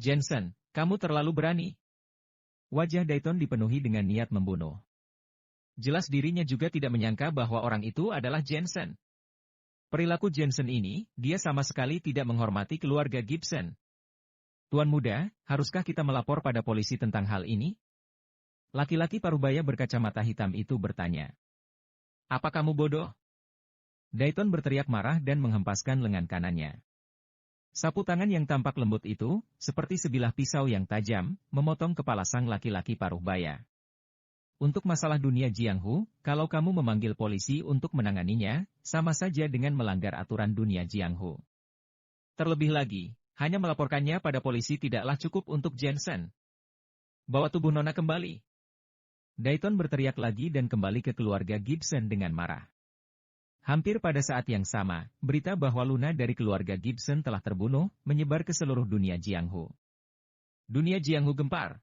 Jensen, kamu terlalu berani. Wajah Dayton dipenuhi dengan niat membunuh. Jelas dirinya juga tidak menyangka bahwa orang itu adalah Jensen. Perilaku Jensen ini, dia sama sekali tidak menghormati keluarga Gibson. Tuan muda, haruskah kita melapor pada polisi tentang hal ini? Laki-laki parubaya berkacamata hitam itu bertanya. Apa kamu bodoh? Dayton berteriak marah dan menghempaskan lengan kanannya. Sapu tangan yang tampak lembut itu, seperti sebilah pisau yang tajam, memotong kepala sang laki-laki parubaya. Untuk masalah dunia Jianghu, kalau kamu memanggil polisi untuk menanganinya, sama saja dengan melanggar aturan dunia Jianghu. Terlebih lagi, hanya melaporkannya pada polisi tidaklah cukup untuk Jensen. Bawa tubuh Nona kembali. Dayton berteriak lagi dan kembali ke keluarga Gibson dengan marah. Hampir pada saat yang sama, berita bahwa Luna dari keluarga Gibson telah terbunuh, menyebar ke seluruh dunia Jianghu. Dunia Jianghu gempar.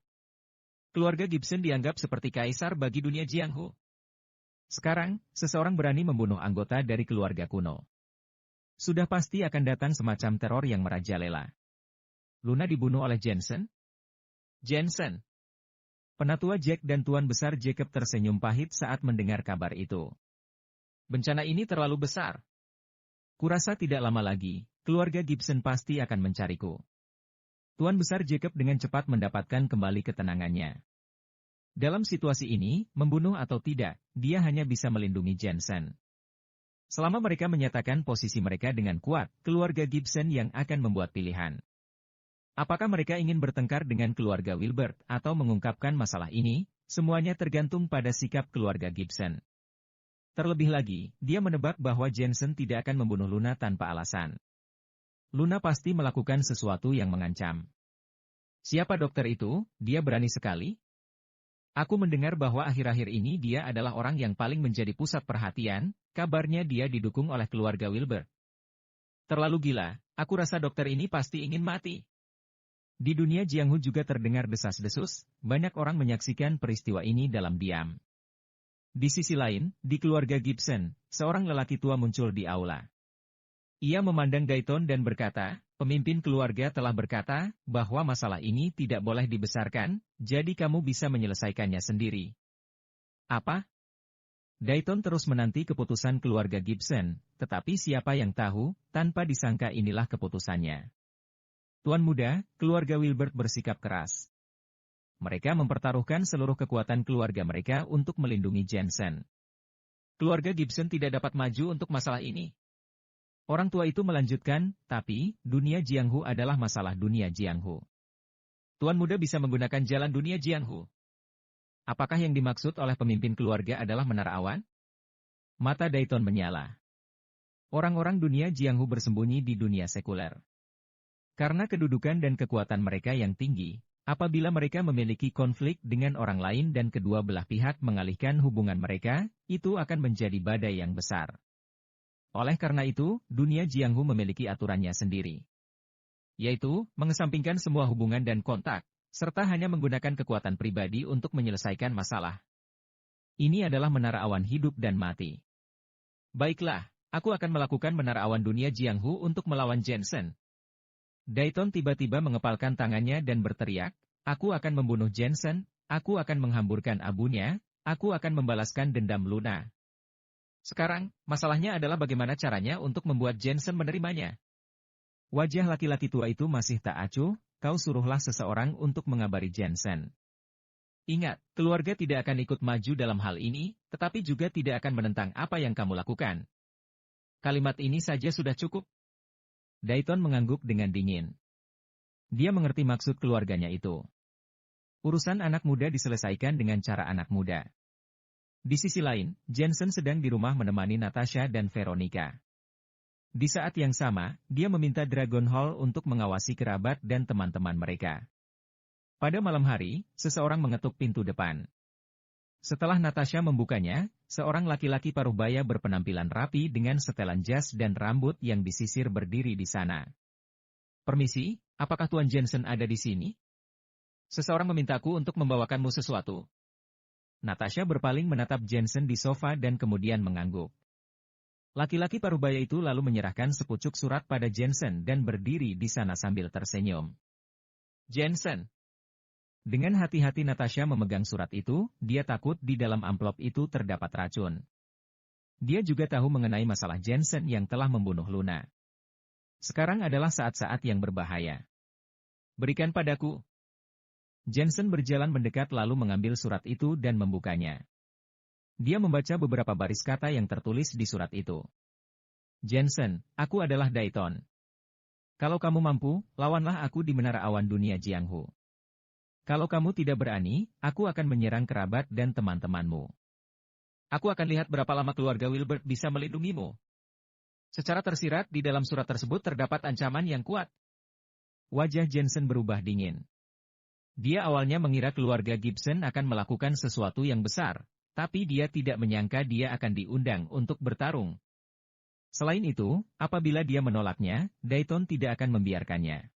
Keluarga Gibson dianggap seperti kaisar bagi dunia Jianghu. Sekarang, seseorang berani membunuh anggota dari keluarga kuno. Sudah pasti akan datang semacam teror yang merajalela. Luna dibunuh oleh Jensen? Jensen. Penatua Jack dan Tuan Besar Jacob tersenyum pahit saat mendengar kabar itu. Bencana ini terlalu besar. Kurasa tidak lama lagi, keluarga Gibson pasti akan mencariku. Tuan Besar Jacob dengan cepat mendapatkan kembali ketenangannya. Dalam situasi ini, membunuh atau tidak, dia hanya bisa melindungi Jensen. Selama mereka menyatakan posisi mereka dengan kuat, keluarga Gibson yang akan membuat pilihan. Apakah mereka ingin bertengkar dengan keluarga Wilbert atau mengungkapkan masalah ini, semuanya tergantung pada sikap keluarga Gibson. Terlebih lagi, dia menebak bahwa Jensen tidak akan membunuh Luna tanpa alasan. Luna pasti melakukan sesuatu yang mengancam. Siapa dokter itu? Dia berani sekali. Aku mendengar bahwa akhir-akhir ini dia adalah orang yang paling menjadi pusat perhatian, kabarnya dia didukung oleh keluarga Wilbert. Terlalu gila, aku rasa dokter ini pasti ingin mati. Di dunia Jianghu juga terdengar desas-desus, banyak orang menyaksikan peristiwa ini dalam diam. Di sisi lain, di keluarga Gibson, seorang lelaki tua muncul di aula. Ia memandang Dayton dan berkata, pemimpin keluarga telah berkata, bahwa masalah ini tidak boleh dibesarkan, jadi kamu bisa menyelesaikannya sendiri. Apa? Dayton terus menanti keputusan keluarga Gibson, tetapi siapa yang tahu, tanpa disangka inilah keputusannya. Tuan muda, keluarga Wilbert bersikap keras. Mereka mempertaruhkan seluruh kekuatan keluarga mereka untuk melindungi Jensen. Keluarga Gibson tidak dapat maju untuk masalah ini. Orang tua itu melanjutkan, tapi, dunia Jianghu adalah masalah dunia Jianghu. Tuan muda bisa menggunakan jalan dunia Jianghu. Apakah yang dimaksud oleh pemimpin keluarga adalah menara awan? Mata Dayton menyala. Orang-orang dunia Jianghu bersembunyi di dunia sekuler. Karena kedudukan dan kekuatan mereka yang tinggi, apabila mereka memiliki konflik dengan orang lain dan kedua belah pihak mengalihkan hubungan mereka, itu akan menjadi badai yang besar. Oleh karena itu, dunia Jianghu memiliki aturannya sendiri. Yaitu, mengesampingkan semua hubungan dan kontak, serta hanya menggunakan kekuatan pribadi untuk menyelesaikan masalah. Ini adalah menara awan hidup dan mati. Baiklah, aku akan melakukan menara awan dunia Jianghu untuk melawan Jensen. Dayton tiba-tiba mengepalkan tangannya dan berteriak, aku akan membunuh Jensen, aku akan menghamburkan abunya, aku akan membalaskan dendam Luna. Sekarang, masalahnya adalah bagaimana caranya untuk membuat Jensen menerimanya. Wajah laki-laki tua itu masih tak acuh, kau suruhlah seseorang untuk mengabari Jensen. Ingat, keluarga tidak akan ikut maju dalam hal ini, tetapi juga tidak akan menentang apa yang kamu lakukan. Kalimat ini saja sudah cukup. Dayton mengangguk dengan dingin. Dia mengerti maksud keluarganya itu. Urusan anak muda diselesaikan dengan cara anak muda. Di sisi lain, Jensen sedang di rumah menemani Natasha dan Veronica. Di saat yang sama, dia meminta Dragon Hall untuk mengawasi kerabat dan teman-teman mereka. Pada malam hari, seseorang mengetuk pintu depan. Setelah Natasha membukanya, seorang laki-laki parubaya berpenampilan rapi dengan setelan jas dan rambut yang disisir berdiri di sana. Permisi, apakah Tuan Jensen ada di sini? Seseorang memintaku untuk membawakanmu sesuatu. Natasha berpaling menatap Jensen di sofa dan kemudian mengangguk. Laki-laki parubaya itu lalu menyerahkan sepucuk surat pada Jensen dan berdiri di sana sambil tersenyum. Jensen. Dengan hati-hati Natasha memegang surat itu, dia takut di dalam amplop itu terdapat racun. Dia juga tahu mengenai masalah Jensen yang telah membunuh Luna. Sekarang adalah saat-saat yang berbahaya. Berikan padaku. Jensen berjalan mendekat lalu mengambil surat itu dan membukanya. Dia membaca beberapa baris kata yang tertulis di surat itu. Jensen, aku adalah Dayton. Kalau kamu mampu, lawanlah aku di menara awan dunia Jianghu. Kalau kamu tidak berani, aku akan menyerang kerabat dan teman-temanmu. Aku akan lihat berapa lama keluarga Wilbert bisa melindungimu. Secara tersirat di dalam surat tersebut terdapat ancaman yang kuat. Wajah Jensen berubah dingin. Dia awalnya mengira keluarga Gibson akan melakukan sesuatu yang besar, tapi dia tidak menyangka dia akan diundang untuk bertarung. Selain itu, apabila dia menolaknya, Dayton tidak akan membiarkannya.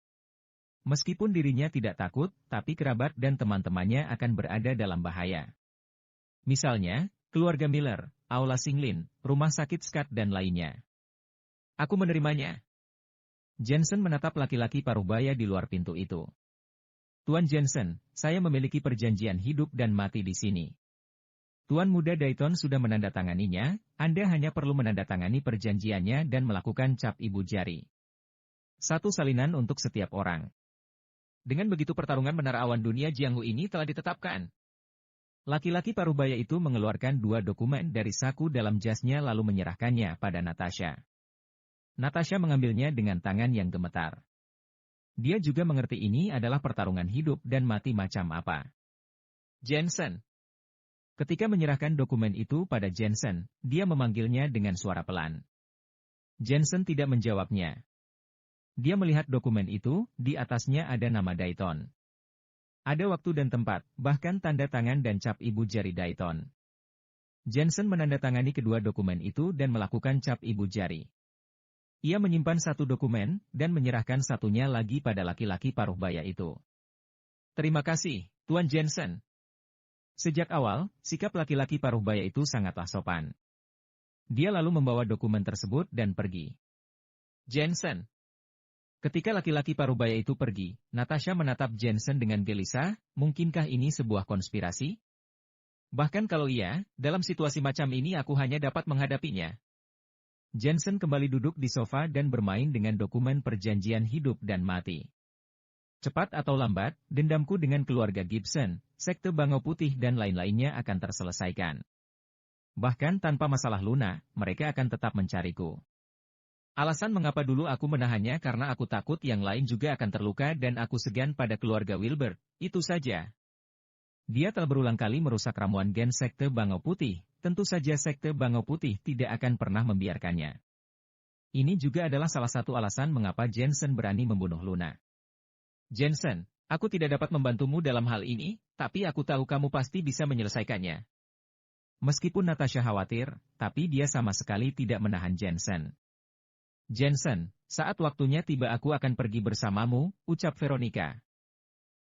Meskipun dirinya tidak takut, tapi kerabat dan teman-temannya akan berada dalam bahaya. Misalnya, keluarga Miller, Aula Singlin, rumah sakit Scott dan lainnya. Aku menerimanya. Jensen menatap laki-laki parubaya di luar pintu itu. Tuan Jensen, saya memiliki perjanjian hidup dan mati di sini. Tuan muda Dayton sudah menandatanganinya, Anda hanya perlu menandatangani perjanjiannya dan melakukan cap ibu jari. Satu salinan untuk setiap orang. Dengan begitu pertarungan menara awan dunia Jianghu ini telah ditetapkan. Laki-laki parubaya itu mengeluarkan 2 dokumen dari saku dalam jasnya lalu menyerahkannya pada Natasha. Natasha mengambilnya dengan tangan yang gemetar. Dia juga mengerti ini adalah pertarungan hidup dan mati macam apa. Jensen. Ketika menyerahkan dokumen itu pada Jensen, dia memanggilnya dengan suara pelan. Jensen tidak menjawabnya. Dia melihat dokumen itu, di atasnya ada nama Dayton. Ada waktu dan tempat, bahkan tanda tangan dan cap ibu jari Dayton. Jensen menandatangani kedua dokumen itu dan melakukan cap ibu jari. Ia menyimpan satu dokumen, dan menyerahkan satunya lagi pada laki-laki parubaya itu. Terima kasih, Tuan Jensen. Sejak awal, sikap laki-laki parubaya itu sangatlah sopan. Dia lalu membawa dokumen tersebut dan pergi. Jensen. Ketika laki-laki parubaya itu pergi, Natasha menatap Jensen dengan gelisah, mungkinkah ini sebuah konspirasi? Bahkan kalau iya, dalam situasi macam ini aku hanya dapat menghadapinya. Jensen kembali duduk di sofa dan bermain dengan dokumen perjanjian hidup dan mati. Cepat atau lambat, dendamku dengan keluarga Gibson, sekte Bangau Putih dan lain-lainnya akan terselesaikan. Bahkan tanpa masalah Luna, mereka akan tetap mencariku. Alasan mengapa dulu aku menahannya karena aku takut yang lain juga akan terluka dan aku segan pada keluarga Wilbert, itu saja. Dia telah berulang kali merusak ramuan gen sekte Bangau Putih, tentu saja sekte Bangau Putih tidak akan pernah membiarkannya. Ini juga adalah salah satu alasan mengapa Jensen berani membunuh Luna. Jensen, aku tidak dapat membantumu dalam hal ini, tapi aku tahu kamu pasti bisa menyelesaikannya. Meskipun Natasha khawatir, tapi dia sama sekali tidak menahan Jensen. Jensen, saat waktunya tiba aku akan pergi bersamamu, ucap Veronica.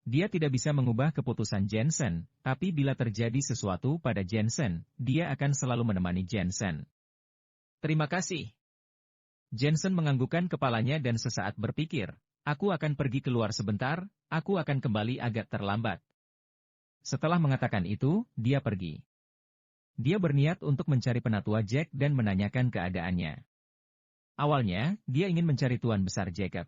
Dia tidak bisa mengubah keputusan Jensen, tapi bila terjadi sesuatu pada Jensen, dia akan selalu menemani Jensen. Terima kasih. Jensen menganggukkan kepalanya dan sesaat berpikir, aku akan pergi keluar sebentar, aku akan kembali agak terlambat. Setelah mengatakan itu, dia pergi. Dia berniat untuk mencari penatua Jack dan menanyakan keadaannya. Awalnya, dia ingin mencari Tuan Besar Jacob.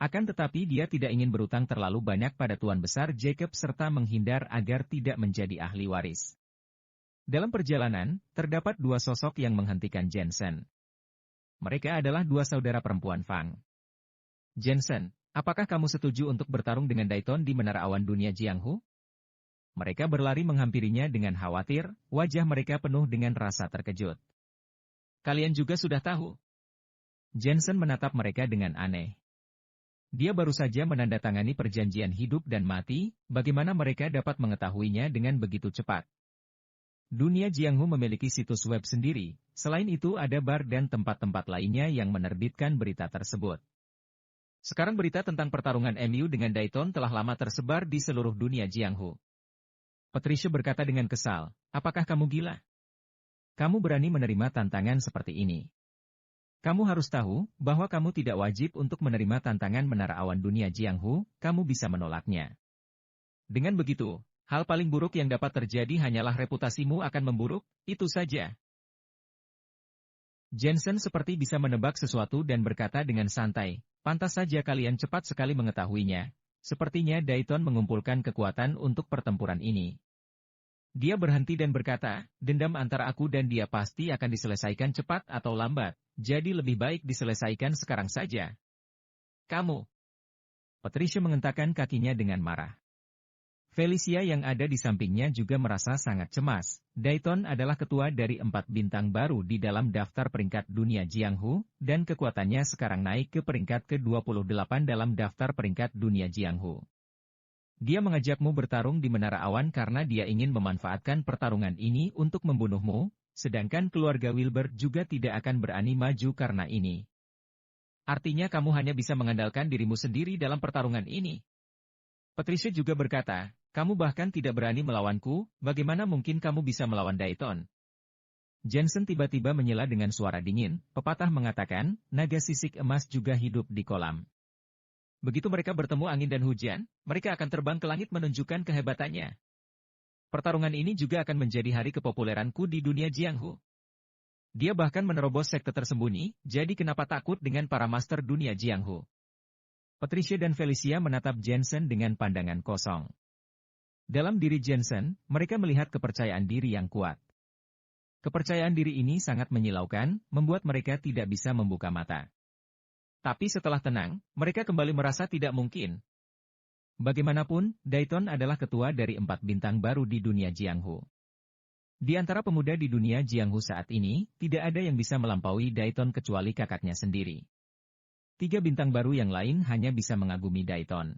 Akan tetapi dia tidak ingin berutang terlalu banyak pada Tuan Besar Jacob serta menghindar agar tidak menjadi ahli waris. Dalam perjalanan, terdapat 2 sosok yang menghentikan Jensen. Mereka adalah 2 saudara perempuan Fang. Jensen, apakah kamu setuju untuk bertarung dengan Dayton di menara awan dunia Jianghu? Mereka berlari menghampirinya dengan khawatir, wajah mereka penuh dengan rasa terkejut. Kalian juga sudah tahu. Jensen menatap mereka dengan aneh. Dia baru saja menandatangani perjanjian hidup dan mati, bagaimana mereka dapat mengetahuinya dengan begitu cepat? Dunia Jianghu memiliki situs web sendiri, selain itu ada bar dan tempat-tempat lainnya yang menerbitkan berita tersebut. Sekarang berita tentang pertarungan MU dengan Dayton telah lama tersebar di seluruh dunia Jianghu. Patricia berkata dengan kesal, apakah kamu gila? Kamu berani menerima tantangan seperti ini? Kamu harus tahu bahwa kamu tidak wajib untuk menerima tantangan menara awan dunia Jianghu, kamu bisa menolaknya. Dengan begitu, hal paling buruk yang dapat terjadi hanyalah reputasimu akan memburuk, itu saja. Jensen seperti bisa menebak sesuatu dan berkata dengan santai, pantas saja kalian cepat sekali mengetahuinya. Sepertinya Dayton mengumpulkan kekuatan untuk pertempuran ini. Dia berhenti dan berkata, dendam antara aku dan dia pasti akan diselesaikan cepat atau lambat, jadi lebih baik diselesaikan sekarang saja. Kamu. Patricia mengentakkan kakinya dengan marah. Felicia yang ada di sampingnya juga merasa sangat cemas. Dayton adalah ketua dari 4 bintang baru di dalam daftar peringkat dunia Jianghu, dan kekuatannya sekarang naik ke peringkat ke-28 dalam daftar peringkat dunia Jianghu. Dia mengajakmu bertarung di Menara Awan karena dia ingin memanfaatkan pertarungan ini untuk membunuhmu, sedangkan keluarga Wilbur juga tidak akan berani maju karena ini. Artinya kamu hanya bisa mengandalkan dirimu sendiri dalam pertarungan ini. Patricia juga berkata, kamu bahkan tidak berani melawanku, bagaimana mungkin kamu bisa melawan Dayton? Jensen tiba-tiba menyela dengan suara dingin, pepatah mengatakan, naga sisik emas juga hidup di kolam. Begitu mereka bertemu angin dan hujan, mereka akan terbang ke langit menunjukkan kehebatannya. Pertarungan ini juga akan menjadi hari kepopuleranku di dunia Jianghu. Dia bahkan menerobos sekte tersembunyi, jadi kenapa takut dengan para master dunia Jianghu? Patricia dan Felicia menatap Jensen dengan pandangan kosong. Dalam diri Jensen, mereka melihat kepercayaan diri yang kuat. Kepercayaan diri ini sangat menyilaukan, membuat mereka tidak bisa membuka mata. Tapi setelah tenang, mereka kembali merasa tidak mungkin. Bagaimanapun, Dayton adalah ketua dari 4 bintang baru di dunia Jianghu. Di antara pemuda di dunia Jianghu saat ini, tidak ada yang bisa melampaui Dayton kecuali kakaknya sendiri. 3 bintang baru yang lain hanya bisa mengagumi Dayton.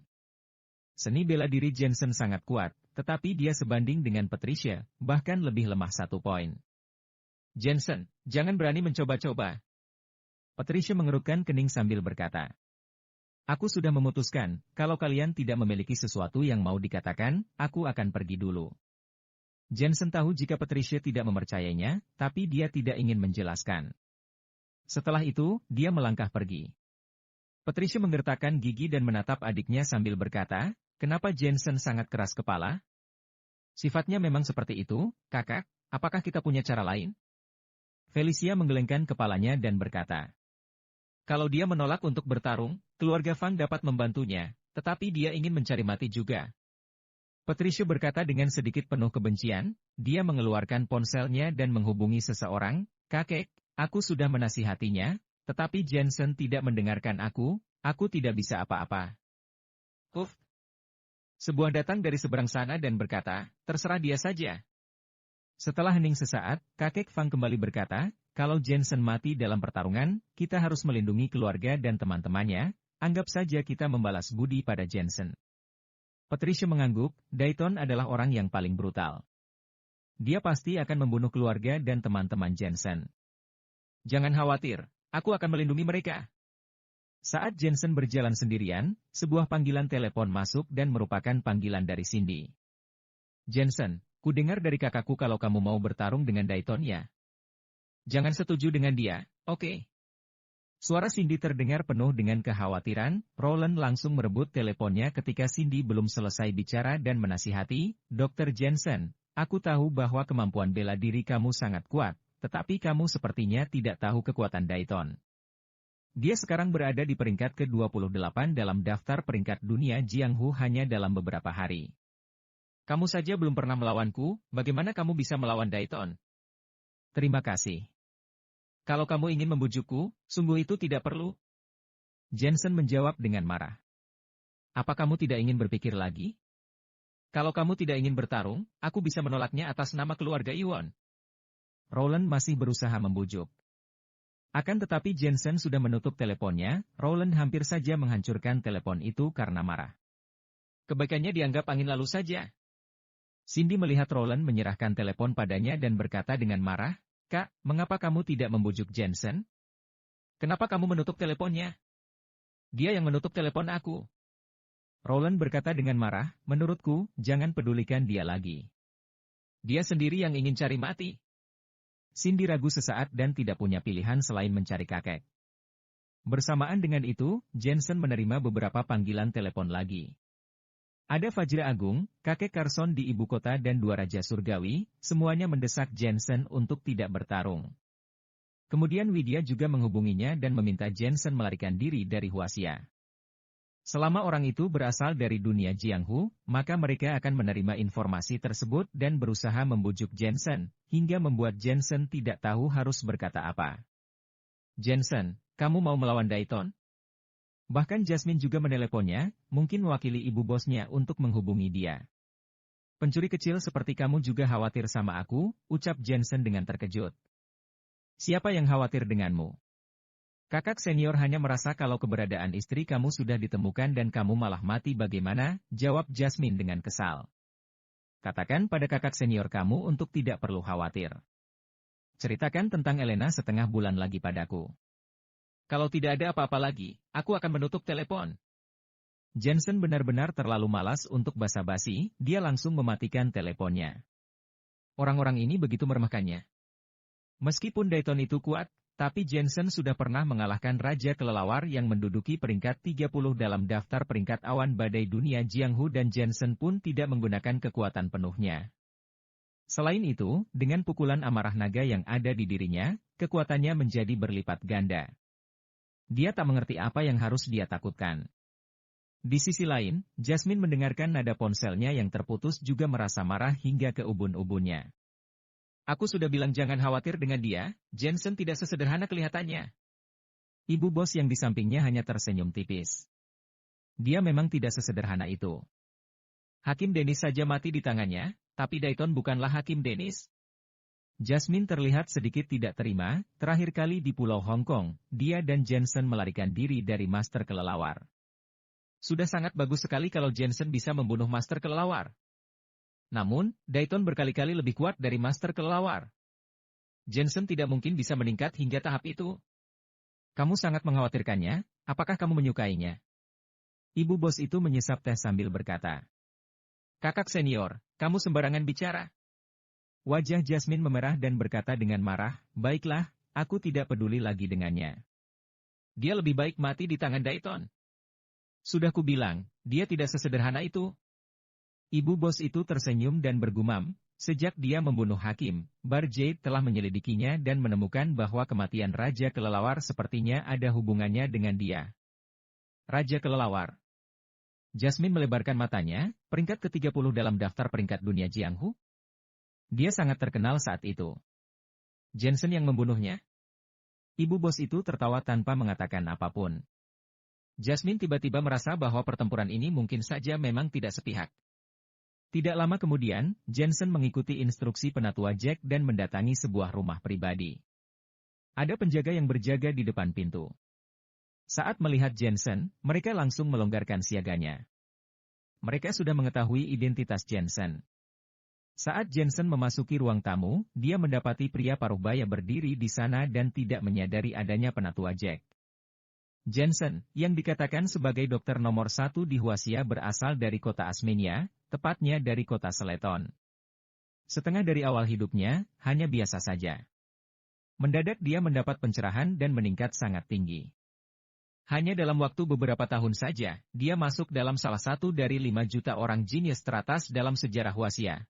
Seni bela diri Jensen sangat kuat, tetapi dia sebanding dengan Patricia, bahkan lebih lemah 1 poin. Jensen, jangan berani mencoba-coba. Patricia mengerutkan kening sambil berkata. Aku sudah memutuskan, kalau kalian tidak memiliki sesuatu yang mau dikatakan, aku akan pergi dulu. Jensen tahu jika Patricia tidak mempercayainya, tapi dia tidak ingin menjelaskan. Setelah itu, dia melangkah pergi. Patricia menggertakkan gigi dan menatap adiknya sambil berkata, kenapa Jensen sangat keras kepala? Sifatnya memang seperti itu, kakak, apakah kita punya cara lain? Felicia menggelengkan kepalanya dan berkata, kalau dia menolak untuk bertarung, keluarga Fang dapat membantunya, tetapi dia ingin mencari mati juga. Patricia berkata dengan sedikit penuh kebencian, dia mengeluarkan ponselnya dan menghubungi seseorang, kakek, aku sudah menasihatinya, tetapi Jensen tidak mendengarkan aku tidak bisa apa-apa. Sebuah datang dari seberang sana dan berkata, terserah dia saja. Setelah hening sesaat, kakek Fang kembali berkata, kalau Jensen mati dalam pertarungan, kita harus melindungi keluarga dan teman-temannya, anggap saja kita membalas budi pada Jensen. Patricia mengangguk, Dayton adalah orang yang paling brutal. Dia pasti akan membunuh keluarga dan teman-teman Jensen. Jangan khawatir, aku akan melindungi mereka. Saat Jensen berjalan sendirian, sebuah panggilan telepon masuk dan merupakan panggilan dari Cindy. Jensen, ku dengar dari kakakku kalau kamu mau bertarung dengan Dayton ya. Jangan setuju dengan dia, oke? Suara Cindy terdengar penuh dengan kekhawatiran, Roland langsung merebut teleponnya ketika Cindy belum selesai bicara dan menasihati, Dr. Jensen, aku tahu bahwa kemampuan bela diri kamu sangat kuat, tetapi kamu sepertinya tidak tahu kekuatan Dayton. Dia sekarang berada di peringkat ke-28 dalam daftar peringkat dunia Jianghu hanya dalam beberapa hari. Kamu saja belum pernah melawanku, bagaimana kamu bisa melawan Dayton? Terima kasih. Kalau kamu ingin membujukku, sungguh itu tidak perlu. Jensen menjawab dengan marah. Apa kamu tidak ingin berpikir lagi? Kalau kamu tidak ingin bertarung, aku bisa menolaknya atas nama keluarga Iwon. Roland masih berusaha membujuk. Akan tetapi Jensen sudah menutup teleponnya, Roland hampir saja menghancurkan telepon itu karena marah. Kebaikannya dianggap angin lalu saja. Cindy melihat Roland menyerahkan telepon padanya dan berkata dengan marah, Kak, mengapa kamu tidak membujuk Jensen? Kenapa kamu menutup teleponnya? Dia yang menutup telepon aku. Roland berkata dengan marah, menurutku, jangan pedulikan dia lagi. Dia sendiri yang ingin cari mati. Cindy ragu sesaat dan tidak punya pilihan selain mencari kakek. Bersamaan dengan itu, Jensen menerima beberapa panggilan telepon lagi. Ada Fajra Agung, kakek Carson di ibu kota dan dua raja surgawi, semuanya mendesak Jensen untuk tidak bertarung. Kemudian Widya juga menghubunginya dan meminta Jensen melarikan diri dari Huaxia. Selama orang itu berasal dari dunia Jianghu, maka mereka akan menerima informasi tersebut dan berusaha membujuk Jensen, hingga membuat Jensen tidak tahu harus berkata apa. Jensen, kamu mau melawan Dayton? Bahkan Jasmine juga meneleponnya, mungkin mewakili ibu bosnya untuk menghubungi dia. Pencuri kecil seperti kamu juga khawatir sama aku, ucap Jensen dengan terkejut. Siapa yang khawatir denganmu? Kakak senior hanya merasa kalau keberadaan istri kamu sudah ditemukan dan kamu malah mati bagaimana, jawab Jasmine dengan kesal. Katakan pada kakak senior kamu untuk tidak perlu khawatir. Ceritakan tentang Elena setengah bulan lagi padaku. Kalau tidak ada apa-apa lagi, aku akan menutup telepon. Jensen benar-benar terlalu malas untuk basa-basi, dia langsung mematikan teleponnya. Orang-orang ini begitu meremehkannya. Meskipun Dayton itu kuat, tapi Jensen sudah pernah mengalahkan Raja Kelelawar yang menduduki peringkat 30 dalam daftar peringkat awan badai dunia Jianghu dan Jensen pun tidak menggunakan kekuatan penuhnya. Selain itu, dengan pukulan amarah naga yang ada di dirinya, kekuatannya menjadi berlipat ganda. Dia tak mengerti apa yang harus dia takutkan. Di sisi lain, Jasmine mendengarkan nada ponselnya yang terputus juga merasa marah hingga ke ubun-ubunnya. Aku sudah bilang jangan khawatir dengan dia, Jensen tidak sesederhana kelihatannya. Ibu bos yang di sampingnya hanya tersenyum tipis. Dia memang tidak sesederhana itu. Hakim Dennis saja mati di tangannya, tapi Dayton bukanlah Hakim Dennis. Jasmine terlihat sedikit tidak terima, terakhir kali di Pulau Hong Kong, dia dan Jensen melarikan diri dari Master Kelelawar. Sudah sangat bagus sekali kalau Jensen bisa membunuh Master Kelelawar. Namun, Dayton berkali-kali lebih kuat dari Master Kelelawar. Jensen tidak mungkin bisa meningkat hingga tahap itu. Kamu sangat mengkhawatirkannya, apakah kamu menyukainya? Ibu bos itu menyesap teh sambil berkata. Kakak senior, kamu sembarangan bicara. Wajah Jasmine memerah dan berkata dengan marah, baiklah, aku tidak peduli lagi dengannya. Dia lebih baik mati di tangan Dayton. Sudah kubilang, dia tidak sesederhana itu. Ibu bos itu tersenyum dan bergumam, sejak dia membunuh Hakim, Barjade telah menyelidikinya dan menemukan bahwa kematian Raja Kelelawar sepertinya ada hubungannya dengan dia. Raja Kelelawar. Jasmine melebarkan matanya, peringkat ke-30 dalam daftar peringkat dunia Jianghu. Dia sangat terkenal saat itu. Jensen yang membunuhnya? Ibu bos itu tertawa tanpa mengatakan apapun. Jasmine tiba-tiba merasa bahwa pertempuran ini mungkin saja memang tidak sepihak. Tidak lama kemudian, Jensen mengikuti instruksi penatua Jack dan mendatangi sebuah rumah pribadi. Ada penjaga yang berjaga di depan pintu. Saat melihat Jensen, mereka langsung melonggarkan siaganya. Mereka sudah mengetahui identitas Jensen. Saat Jensen memasuki ruang tamu, dia mendapati pria paruhbaya berdiri di sana dan tidak menyadari adanya penatua Jack. Jensen, yang dikatakan sebagai dokter nomor 1 di Huaxia berasal dari kota Asmenia, tepatnya dari kota Seleton. Setengah dari awal hidupnya, hanya biasa saja. Mendadak dia mendapat pencerahan dan meningkat sangat tinggi. Hanya dalam waktu beberapa tahun saja, dia masuk dalam salah satu dari 5 juta orang jenius teratas dalam sejarah Huaxia.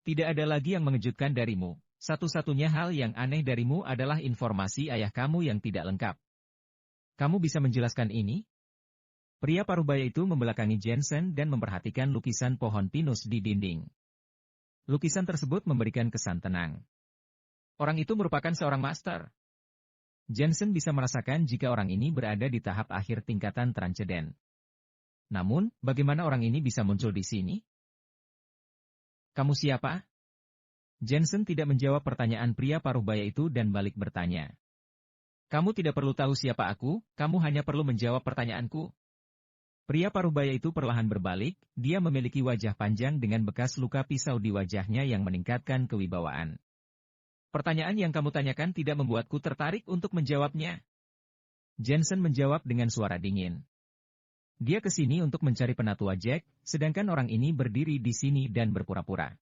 Tidak ada lagi yang mengejutkan darimu, satu-satunya hal yang aneh darimu adalah informasi ayah kamu yang tidak lengkap. Kamu bisa menjelaskan ini? Pria paruhbaya itu membelakangi Jensen dan memperhatikan lukisan pohon pinus di dinding. Lukisan tersebut memberikan kesan tenang. Orang itu merupakan seorang master. Jensen bisa merasakan jika orang ini berada di tahap akhir tingkatan transcenden. Namun, bagaimana orang ini bisa muncul di sini? Kamu siapa? Jensen tidak menjawab pertanyaan pria paruhbaya itu dan balik bertanya. Kamu tidak perlu tahu siapa aku, kamu hanya perlu menjawab pertanyaanku. Pria paruhbaya itu perlahan berbalik, dia memiliki wajah panjang dengan bekas luka pisau di wajahnya yang meningkatkan kewibawaan. Pertanyaan yang kamu tanyakan tidak membuatku tertarik untuk menjawabnya. Jensen menjawab dengan suara dingin. Dia ke sini untuk mencari penatua Jack, sedangkan orang ini berdiri di sini dan berpura-pura.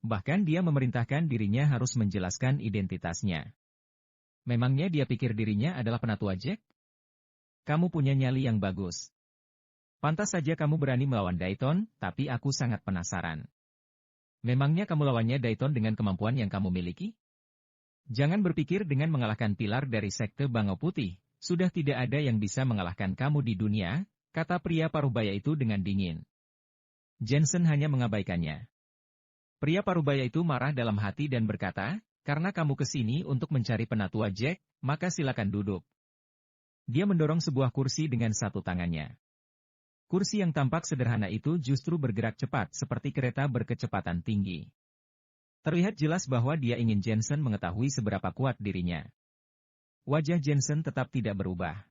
Bahkan dia memerintahkan dirinya harus menjelaskan identitasnya. Memangnya dia pikir dirinya adalah penatua Jack? Kamu punya nyali yang bagus. Pantas saja kamu berani melawan Dayton, tapi aku sangat penasaran. Memangnya kamu lawannya Dayton dengan kemampuan yang kamu miliki? Jangan berpikir dengan mengalahkan pilar dari sekte Bangau Putih, sudah tidak ada yang bisa mengalahkan kamu di dunia, kata pria parubaya itu dengan dingin. Jensen hanya mengabaikannya. Pria parubaya itu marah dalam hati dan berkata, karena kamu kesini untuk mencari penatua Jack, maka silakan duduk. Dia mendorong sebuah kursi dengan satu tangannya. Kursi yang tampak sederhana itu justru bergerak cepat seperti kereta berkecepatan tinggi. Terlihat jelas bahwa dia ingin Jensen mengetahui seberapa kuat dirinya. Wajah Jensen tetap tidak berubah.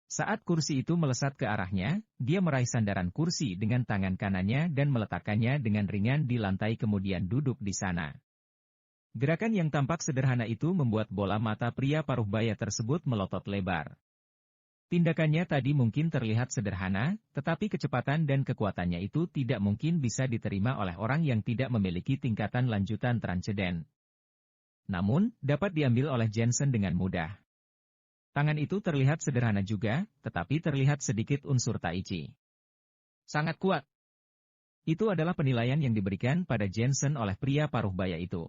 Saat kursi itu melesat ke arahnya, dia meraih sandaran kursi dengan tangan kanannya dan meletakkannya dengan ringan di lantai kemudian duduk di sana. Gerakan yang tampak sederhana itu membuat bola mata pria parubaya tersebut melotot lebar. Tindakannya tadi mungkin terlihat sederhana, tetapi kecepatan dan kekuatannya itu tidak mungkin bisa diterima oleh orang yang tidak memiliki tingkatan lanjutan transcendent. Namun, dapat diambil oleh Jensen dengan mudah. Tangan itu terlihat sederhana juga, tetapi terlihat sedikit unsur tai chi. Sangat kuat. Itu adalah penilaian yang diberikan pada Jensen oleh pria parubaya itu.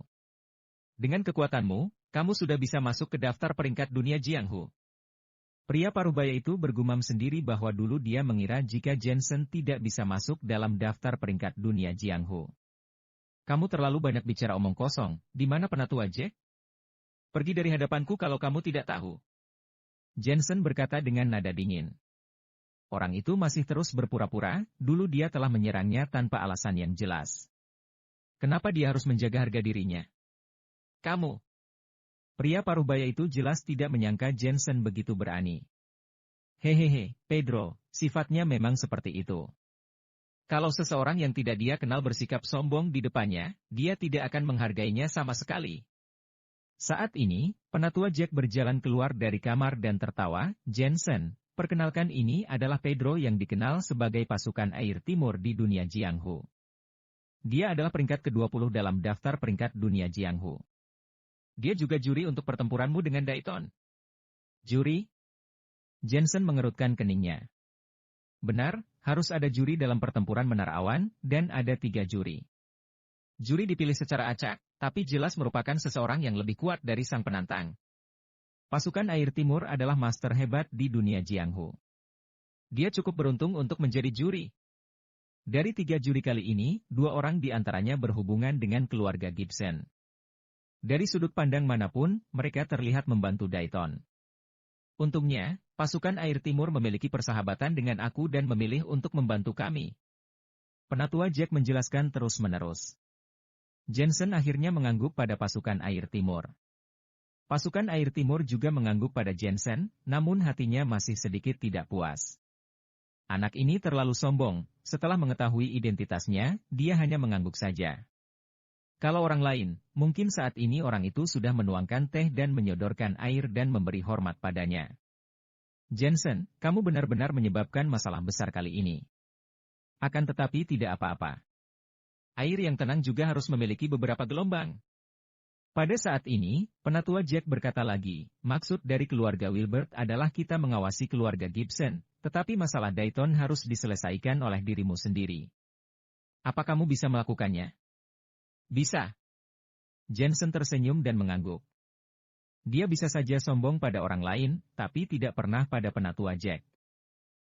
Dengan kekuatanmu, kamu sudah bisa masuk ke daftar peringkat dunia Jianghu. Pria parubaya itu bergumam sendiri bahwa dulu dia mengira jika Jensen tidak bisa masuk dalam daftar peringkat dunia Jianghu. Kamu terlalu banyak bicara omong kosong, di mana penatua Jack? Pergi dari hadapanku kalau kamu tidak tahu. Jensen berkata dengan nada dingin. Orang itu masih terus berpura-pura, dulu dia telah menyerangnya tanpa alasan yang jelas. Kenapa dia harus menjaga harga dirinya? Kamu. Pria parubaya itu jelas tidak menyangka Jensen begitu berani. Hehehe, Pedro, sifatnya memang seperti itu. Kalau seseorang yang tidak dia kenal bersikap sombong di depannya, dia tidak akan menghargainya sama sekali. Saat ini, penatua Jack berjalan keluar dari kamar dan tertawa, Jensen, perkenalkan ini adalah Pedro yang dikenal sebagai pasukan air timur di dunia Jianghu. Dia adalah peringkat ke-20 dalam daftar peringkat dunia Jianghu. Dia juga juri untuk pertempuranmu dengan Dayton. Juri? Jensen mengerutkan keningnya. Benar, harus ada juri dalam pertempuran Menara Awan, dan ada 3 juri. Juri dipilih secara acak, tapi jelas merupakan seseorang yang lebih kuat dari sang penantang. Pasukan Air Timur adalah master hebat di dunia Jianghu. Dia cukup beruntung untuk menjadi juri. Dari 3 juri kali ini, 2 orang di antaranya berhubungan dengan keluarga Gibson. Dari sudut pandang manapun, mereka terlihat membantu Dayton. Untungnya, pasukan Air Timur memiliki persahabatan dengan aku dan memilih untuk membantu kami. Penatua Jack menjelaskan terus-menerus. Jensen akhirnya mengangguk pada pasukan Air Timur. Pasukan Air Timur juga mengangguk pada Jensen, namun hatinya masih sedikit tidak puas. Anak ini terlalu sombong, setelah mengetahui identitasnya, dia hanya mengangguk saja. Kalau orang lain, mungkin saat ini orang itu sudah menuangkan teh dan menyodorkan air dan memberi hormat padanya. Jensen, kamu benar-benar menyebabkan masalah besar kali ini. Akan tetapi tidak apa-apa. Air yang tenang juga harus memiliki beberapa gelombang. Pada saat ini, penatua Jack berkata lagi, maksud dari keluarga Wilbert adalah kita mengawasi keluarga Gibson, tetapi masalah Dayton harus diselesaikan oleh dirimu sendiri. Apa kamu bisa melakukannya? Bisa. Jensen tersenyum dan mengangguk. Dia bisa saja sombong pada orang lain, tapi tidak pernah pada penatua Jack.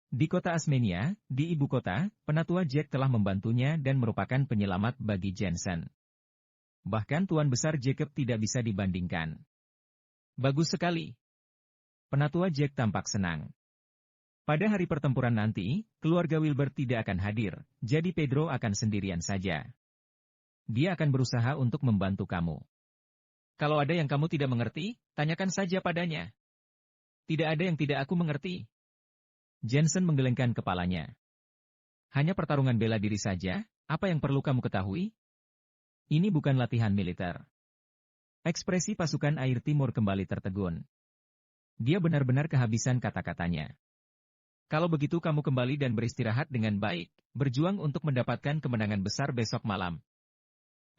Di kota Asmenia, di ibu kota, penatua Jack telah membantunya dan merupakan penyelamat bagi Jensen. Bahkan Tuan Besar Jacob tidak bisa dibandingkan. Bagus sekali. Penatua Jack tampak senang. Pada hari pertempuran nanti, keluarga Wilbert tidak akan hadir, jadi Pedro akan sendirian saja. Dia akan berusaha untuk membantu kamu. Kalau ada yang kamu tidak mengerti, tanyakan saja padanya. Tidak ada yang tidak aku mengerti. Jensen menggelengkan kepalanya. Hanya pertarungan bela diri saja, apa yang perlu kamu ketahui? Ini bukan latihan militer. Ekspresi pasukan Air Timur kembali tertegun. Dia benar-benar kehabisan kata-katanya. Kalau begitu kamu kembali dan beristirahat dengan baik, berjuang untuk mendapatkan kemenangan besar besok malam.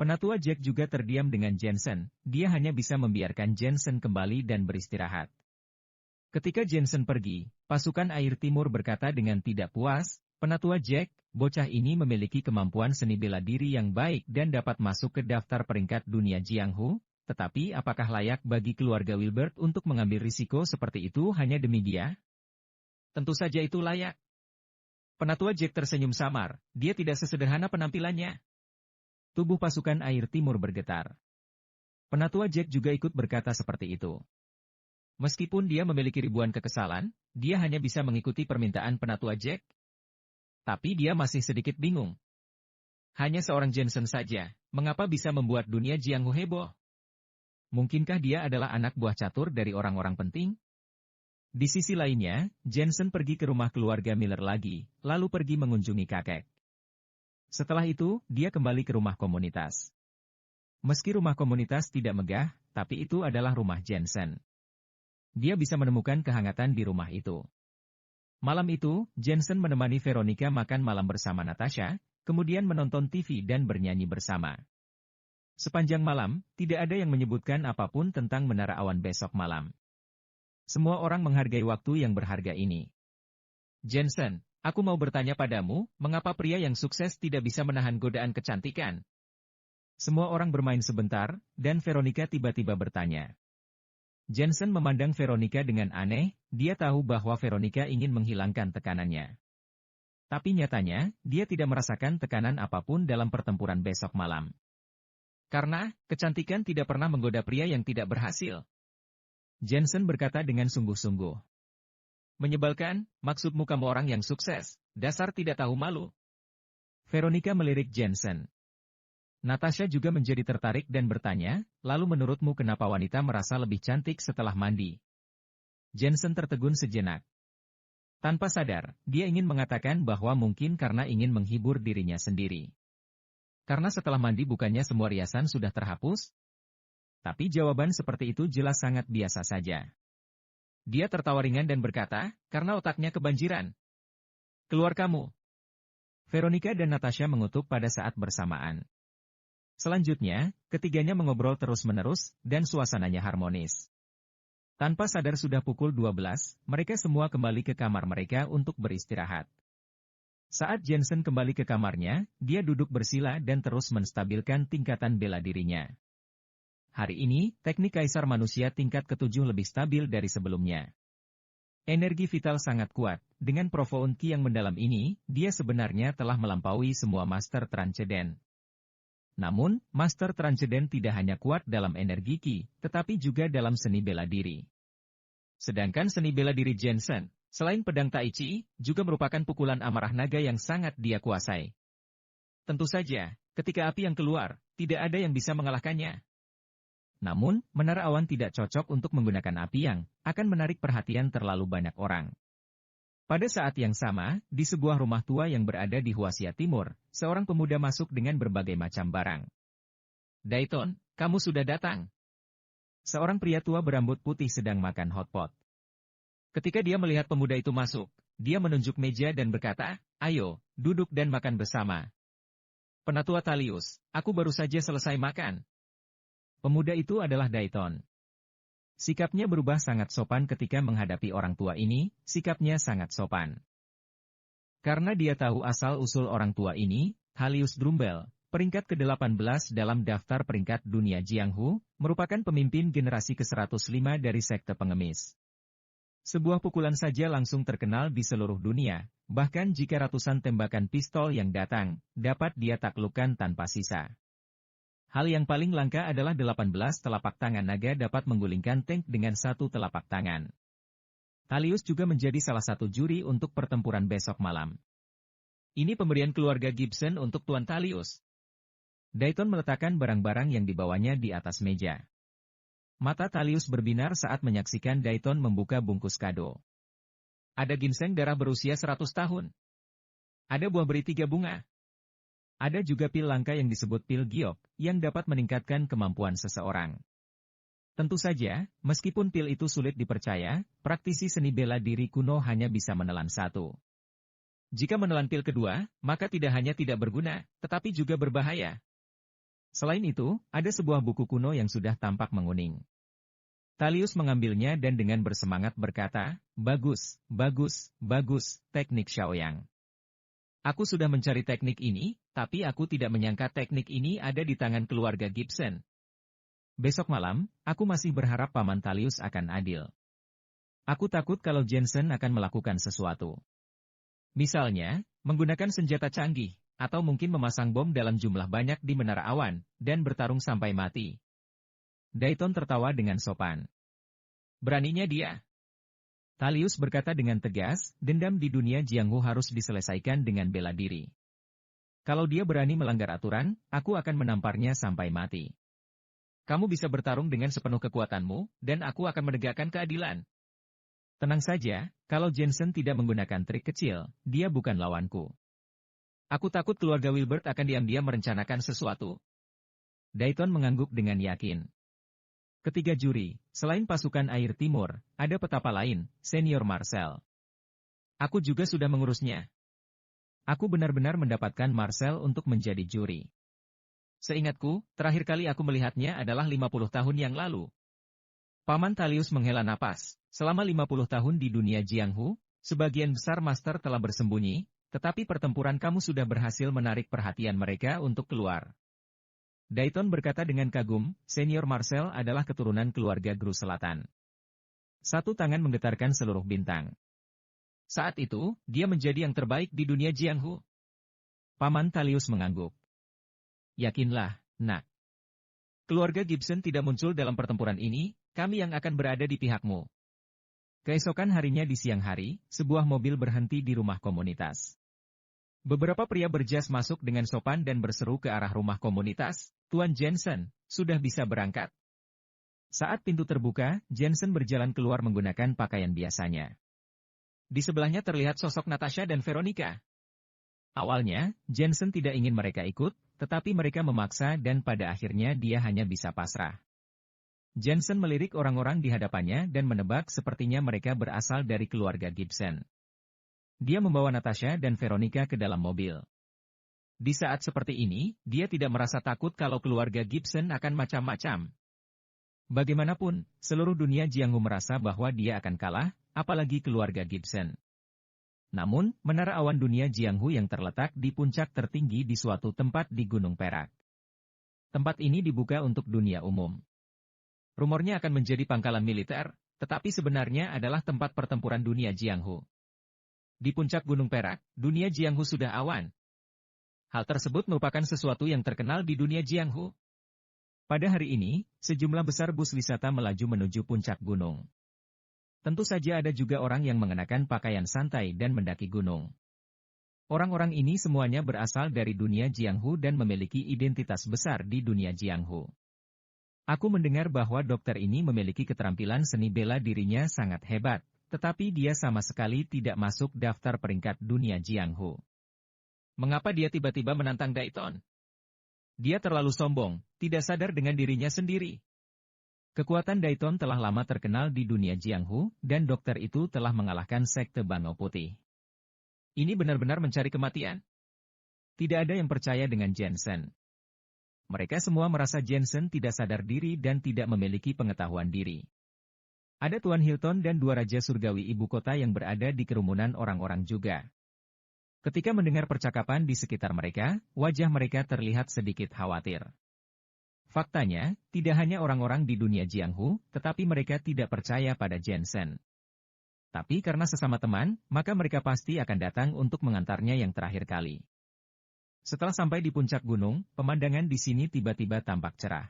Penatua Jack juga terdiam dengan Jensen, dia hanya bisa membiarkan Jensen kembali dan beristirahat. Ketika Jensen pergi, pasukan air timur berkata dengan tidak puas, "Penatua Jack, bocah ini memiliki kemampuan seni bela diri yang baik dan dapat masuk ke daftar peringkat dunia Jianghu, tetapi apakah layak bagi keluarga Wilbert untuk mengambil risiko seperti itu hanya demi dia?" Tentu saja itu layak. Penatua Jack tersenyum samar, dia tidak sesederhana penampilannya. Tubuh pasukan air timur bergetar. Penatua Jack juga ikut berkata seperti itu. Meskipun dia memiliki ribuan kekesalan, dia hanya bisa mengikuti permintaan Penatua Jack. Tapi dia masih sedikit bingung. Hanya seorang Jensen saja, mengapa bisa membuat dunia Jianghu heboh? Mungkinkah dia adalah anak buah catur dari orang-orang penting? Di sisi lainnya, Jensen pergi ke rumah keluarga Miller lagi, lalu pergi mengunjungi kakek. Setelah itu, dia kembali ke rumah komunitas. Meski rumah komunitas tidak megah, tapi itu adalah rumah Jensen. Dia bisa menemukan kehangatan di rumah itu. Malam itu, Jensen menemani Veronica makan malam bersama Natasha, kemudian menonton TV dan bernyanyi bersama. Sepanjang malam, tidak ada yang menyebutkan apapun tentang menara awan besok malam. Semua orang menghargai waktu yang berharga ini. Jensen, aku mau bertanya padamu, mengapa pria yang sukses tidak bisa menahan godaan kecantikan? Semua orang bermain sebentar, dan Veronica tiba-tiba bertanya. Jensen memandang Veronica dengan aneh, dia tahu bahwa Veronica ingin menghilangkan tekanannya. Tapi nyatanya, dia tidak merasakan tekanan apapun dalam pertempuran besok malam. Karena, kecantikan tidak pernah menggoda pria yang tidak berhasil. Jensen berkata dengan sungguh-sungguh. Menyebalkan, maksudmu kamu orang yang sukses, dasar tidak tahu malu. Veronica melirik Jensen. Natasha juga menjadi tertarik dan bertanya, lalu menurutmu kenapa wanita merasa lebih cantik setelah mandi? Jensen tertegun sejenak. Tanpa sadar, dia ingin mengatakan bahwa mungkin karena ingin menghibur dirinya sendiri. Karena setelah mandi bukannya semua riasan sudah terhapus? Tapi jawaban seperti itu jelas sangat biasa saja. Dia tertawa ringan dan berkata, karena otaknya kebanjiran. Keluar kamu. Veronica dan Natasha mengutuk pada saat bersamaan. Selanjutnya, ketiganya mengobrol terus-menerus, dan suasananya harmonis. Tanpa sadar sudah pukul 12, mereka semua kembali ke kamar mereka untuk beristirahat. Saat Jensen kembali ke kamarnya, dia duduk bersila dan terus menstabilkan tingkatan bela dirinya. Hari ini, teknik kaisar manusia tingkat ke-7 lebih stabil dari sebelumnya. Energi vital sangat kuat, dengan profound ki yang mendalam ini, dia sebenarnya telah melampaui semua master transcendent. Namun, Master Transcendent tidak hanya kuat dalam energi ki, tetapi juga dalam seni bela diri. Sedangkan seni bela diri Jensen, selain pedang Tai Chi, juga merupakan pukulan amarah naga yang sangat dia kuasai. Tentu saja, ketika api yang keluar, tidak ada yang bisa mengalahkannya. Namun, menara awan tidak cocok untuk menggunakan api yang akan menarik perhatian terlalu banyak orang. Pada saat yang sama, di sebuah rumah tua yang berada di Huaxia Timur, seorang pemuda masuk dengan berbagai macam barang. Dayton, kamu sudah datang. Seorang pria tua berambut putih sedang makan hotpot. Ketika dia melihat pemuda itu masuk, dia menunjuk meja dan berkata, ayo, duduk dan makan bersama. Penatua Talius, aku baru saja selesai makan. Pemuda itu adalah Dayton. Sikapnya berubah sangat sopan ketika menghadapi orang tua ini, sikapnya sangat sopan. Karena dia tahu asal-usul orang tua ini, Halius Drumbel, peringkat ke-18 dalam daftar peringkat dunia Jianghu, merupakan pemimpin generasi ke-105 dari sekte pengemis. Sebuah pukulan saja langsung terkenal di seluruh dunia, bahkan jika ratusan tembakan pistol yang datang, dapat dia taklukkan tanpa sisa. Hal yang paling langka adalah 18 telapak tangan naga dapat menggulingkan tank dengan satu telapak tangan. Talius juga menjadi salah satu juri untuk pertempuran besok malam. Ini pemberian keluarga Gibson untuk Tuan Talius. Dayton meletakkan barang-barang yang dibawanya di atas meja. Mata Talius berbinar saat menyaksikan Dayton membuka bungkus kado. Ada ginseng darah berusia 100 tahun. Ada buah beri 3 bunga. Ada juga pil langka yang disebut pil giok, yang dapat meningkatkan kemampuan seseorang. Tentu saja, meskipun pil itu sulit dipercaya, praktisi seni bela diri kuno hanya bisa menelan satu. Jika menelan pil kedua, maka tidak hanya tidak berguna, tetapi juga berbahaya. Selain itu, ada sebuah buku kuno yang sudah tampak menguning. Talius mengambilnya dan dengan bersemangat berkata, "Bagus, bagus, bagus, teknik Shaoyang. Aku sudah mencari teknik ini, tapi aku tidak menyangka teknik ini ada di tangan keluarga Gibson. Besok malam, aku masih berharap Paman Talius akan adil. Aku takut kalau Jensen akan melakukan sesuatu. Misalnya, menggunakan senjata canggih, atau mungkin memasang bom dalam jumlah banyak di Menara Awan, dan bertarung sampai mati." Dayton tertawa dengan sopan. "Beraninya dia." Talius berkata dengan tegas, dendam di dunia Jianghu harus diselesaikan dengan bela diri. Kalau dia berani melanggar aturan, aku akan menamparnya sampai mati. Kamu bisa bertarung dengan sepenuh kekuatanmu, dan aku akan menegakkan keadilan. Tenang saja, kalau Jensen tidak menggunakan trik kecil, dia bukan lawanku. Aku takut keluarga Wilbert akan diam-diam merencanakan sesuatu. Dayton mengangguk dengan yakin. Ketiga juri, selain pasukan air timur, ada petapa lain, Senior Marcel. Aku juga sudah mengurusnya. Aku benar-benar mendapatkan Marcel untuk menjadi juri. Seingatku, terakhir kali aku melihatnya adalah 50 tahun yang lalu. Paman Talius menghela napas. Selama 50 tahun di dunia Jianghu, sebagian besar master telah bersembunyi, tetapi pertempuran kamu sudah berhasil menarik perhatian mereka untuk keluar. Dayton berkata dengan kagum, Senior Marcel adalah keturunan keluarga Gru Selatan. Satu tangan menggetarkan seluruh bintang. Saat itu, dia menjadi yang terbaik di dunia Jianghu. Paman Talius mengangguk. Yakinlah, nak. Keluarga Gibson tidak muncul dalam pertempuran ini, kami yang akan berada di pihakmu. Keesokan harinya di siang hari, sebuah mobil berhenti di rumah komunitas. Beberapa pria berjas masuk dengan sopan dan berseru ke arah rumah komunitas, "Tuan Jensen, sudah bisa berangkat." Saat pintu terbuka, Jensen berjalan keluar menggunakan pakaian biasanya. Di sebelahnya terlihat sosok Natasha dan Veronica. Awalnya, Jensen tidak ingin mereka ikut, tetapi mereka memaksa dan pada akhirnya dia hanya bisa pasrah. Jensen melirik orang-orang di hadapannya dan menebak sepertinya mereka berasal dari keluarga Gibson. Dia membawa Natasha dan Veronica ke dalam mobil. Di saat seperti ini, dia tidak merasa takut kalau keluarga Gibson akan macam-macam. Bagaimanapun, seluruh dunia Jianghu merasa bahwa dia akan kalah, apalagi keluarga Gibson. Namun, Menara Awan dunia Jianghu yang terletak di puncak tertinggi di suatu tempat di Gunung Perak. Tempat ini dibuka untuk dunia umum. Rumornya akan menjadi pangkalan militer, tetapi sebenarnya adalah tempat pertempuran dunia Jianghu. Di puncak Gunung Perak, dunia Jianghu sudah awan. Hal tersebut merupakan sesuatu yang terkenal di dunia Jianghu. Pada hari ini, sejumlah besar bus wisata melaju menuju puncak gunung. Tentu saja ada juga orang yang mengenakan pakaian santai dan mendaki gunung. Orang-orang ini semuanya berasal dari dunia Jianghu dan memiliki identitas besar di dunia Jianghu. Aku mendengar bahwa dokter ini memiliki keterampilan seni bela dirinya sangat hebat. Tetapi dia sama sekali tidak masuk daftar peringkat dunia Jianghu. Mengapa dia tiba-tiba menantang Dayton? Dia terlalu sombong, tidak sadar dengan dirinya sendiri. Kekuatan Dayton telah lama terkenal di dunia Jianghu, dan dokter itu telah mengalahkan sekte Bangau Putih. Ini benar-benar mencari kematian. Tidak ada yang percaya dengan Jensen. Mereka semua merasa Jensen tidak sadar diri dan tidak memiliki pengetahuan diri. Ada Tuan Hilton dan dua raja surgawi ibu kota yang berada di kerumunan orang-orang juga. Ketika mendengar percakapan di sekitar mereka, wajah mereka terlihat sedikit khawatir. Faktanya, tidak hanya orang-orang di dunia Jianghu, tetapi mereka tidak percaya pada Jensen. Tapi karena sesama teman, maka mereka pasti akan datang untuk mengantarnya yang terakhir kali. Setelah sampai di puncak gunung, pemandangan di sini tiba-tiba tampak cerah.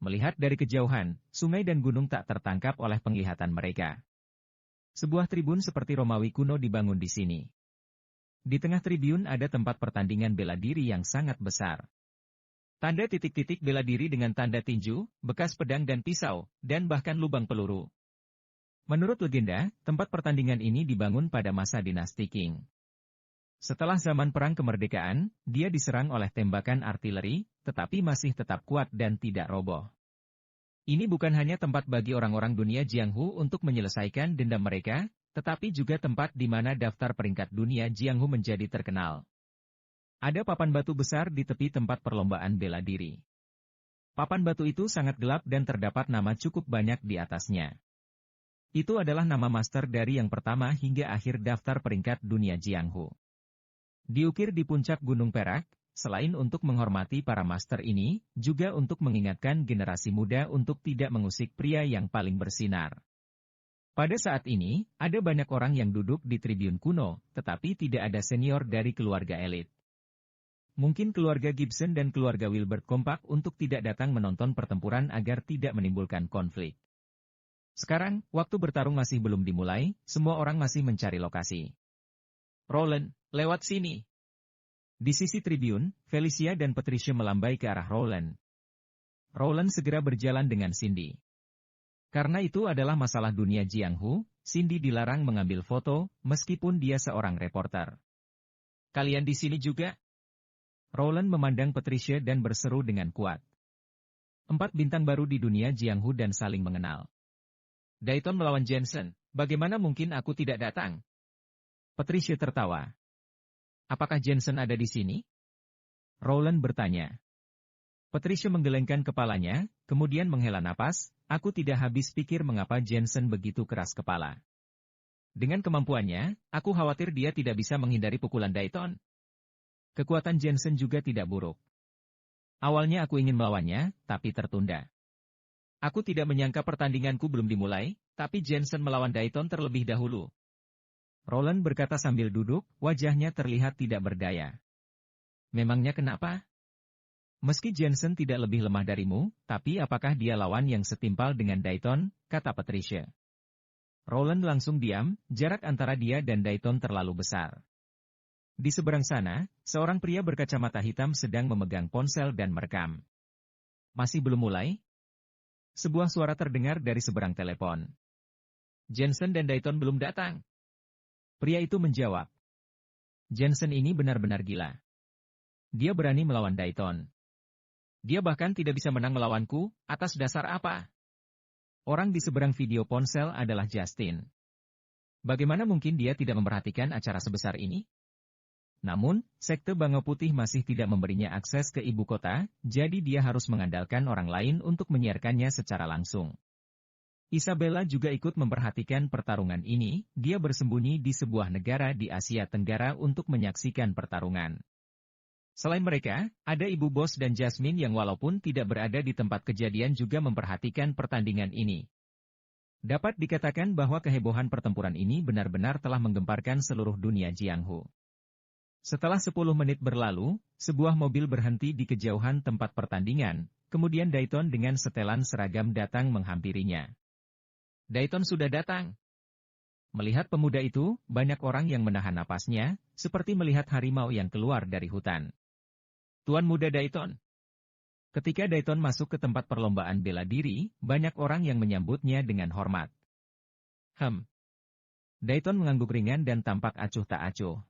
Melihat dari kejauhan, sungai dan gunung tak tertangkap oleh penglihatan mereka. Sebuah tribun seperti Romawi kuno dibangun di sini. Di tengah tribun ada tempat pertandingan bela diri yang sangat besar. Tanda titik-titik bela diri dengan tanda tinju, bekas pedang dan pisau, dan bahkan lubang peluru. Menurut legenda, tempat pertandingan ini dibangun pada masa dinasti Qing. Setelah zaman perang kemerdekaan, dia diserang oleh tembakan artileri, tetapi masih tetap kuat dan tidak roboh. Ini bukan hanya tempat bagi orang-orang dunia Jianghu untuk menyelesaikan dendam mereka, tetapi juga tempat di mana daftar peringkat dunia Jianghu menjadi terkenal. Ada papan batu besar di tepi tempat perlombaan bela diri. Papan batu itu sangat gelap dan terdapat nama cukup banyak di atasnya. Itu adalah nama master dari yang pertama hingga akhir daftar peringkat dunia Jianghu. Diukir di puncak Gunung Perak, selain untuk menghormati para master ini, juga untuk mengingatkan generasi muda untuk tidak mengusik pria yang paling bersinar. Pada saat ini, ada banyak orang yang duduk di tribun kuno, tetapi tidak ada senior dari keluarga elit. Mungkin keluarga Gibson dan keluarga Wilbert kompak untuk tidak datang menonton pertempuran agar tidak menimbulkan konflik. Sekarang, waktu bertarung masih belum dimulai, semua orang masih mencari lokasi. Roland, lewat sini. Di sisi tribun, Felicia dan Patricia melambai ke arah Roland. Roland segera berjalan dengan Cindy. Karena itu adalah masalah dunia Jianghu, Cindy dilarang mengambil foto, meskipun dia seorang reporter. Kalian di sini juga? Roland memandang Patricia dan berseru dengan kuat. 4 bintang baru di dunia Jianghu dan saling mengenal. Dayton melawan Jensen, bagaimana mungkin aku tidak datang? Patricia tertawa. Apakah Jensen ada di sini? Roland bertanya. Patricia menggelengkan kepalanya, kemudian menghela napas, aku tidak habis pikir mengapa Jensen begitu keras kepala. Dengan kemampuannya, aku khawatir dia tidak bisa menghindari pukulan Dayton. Kekuatan Jensen juga tidak buruk. Awalnya aku ingin melawannya, tapi tertunda. Aku tidak menyangka pertandinganku belum dimulai, tapi Jensen melawan Dayton terlebih dahulu. Roland berkata sambil duduk, wajahnya terlihat tidak berdaya. Memangnya kenapa? Meski Jensen tidak lebih lemah darimu, tapi apakah dia lawan yang setimpal dengan Dayton, kata Patricia. Roland langsung diam, jarak antara dia dan Dayton terlalu besar. Di seberang sana, seorang pria berkacamata hitam sedang memegang ponsel dan merekam. Masih belum mulai? Sebuah suara terdengar dari seberang telepon. Jensen dan Dayton belum datang. Pria itu menjawab. Jensen ini benar-benar gila. Dia berani melawan Dayton. Dia bahkan tidak bisa menang melawanku, atas dasar apa? Orang di seberang video ponsel adalah Justin. Bagaimana mungkin dia tidak memperhatikan acara sebesar ini? Namun, Sekte Bangau Putih masih tidak memberinya akses ke ibu kota, jadi dia harus mengandalkan orang lain untuk menyiarkannya secara langsung. Isabella juga ikut memperhatikan pertarungan ini, dia bersembunyi di sebuah negara di Asia Tenggara untuk menyaksikan pertarungan. Selain mereka, ada Ibu Bos dan Jasmine yang walaupun tidak berada di tempat kejadian juga memperhatikan pertandingan ini. Dapat dikatakan bahwa kehebohan pertempuran ini benar-benar telah menggemparkan seluruh dunia Jianghu. Setelah 10 menit berlalu, sebuah mobil berhenti di kejauhan tempat pertandingan, kemudian Dayton dengan setelan seragam datang menghampirinya. Dayton sudah datang. Melihat pemuda itu, banyak orang yang menahan napasnya, seperti melihat harimau yang keluar dari hutan. Tuan Muda Dayton. Ketika Dayton masuk ke tempat perlombaan bela diri, banyak orang yang menyambutnya dengan hormat. Dayton mengangguk ringan dan tampak acuh tak acuh.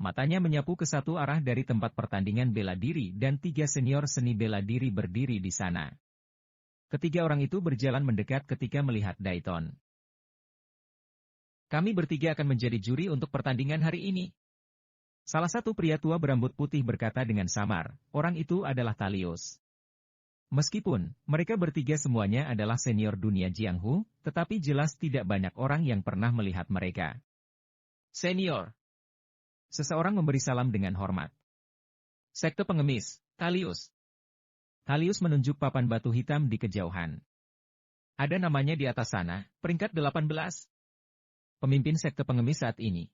Matanya menyapu ke satu arah dari tempat pertandingan bela diri dan 3 senior seni bela diri berdiri di sana. Ketiga orang itu berjalan mendekat ketika melihat Dayton. Kami bertiga akan menjadi juri untuk pertandingan hari ini. Salah satu pria tua berambut putih berkata dengan samar, orang itu adalah Talius. Meskipun, mereka bertiga semuanya adalah senior dunia Jianghu, tetapi jelas tidak banyak orang yang pernah melihat mereka. Senior. Seseorang memberi salam dengan hormat. Sekte pengemis, Talius. Talius menunjuk papan batu hitam di kejauhan. Ada namanya di atas sana, peringkat 18. Pemimpin sekte pengemis saat ini.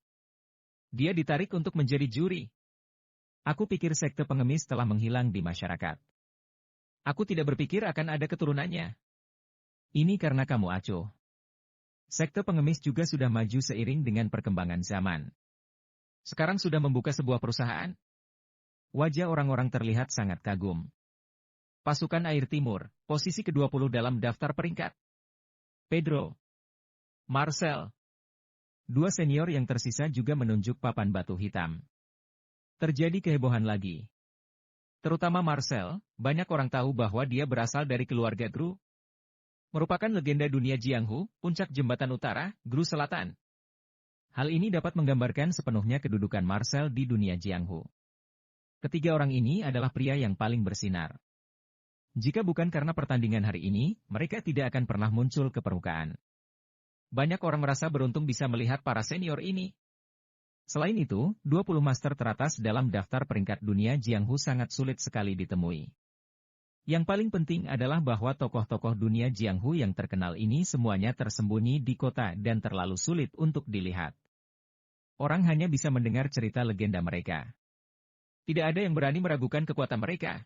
Dia ditarik untuk menjadi juri. Aku pikir sekte pengemis telah menghilang di masyarakat. Aku tidak berpikir akan ada keturunannya. Ini karena kamu acuh. Sekte pengemis juga sudah maju seiring dengan perkembangan zaman. Sekarang sudah membuka sebuah perusahaan. Wajah orang-orang terlihat sangat kagum. Pasukan Air Timur, posisi ke-20 dalam daftar peringkat. Pedro. Marcel. 2 senior yang tersisa juga menunjuk papan batu hitam. Terjadi kehebohan lagi. Terutama Marcel, banyak orang tahu bahwa dia berasal dari keluarga Gru. Merupakan legenda dunia Jianghu, puncak jembatan utara, Gru Selatan. Hal ini dapat menggambarkan sepenuhnya kedudukan Marcel di dunia Jianghu. Ketiga orang ini adalah pria yang paling bersinar. Jika bukan karena pertandingan hari ini, mereka tidak akan pernah muncul ke permukaan. Banyak orang merasa beruntung bisa melihat para senior ini. Selain itu, 20 master teratas dalam daftar peringkat dunia Jianghu sangat sulit sekali ditemui. Yang paling penting adalah bahwa tokoh-tokoh dunia Jianghu yang terkenal ini semuanya tersembunyi di kota dan terlalu sulit untuk dilihat. Orang hanya bisa mendengar cerita legenda mereka. Tidak ada yang berani meragukan kekuatan mereka.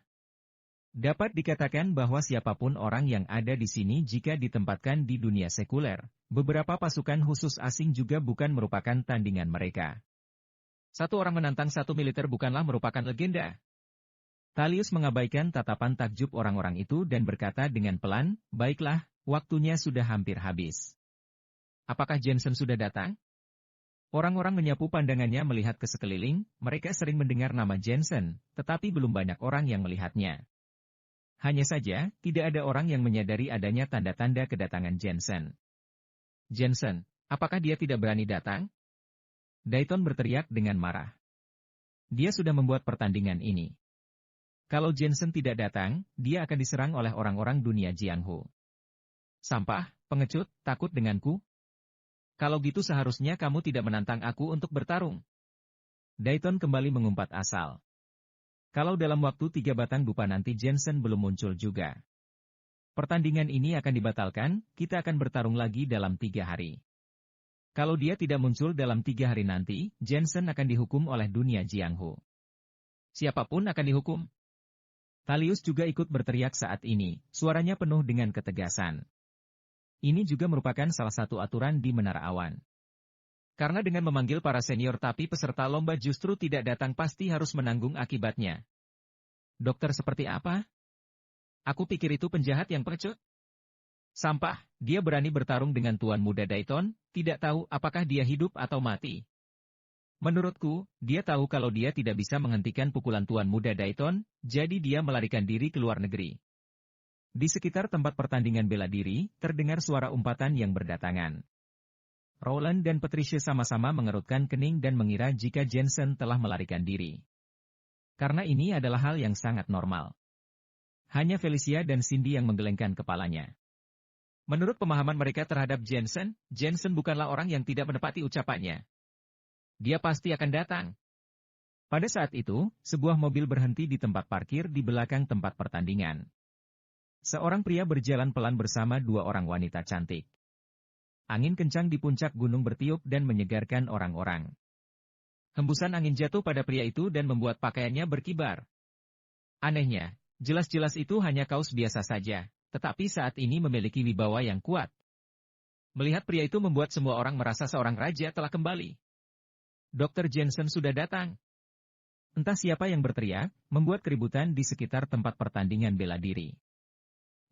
Dapat dikatakan bahwa siapapun orang yang ada di sini jika ditempatkan di dunia sekuler, beberapa pasukan khusus asing juga bukan merupakan tandingan mereka. Satu orang menantang satu militer bukanlah merupakan legenda. Thalius mengabaikan tatapan takjub orang-orang itu dan berkata dengan pelan, "Baiklah, waktunya sudah hampir habis." Apakah Jensen sudah datang? Orang-orang menyapu pandangannya melihat ke sekeliling, mereka sering mendengar nama Jensen, tetapi belum banyak orang yang melihatnya. Hanya saja, tidak ada orang yang menyadari adanya tanda-tanda kedatangan Jensen. "Jensen, apakah dia tidak berani datang?" Dayton berteriak dengan marah. Dia sudah membuat pertandingan ini. Kalau Jensen tidak datang, dia akan diserang oleh orang-orang dunia Jianghu. "Sampah, pengecut, takut denganku? Kalau gitu seharusnya kamu tidak menantang aku untuk bertarung." Dayton kembali mengumpat asal. Kalau dalam waktu 3 batang dupa nanti Jensen belum muncul juga, pertandingan ini akan dibatalkan, kita akan bertarung lagi dalam 3 hari. Kalau dia tidak muncul dalam 3 hari nanti, Jensen akan dihukum oleh dunia Jianghu. Siapapun akan dihukum. Thalius juga ikut berteriak saat ini, suaranya penuh dengan ketegasan. Ini juga merupakan salah satu aturan di Menara Awan. Karena dengan memanggil para senior tapi peserta lomba justru tidak datang pasti harus menanggung akibatnya. Dokter seperti apa? Aku pikir itu penjahat yang pengecut. Sampah, dia berani bertarung dengan tuan muda Dayton, tidak tahu apakah dia hidup atau mati. Menurutku, dia tahu kalau dia tidak bisa menghentikan pukulan tuan muda Dayton, jadi dia melarikan diri ke luar negeri. Di sekitar tempat pertandingan bela diri, terdengar suara umpatan yang berdatangan. Roland dan Patricia sama-sama mengerutkan kening dan mengira jika Jensen telah melarikan diri. Karena ini adalah hal yang sangat normal. Hanya Felicia dan Cindy yang menggelengkan kepalanya. Menurut pemahaman mereka terhadap Jensen, Jensen bukanlah orang yang tidak menepati ucapannya. Dia pasti akan datang. Pada saat itu, sebuah mobil berhenti di tempat parkir di belakang tempat pertandingan. Seorang pria berjalan pelan bersama 2 orang wanita cantik. Angin kencang di puncak gunung bertiup dan menyegarkan orang-orang. Hembusan angin jatuh pada pria itu dan membuat pakaiannya berkibar. Anehnya, jelas-jelas itu hanya kaos biasa saja, tetapi saat ini memiliki wibawa yang kuat. Melihat pria itu membuat semua orang merasa seorang raja telah kembali. Dr. Jensen sudah datang. Entah siapa yang berteriak, membuat keributan di sekitar tempat pertandingan bela diri.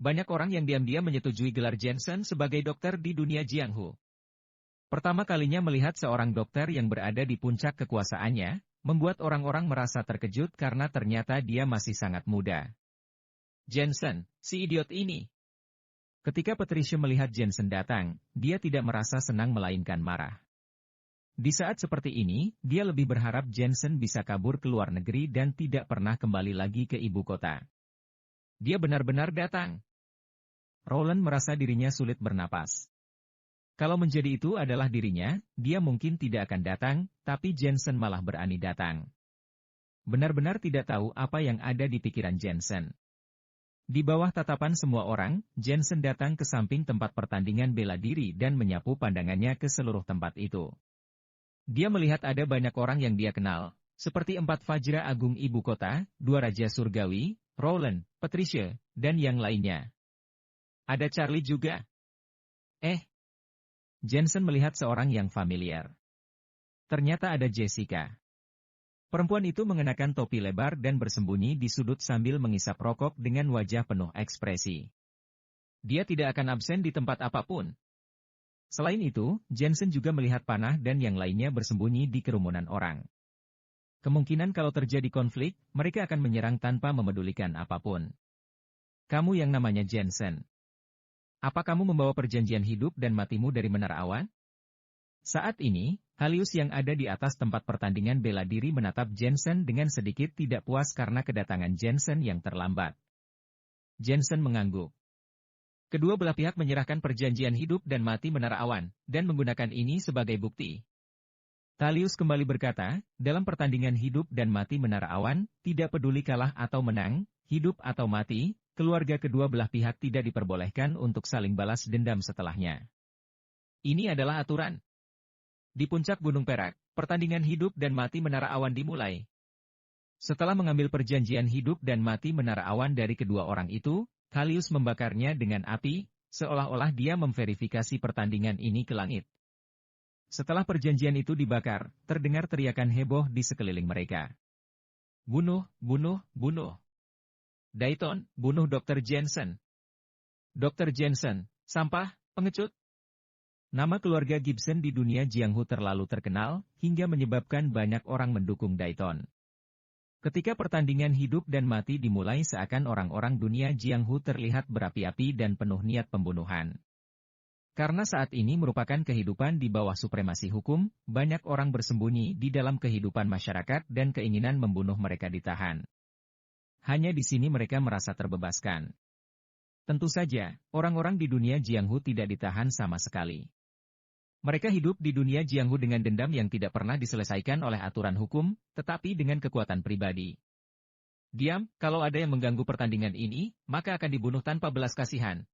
Banyak orang yang diam-diam menyetujui gelar Jensen sebagai dokter di dunia Jianghu. Pertama kalinya melihat seorang dokter yang berada di puncak kekuasaannya, membuat orang-orang merasa terkejut karena ternyata dia masih sangat muda. Jensen, si idiot ini. Ketika Patricia melihat Jensen datang, dia tidak merasa senang melainkan marah. Di saat seperti ini, dia lebih berharap Jensen bisa kabur ke luar negeri dan tidak pernah kembali lagi ke ibu kota. Dia benar-benar datang. Roland merasa dirinya sulit bernapas. Kalau menjadi itu adalah dirinya, dia mungkin tidak akan datang, tapi Jensen malah berani datang. Benar-benar tidak tahu apa yang ada di pikiran Jensen. Di bawah tatapan semua orang, Jensen datang ke samping tempat pertandingan bela diri dan menyapu pandangannya ke seluruh tempat itu. Dia melihat ada banyak orang yang dia kenal, seperti 4 Fajra Agung ibu kota, 2 Raja Surgawi, Roland, Patricia, dan yang lainnya. Ada Charlie juga. Jensen melihat seorang yang familiar. Ternyata ada Jessica. Perempuan itu mengenakan topi lebar dan bersembunyi di sudut sambil mengisap rokok dengan wajah penuh ekspresi. Dia tidak akan absen di tempat apapun. Selain itu, Jensen juga melihat Panah dan yang lainnya bersembunyi di kerumunan orang. Kemungkinan kalau terjadi konflik, mereka akan menyerang tanpa memedulikan apapun. Kamu yang namanya Jensen. Apa kamu membawa perjanjian hidup dan matimu dari Menara Awan? Saat ini, Thalius yang ada di atas tempat pertandingan bela diri menatap Jensen dengan sedikit tidak puas karena kedatangan Jensen yang terlambat. Jensen mengangguk. Kedua belah pihak menyerahkan perjanjian hidup dan mati menara awan, dan menggunakan ini sebagai bukti. Thalius kembali berkata, dalam pertandingan hidup dan mati menara awan, tidak peduli kalah atau menang, hidup atau mati, keluarga kedua belah pihak tidak diperbolehkan untuk saling balas dendam setelahnya. Ini adalah aturan. Di puncak Gunung Perak, pertandingan hidup dan mati menara awan dimulai. Setelah mengambil perjanjian hidup dan mati menara awan dari kedua orang itu, Thalius membakarnya dengan api, seolah-olah dia memverifikasi pertandingan ini ke langit. Setelah perjanjian itu dibakar, terdengar teriakan heboh di sekeliling mereka. Bunuh, bunuh, bunuh. Dayton, bunuh Dr. Jensen. Dr. Jensen, sampah, pengecut. Nama keluarga Gibson di dunia Jianghu terlalu terkenal, hingga menyebabkan banyak orang mendukung Dayton. Ketika pertandingan hidup dan mati dimulai seakan orang-orang dunia Jianghu terlihat berapi-api dan penuh niat pembunuhan. Karena saat ini merupakan kehidupan di bawah supremasi hukum, banyak orang bersembunyi di dalam kehidupan masyarakat dan keinginan membunuh mereka ditahan. Hanya di sini mereka merasa terbebaskan. Tentu saja, orang-orang di dunia Jianghu tidak ditahan sama sekali. Mereka hidup di dunia Jianghu dengan dendam yang tidak pernah diselesaikan oleh aturan hukum, tetapi dengan kekuatan pribadi. Diam, kalau ada yang mengganggu pertandingan ini, maka akan dibunuh tanpa belas kasihan.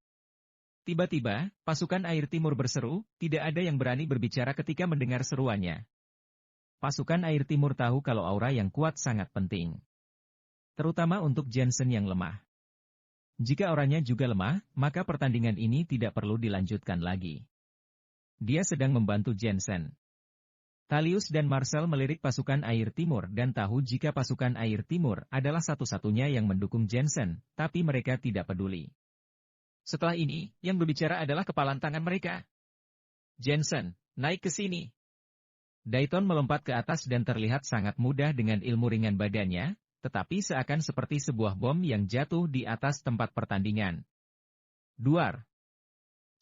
Tiba-tiba, pasukan air timur berseru, tidak ada yang berani berbicara ketika mendengar seruannya. Pasukan air timur tahu kalau aura yang kuat sangat penting. Terutama untuk Jensen yang lemah. Jika auranya juga lemah, maka pertandingan ini tidak perlu dilanjutkan lagi. Dia sedang membantu Jensen. Thalius dan Marcel melirik pasukan air timur dan tahu jika pasukan air timur adalah satu-satunya yang mendukung Jensen, tapi mereka tidak peduli. Setelah ini, yang berbicara adalah kepalan tangan mereka. Jensen, naik ke sini. Dayton melompat ke atas dan terlihat sangat mudah dengan ilmu ringan badannya, tetapi seakan seperti sebuah bom yang jatuh di atas tempat pertandingan. Duar.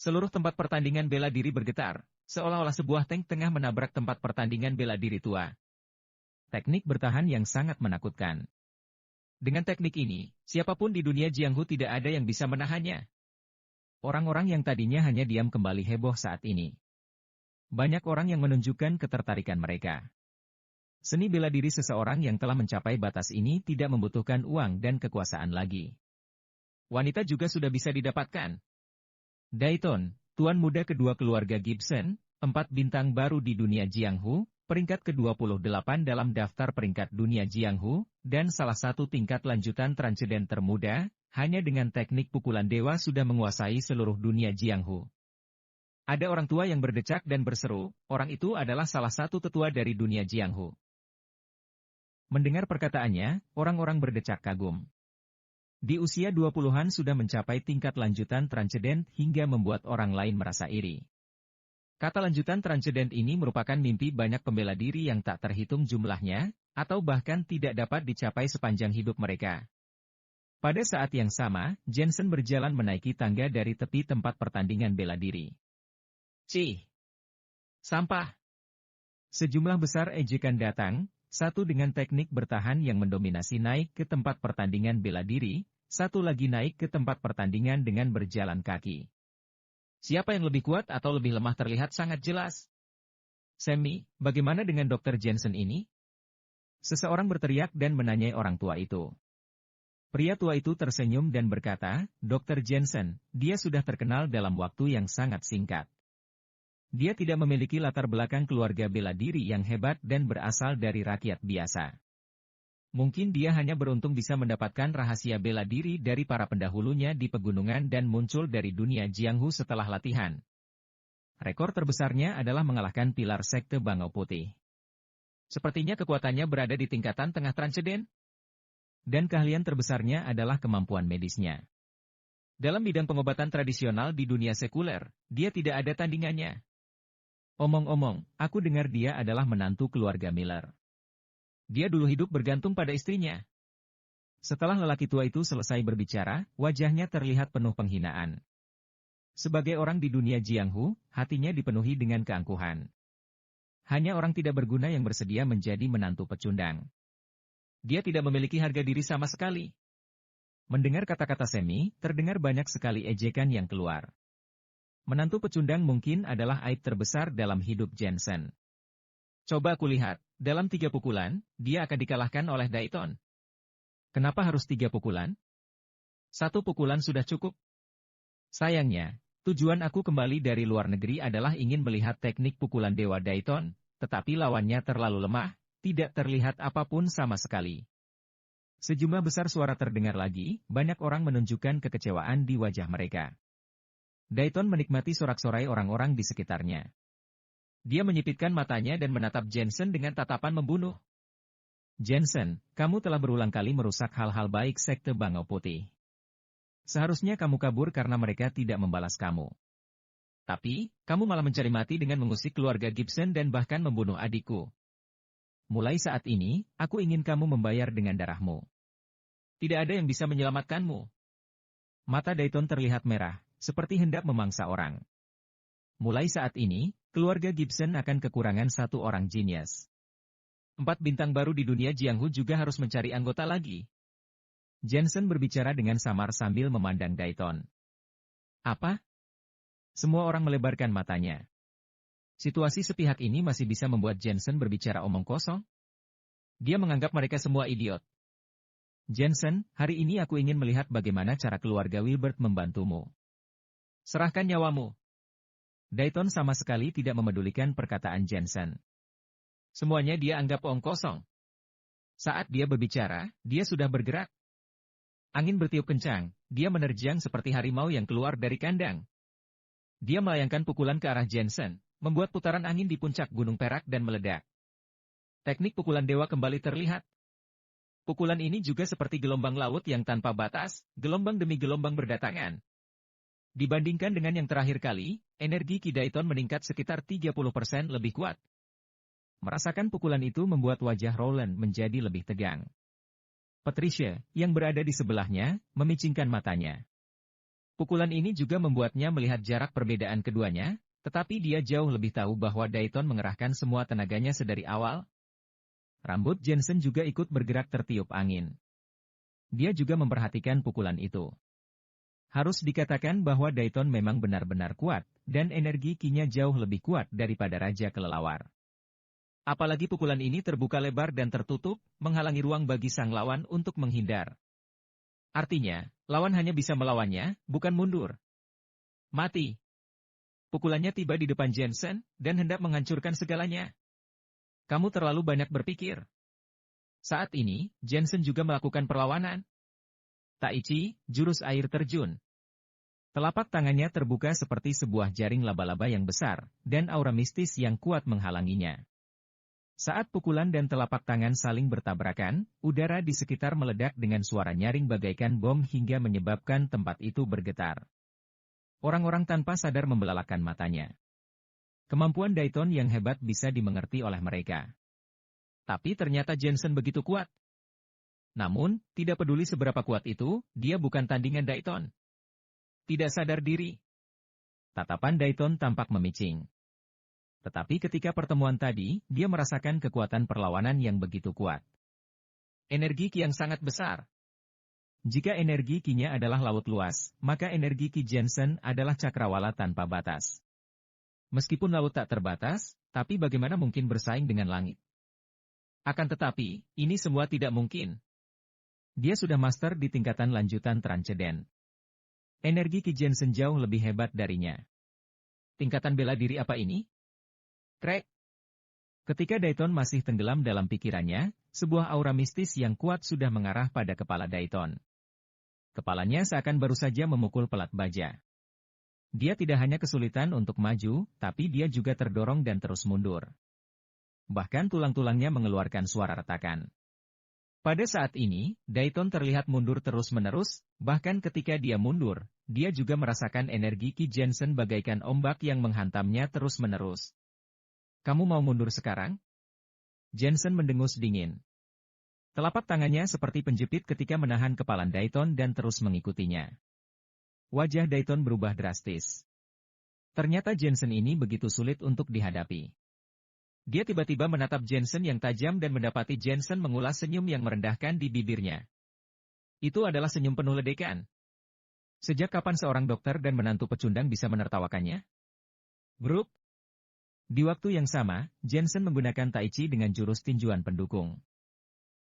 Seluruh tempat pertandingan bela diri bergetar, seolah-olah sebuah tank tengah menabrak tempat pertandingan bela diri tua. Teknik bertahan yang sangat menakutkan. Dengan teknik ini, siapapun di dunia Jianghu tidak ada yang bisa menahannya. Orang-orang yang tadinya hanya diam kembali heboh saat ini. Banyak orang yang menunjukkan ketertarikan mereka. Seni bela diri seseorang yang telah mencapai batas ini tidak membutuhkan uang dan kekuasaan lagi. Wanita juga sudah bisa didapatkan. Dayton, tuan muda kedua keluarga Gibson, 4 bintang baru di dunia Jianghu, peringkat ke-28 dalam daftar peringkat dunia Jianghu, dan salah satu tingkat lanjutan transenden termuda, hanya dengan teknik pukulan dewa sudah menguasai seluruh dunia Jianghu. Ada orang tua yang berdecak dan berseru, orang itu adalah salah satu tetua dari dunia Jianghu. Mendengar perkataannya, orang-orang berdecak kagum. Di usia 20-an sudah mencapai tingkat lanjutan transenden hingga membuat orang lain merasa iri. Kata lanjutan transenden ini merupakan mimpi banyak pembela diri yang tak terhitung jumlahnya, atau bahkan tidak dapat dicapai sepanjang hidup mereka. Pada saat yang sama, Jensen berjalan menaiki tangga dari tepi tempat pertandingan bela diri. Cih! Sampah! Sejumlah besar ejekan datang, satu dengan teknik bertahan yang mendominasi naik ke tempat pertandingan bela diri, satu lagi naik ke tempat pertandingan dengan berjalan kaki. Siapa yang lebih kuat atau lebih lemah terlihat sangat jelas. Sammy, bagaimana dengan Dr. Jensen ini? Seseorang berteriak dan menanyai orang tua itu. Pria tua itu tersenyum dan berkata, Dr. Jensen, dia sudah terkenal dalam waktu yang sangat singkat. Dia tidak memiliki latar belakang keluarga bela diri yang hebat dan berasal dari rakyat biasa. Mungkin dia hanya beruntung bisa mendapatkan rahasia bela diri dari para pendahulunya di pegunungan dan muncul dari dunia Jianghu setelah latihan. Rekor terbesarnya adalah mengalahkan pilar sekte Bangau Putih. Sepertinya kekuatannya berada di tingkatan tengah transenden. Dan keahlian terbesarnya adalah kemampuan medisnya. Dalam bidang pengobatan tradisional di dunia sekuler, dia tidak ada tandingannya. Omong-omong, aku dengar dia adalah menantu keluarga Miller. Dia dulu hidup bergantung pada istrinya. Setelah lelaki tua itu selesai berbicara, wajahnya terlihat penuh penghinaan. Sebagai orang di dunia Jianghu, hatinya dipenuhi dengan keangkuhan. Hanya orang tidak berguna yang bersedia menjadi menantu pecundang. Dia tidak memiliki harga diri sama sekali. Mendengar kata-kata Semi, terdengar banyak sekali ejekan yang keluar. Menantu pecundang mungkin adalah aib terbesar dalam hidup Jensen. Coba aku lihat, dalam 3 pukulan, dia akan dikalahkan oleh Dayton. Kenapa harus 3 pukulan? 1 pukulan sudah cukup. Sayangnya, tujuan aku kembali dari luar negeri adalah ingin melihat teknik pukulan Dewa Dayton, tetapi lawannya terlalu lemah, tidak terlihat apapun sama sekali. Sejumlah besar suara terdengar lagi, banyak orang menunjukkan kekecewaan di wajah mereka. Dayton menikmati sorak-sorai orang-orang di sekitarnya. Dia menyipitkan matanya dan menatap Jensen dengan tatapan membunuh. Jensen, kamu telah berulang kali merusak hal-hal baik sekte Bangau Putih. Seharusnya kamu kabur karena mereka tidak membalas kamu. Tapi, kamu malah mencari mati dengan mengusik keluarga Gibson dan bahkan membunuh adikku. Mulai saat ini, aku ingin kamu membayar dengan darahmu. Tidak ada yang bisa menyelamatkanmu. Mata Dayton terlihat merah, seperti hendak memangsa orang. Mulai saat ini, keluarga Gibson akan kekurangan 1 orang jenius. 4 bintang baru di dunia Jianghu juga harus mencari anggota lagi. Jensen berbicara dengan samar sambil memandang Dayton. Apa? Semua orang melebarkan matanya. Situasi sepihak ini masih bisa membuat Jensen berbicara omong kosong? Dia menganggap mereka semua idiot. Jensen, hari ini aku ingin melihat bagaimana cara keluarga Wilbert membantumu. Serahkan nyawamu. Dayton sama sekali tidak memedulikan perkataan Jensen. Semuanya dia anggap omong kosong. Saat dia berbicara, dia sudah bergerak. Angin bertiup kencang, dia menerjang seperti harimau yang keluar dari kandang. Dia melayangkan pukulan ke arah Jensen, membuat putaran angin di puncak Gunung Perak dan meledak. Teknik pukulan dewa kembali terlihat. Pukulan ini juga seperti gelombang laut yang tanpa batas, gelombang demi gelombang berdatangan. Dibandingkan dengan yang terakhir kali, energi Ki Dayton meningkat sekitar 30% lebih kuat. Merasakan pukulan itu membuat wajah Roland menjadi lebih tegang. Patricia, yang berada di sebelahnya, memicingkan matanya. Pukulan ini juga membuatnya melihat jarak perbedaan keduanya, tetapi dia jauh lebih tahu bahwa Dayton mengerahkan semua tenaganya sedari awal. Rambut Jensen juga ikut bergerak tertiup angin. Dia juga memperhatikan pukulan itu. Harus dikatakan bahwa Dayton memang benar-benar kuat, dan energi Ki-nya jauh lebih kuat daripada Raja Kelelawar. Apalagi pukulan ini terbuka lebar dan tertutup, menghalangi ruang bagi sang lawan untuk menghindar. Artinya, lawan hanya bisa melawannya, bukan mundur. Mati. Pukulannya tiba di depan Jensen, dan hendak menghancurkan segalanya. Kamu terlalu banyak berpikir. Saat ini, Jensen juga melakukan perlawanan. Taichi, jurus air terjun. Telapak tangannya terbuka seperti sebuah jaring laba-laba yang besar, dan aura mistis yang kuat menghalanginya. Saat pukulan dan telapak tangan saling bertabrakan, udara di sekitar meledak dengan suara nyaring bagaikan bom hingga menyebabkan tempat itu bergetar. Orang-orang tanpa sadar membelalakan matanya. Kemampuan Dayton yang hebat bisa dimengerti oleh mereka. Tapi ternyata Jensen begitu kuat. Namun, tidak peduli seberapa kuat itu, dia bukan tandingan Dayton. Tidak sadar diri. Tatapan Dayton tampak memicing. Tetapi ketika pertemuan tadi, dia merasakan kekuatan perlawanan yang begitu kuat. Energi Ki yang sangat besar. Jika energi Ki-nya adalah laut luas, maka energi Ki Jensen adalah cakrawala tanpa batas. Meskipun laut tak terbatas, tapi bagaimana mungkin bersaing dengan langit? Akan tetapi, ini semua tidak mungkin. Dia sudah master di tingkatan lanjutan transcendent. Energi Ki Jensen jauh lebih hebat darinya. Tingkatan bela diri apa ini? Krek. Ketika Dayton masih tenggelam dalam pikirannya, sebuah aura mistis yang kuat sudah mengarah pada kepala Dayton. Kepalanya seakan baru saja memukul pelat baja. Dia tidak hanya kesulitan untuk maju, tapi dia juga terdorong dan terus mundur. Bahkan tulang-tulangnya mengeluarkan suara retakan. Pada saat ini, Dayton terlihat mundur terus-menerus, bahkan ketika dia mundur, dia juga merasakan energi Ki Jensen bagaikan ombak yang menghantamnya terus-menerus. Kamu mau mundur sekarang? Jensen mendengus dingin. Telapak tangannya seperti penjepit ketika menahan kepalan Dayton dan terus mengikutinya. Wajah Dayton berubah drastis. Ternyata Jensen ini begitu sulit untuk dihadapi. Dia tiba-tiba menatap Jensen yang tajam dan mendapati Jensen mengulas senyum yang merendahkan di bibirnya. Itu adalah senyum penuh ledekan. Sejak kapan seorang dokter dan menantu pecundang bisa menertawakannya? Grup. Di waktu yang sama, Jensen menggunakan Tai Chi dengan jurus tinjuan pendukung.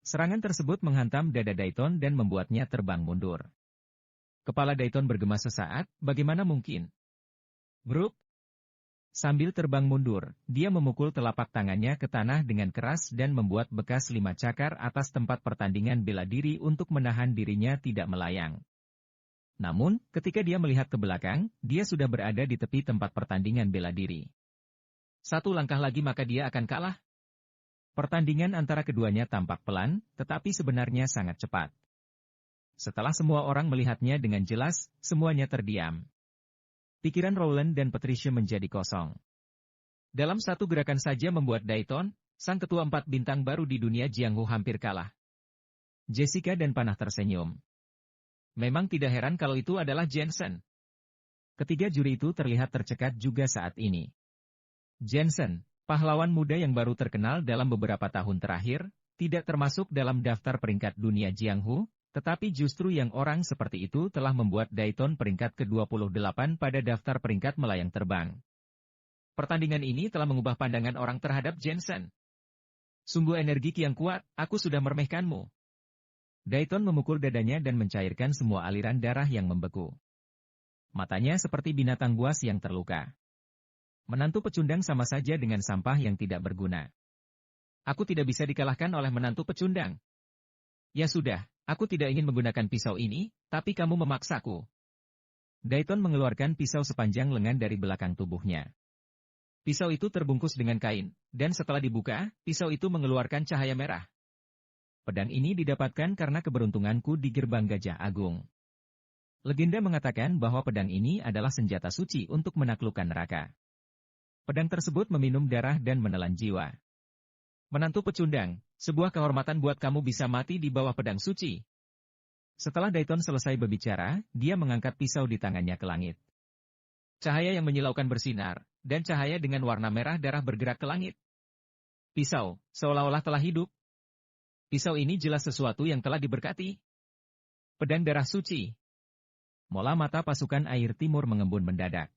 Serangan tersebut menghantam dada Dayton dan membuatnya terbang mundur. Kepala Dayton bergema sesaat, bagaimana mungkin? Grup. Sambil terbang mundur, dia memukul telapak tangannya ke tanah dengan keras dan membuat bekas 5 cakar atas tempat pertandingan bela diri untuk menahan dirinya tidak melayang. Namun, ketika dia melihat ke belakang, dia sudah berada di tepi tempat pertandingan bela diri. 1 langkah lagi maka dia akan kalah. Pertandingan antara keduanya tampak pelan, tetapi sebenarnya sangat cepat. Setelah semua orang melihatnya dengan jelas, semuanya terdiam. Pikiran Rowland dan Patricia menjadi kosong. Dalam satu gerakan saja membuat Dayton, sang ketua 4 bintang baru di dunia Jianghu hampir kalah. Jessica dan Panah tersenyum. Memang tidak heran kalau itu adalah Jensen. Ketiga juri itu terlihat tercekat juga saat ini. Jensen, pahlawan muda yang baru terkenal dalam beberapa tahun terakhir, tidak termasuk dalam daftar peringkat dunia Jianghu, tetapi justru yang orang seperti itu telah membuat Dayton peringkat ke-28 pada daftar peringkat melayang terbang. Pertandingan ini telah mengubah pandangan orang terhadap Jensen. Sungguh energi yang kuat, aku sudah meremehkanmu. Dayton memukul dadanya dan mencairkan semua aliran darah yang membeku. Matanya seperti binatang buas yang terluka. Menantu pecundang sama saja dengan sampah yang tidak berguna. Aku tidak bisa dikalahkan oleh menantu pecundang. Ya sudah, aku tidak ingin menggunakan pisau ini, tapi kamu memaksaku. Dayton mengeluarkan pisau sepanjang lengan dari belakang tubuhnya. Pisau itu terbungkus dengan kain, dan setelah dibuka, pisau itu mengeluarkan cahaya merah. Pedang ini didapatkan karena keberuntunganku di Gerbang Gajah Agung. Legenda mengatakan bahwa pedang ini adalah senjata suci untuk menaklukkan neraka. Pedang tersebut meminum darah dan menelan jiwa. Menantu pecundang, sebuah kehormatan buat kamu bisa mati di bawah pedang suci. Setelah Dayton selesai berbicara, dia mengangkat pisau di tangannya ke langit. Cahaya yang menyilaukan bersinar, dan cahaya dengan warna merah darah bergerak ke langit. Pisau, seolah-olah telah hidup. Pisau ini jelas sesuatu yang telah diberkati. Pedang darah suci. Mola mata pasukan air timur mengembun mendadak.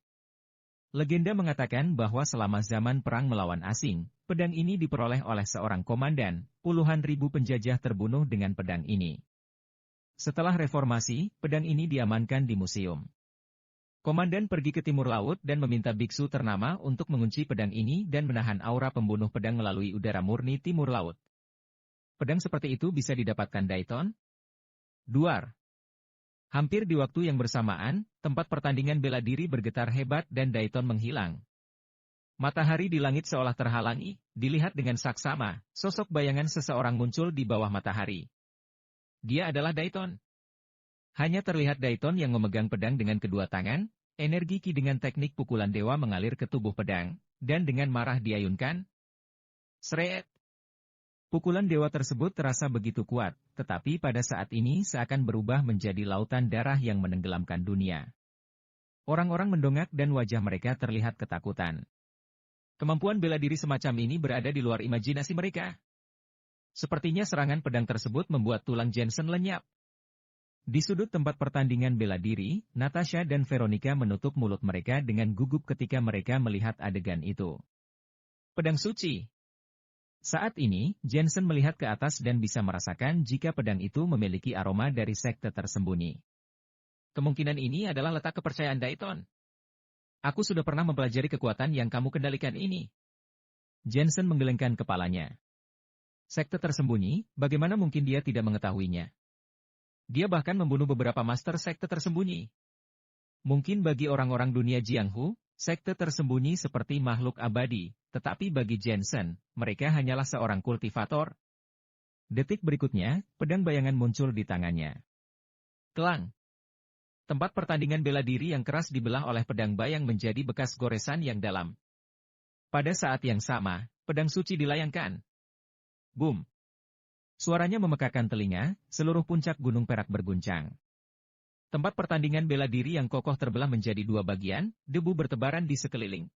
Legenda mengatakan bahwa selama zaman perang melawan asing, pedang ini diperoleh oleh seorang komandan, puluhan ribu penjajah terbunuh dengan pedang ini. Setelah reformasi, pedang ini diamankan di museum. Komandan pergi ke timur laut dan meminta biksu ternama untuk mengunci pedang ini dan menahan aura pembunuh pedang melalui udara murni timur laut. Pedang seperti itu bisa didapatkan Dayton? Duar. Hampir di waktu yang bersamaan, tempat pertandingan bela diri bergetar hebat dan Dayton menghilang. Matahari di langit seolah terhalangi, dilihat dengan saksama, sosok bayangan seseorang muncul di bawah matahari. Dia adalah Dayton. Hanya terlihat Dayton yang memegang pedang dengan kedua tangan, energi ki dengan teknik pukulan dewa mengalir ke tubuh pedang, dan dengan marah diayunkan. Sret! Pukulan dewa tersebut terasa begitu kuat, tetapi pada saat ini seakan berubah menjadi lautan darah yang menenggelamkan dunia. Orang-orang mendongak dan wajah mereka terlihat ketakutan. Kemampuan bela diri semacam ini berada di luar imajinasi mereka. Sepertinya serangan pedang tersebut membuat tulang Jensen lenyap. Di sudut tempat pertandingan bela diri, Natasha dan Veronica menutup mulut mereka dengan gugup ketika mereka melihat adegan itu. Pedang suci. Saat ini, Jensen melihat ke atas dan bisa merasakan jika pedang itu memiliki aroma dari sekte tersembunyi. Kemungkinan ini adalah letak kepercayaan Dayton. Aku sudah pernah mempelajari kekuatan yang kamu kendalikan ini. Jensen menggelengkan kepalanya. Sekte tersembunyi, bagaimana mungkin dia tidak mengetahuinya? Dia bahkan membunuh beberapa master sekte tersembunyi. Mungkin bagi orang-orang dunia Jianghu, sekte tersembunyi seperti makhluk abadi, tetapi bagi Jensen, mereka hanyalah seorang kultivator. Detik berikutnya, pedang bayangan muncul di tangannya. Kelang. Tempat pertandingan bela diri yang keras dibelah oleh pedang bayang menjadi bekas goresan yang dalam. Pada saat yang sama, pedang suci dilayangkan. Boom. Suaranya memekakan telinga, seluruh puncak Gunung Perak berguncang. Tempat pertandingan bela diri yang kokoh terbelah menjadi 2 bagian, debu bertebaran di sekeliling.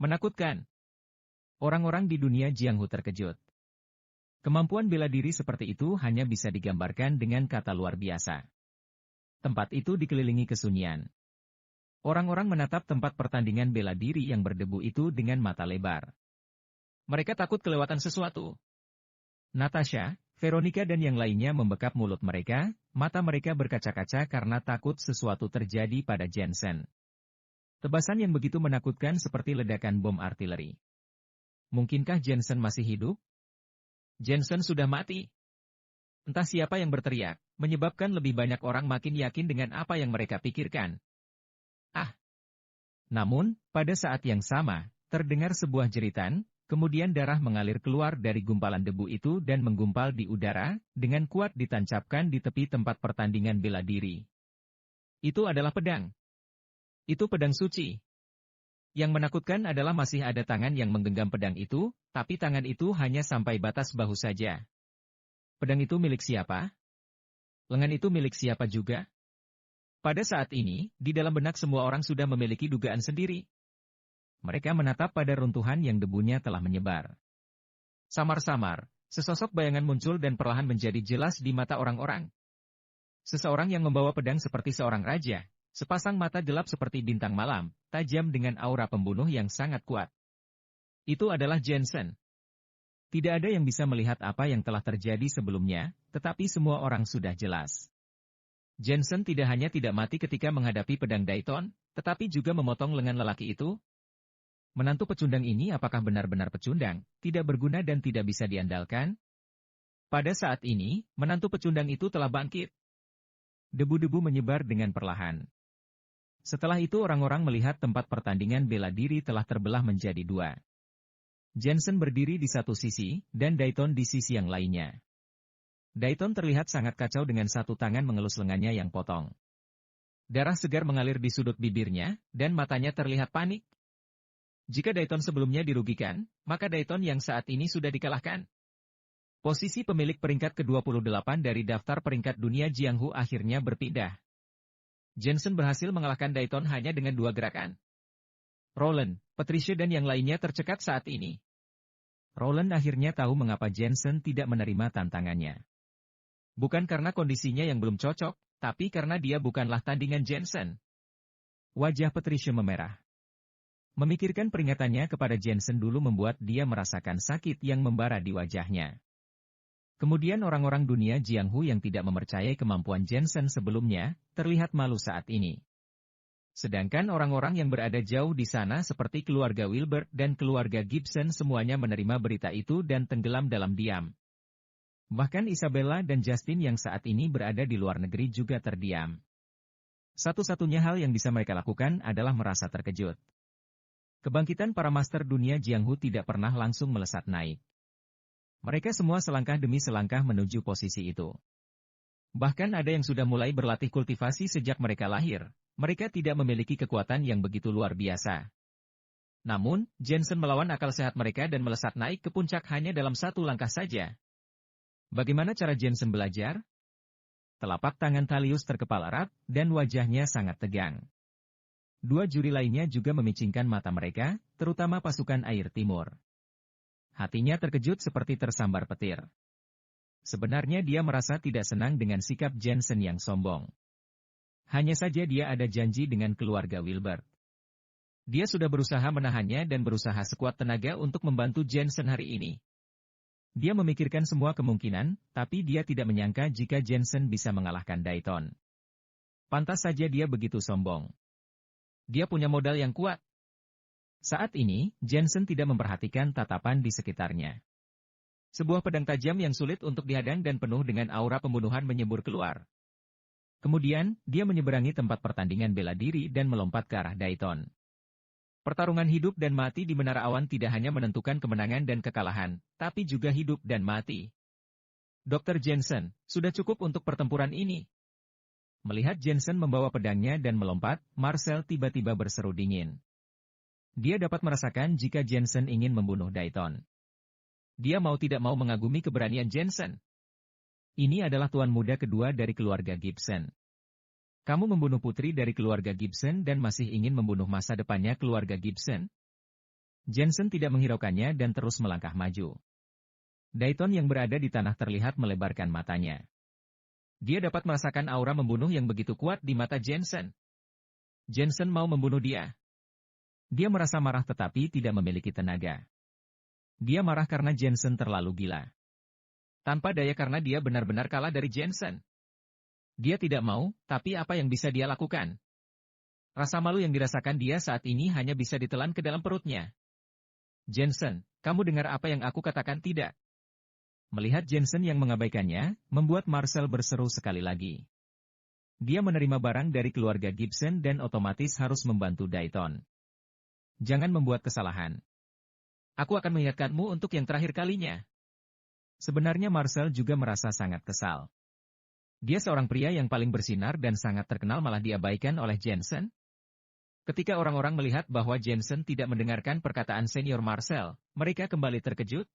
Menakutkan. Orang-orang di dunia Jianghu terkejut. Kemampuan bela diri seperti itu hanya bisa digambarkan dengan kata luar biasa. Tempat itu dikelilingi kesunyian. Orang-orang menatap tempat pertandingan bela diri yang berdebu itu dengan mata lebar. Mereka takut kelewatan sesuatu. Natasha, Veronica dan yang lainnya membekap mulut mereka, mata mereka berkaca-kaca karena takut sesuatu terjadi pada Jensen. Tebasan yang begitu menakutkan seperti ledakan bom artileri. Mungkinkah Jensen masih hidup? Jensen sudah mati. Entah siapa yang berteriak, menyebabkan lebih banyak orang makin yakin dengan apa yang mereka pikirkan. Ah! Namun, pada saat yang sama, terdengar sebuah jeritan, kemudian darah mengalir keluar dari gumpalan debu itu dan menggumpal di udara, dengan kuat ditancapkan di tepi tempat pertandingan bela diri. Itu adalah pedang. Itu pedang suci. Yang menakutkan adalah masih ada tangan yang menggenggam pedang itu, tapi tangan itu hanya sampai batas bahu saja. Pedang itu milik siapa? Lengan itu milik siapa juga? Pada saat ini, di dalam benak semua orang sudah memiliki dugaan sendiri. Mereka menatap pada runtuhan yang debunya telah menyebar. Samar-samar, sesosok bayangan muncul dan perlahan menjadi jelas di mata orang-orang. Seseorang yang membawa pedang seperti seorang raja, sepasang mata gelap seperti bintang malam, tajam dengan aura pembunuh yang sangat kuat. Itu adalah Jensen. Tidak ada yang bisa melihat apa yang telah terjadi sebelumnya, tetapi semua orang sudah jelas. Jensen tidak hanya tidak mati ketika menghadapi pedang Dayton, tetapi juga memotong lengan lelaki itu. Menantu pecundang ini apakah benar-benar pecundang, tidak berguna dan tidak bisa diandalkan? Pada saat ini, menantu pecundang itu telah bangkit. Debu-debu menyebar dengan perlahan. Setelah itu orang-orang melihat tempat pertandingan bela diri telah terbelah menjadi dua. Jensen berdiri di satu sisi, dan Dayton di sisi yang lainnya. Dayton terlihat sangat kacau dengan satu tangan mengelus lengannya yang potong. Darah segar mengalir di sudut bibirnya, dan matanya terlihat panik. Jika Dayton sebelumnya dirugikan, maka Dayton yang saat ini sudah dikalahkan. Posisi pemilik peringkat ke-28 dari daftar peringkat dunia Jiang Hu akhirnya berpindah. Jensen berhasil mengalahkan Dayton hanya dengan 2 gerakan. Roland, Patricia dan yang lainnya tercekat saat ini. Roland akhirnya tahu mengapa Jensen tidak menerima tantangannya. Bukan karena kondisinya yang belum cocok, tapi karena dia bukanlah tandingan Jensen. Wajah Patricia memerah. Memikirkan peringatannya kepada Jensen dulu membuat dia merasakan sakit yang membara di wajahnya. Kemudian orang-orang dunia Jiang Hu yang tidak mempercayai kemampuan Jensen sebelumnya, terlihat malu saat ini. Sedangkan orang-orang yang berada jauh di sana seperti keluarga Wilbert dan keluarga Gibson semuanya menerima berita itu dan tenggelam dalam diam. Bahkan Isabella dan Justin yang saat ini berada di luar negeri juga terdiam. Satu-satunya hal yang bisa mereka lakukan adalah merasa terkejut. Kebangkitan para master dunia Jiang Hu tidak pernah langsung melesat naik. Mereka semua selangkah demi selangkah menuju posisi itu. Bahkan ada yang sudah mulai berlatih kultivasi sejak mereka lahir. Mereka tidak memiliki kekuatan yang begitu luar biasa. Namun, Jensen melawan akal sehat mereka dan melesat naik ke puncak hanya dalam 1 langkah saja. Bagaimana cara Jensen belajar? Telapak tangan Thalius terkepal erat, dan wajahnya sangat tegang. 2 juri lainnya juga memicingkan mata mereka, terutama pasukan air timur. Hatinya terkejut seperti tersambar petir. Sebenarnya dia merasa tidak senang dengan sikap Jensen yang sombong. Hanya saja dia ada janji dengan keluarga Wilbert. Dia sudah berusaha menahannya dan berusaha sekuat tenaga untuk membantu Jensen hari ini. Dia memikirkan semua kemungkinan, tapi dia tidak menyangka jika Jensen bisa mengalahkan Dayton. Pantas saja dia begitu sombong. Dia punya modal yang kuat. Saat ini, Jensen tidak memperhatikan tatapan di sekitarnya. Sebuah pedang tajam yang sulit untuk dihadang dan penuh dengan aura pembunuhan menyembur keluar. Kemudian, dia menyeberangi tempat pertandingan bela diri dan melompat ke arah Dayton. Pertarungan hidup dan mati di Menara Awan tidak hanya menentukan kemenangan dan kekalahan, tapi juga hidup dan mati. Dr. Jensen, sudah cukup untuk pertempuran ini. Melihat Jensen membawa pedangnya dan melompat, Marcel tiba-tiba berseru dingin. Dia dapat merasakan jika Jensen ingin membunuh Dayton. Dia mau tidak mau mengagumi keberanian Jensen. Ini adalah tuan muda kedua dari keluarga Gibson. Kamu membunuh putri dari keluarga Gibson dan masih ingin membunuh masa depannya keluarga Gibson? Jensen tidak menghiraukannya dan terus melangkah maju. Dayton yang berada di tanah terlihat melebarkan matanya. Dia dapat merasakan aura membunuh yang begitu kuat di mata Jensen. Jensen mau membunuh dia. Dia merasa marah tetapi tidak memiliki tenaga. Dia marah karena Jensen terlalu gila. Tanpa daya karena dia benar-benar kalah dari Jensen. Dia tidak mau, tapi apa yang bisa dia lakukan? Rasa malu yang dirasakan dia saat ini hanya bisa ditelan ke dalam perutnya. Jensen, kamu dengar apa yang aku katakan tidak? Melihat Jensen yang mengabaikannya, membuat Marcel berseru sekali lagi. Dia menerima barang dari keluarga Gibson dan otomatis harus membantu Dayton. Jangan membuat kesalahan. Aku akan mengingatkanmu untuk yang terakhir kalinya. Sebenarnya Marcel juga merasa sangat kesal. Dia seorang pria yang paling bersinar dan sangat terkenal malah diabaikan oleh Jensen. Ketika orang-orang melihat bahwa Jensen tidak mendengarkan perkataan senior Marcel, mereka kembali terkejut.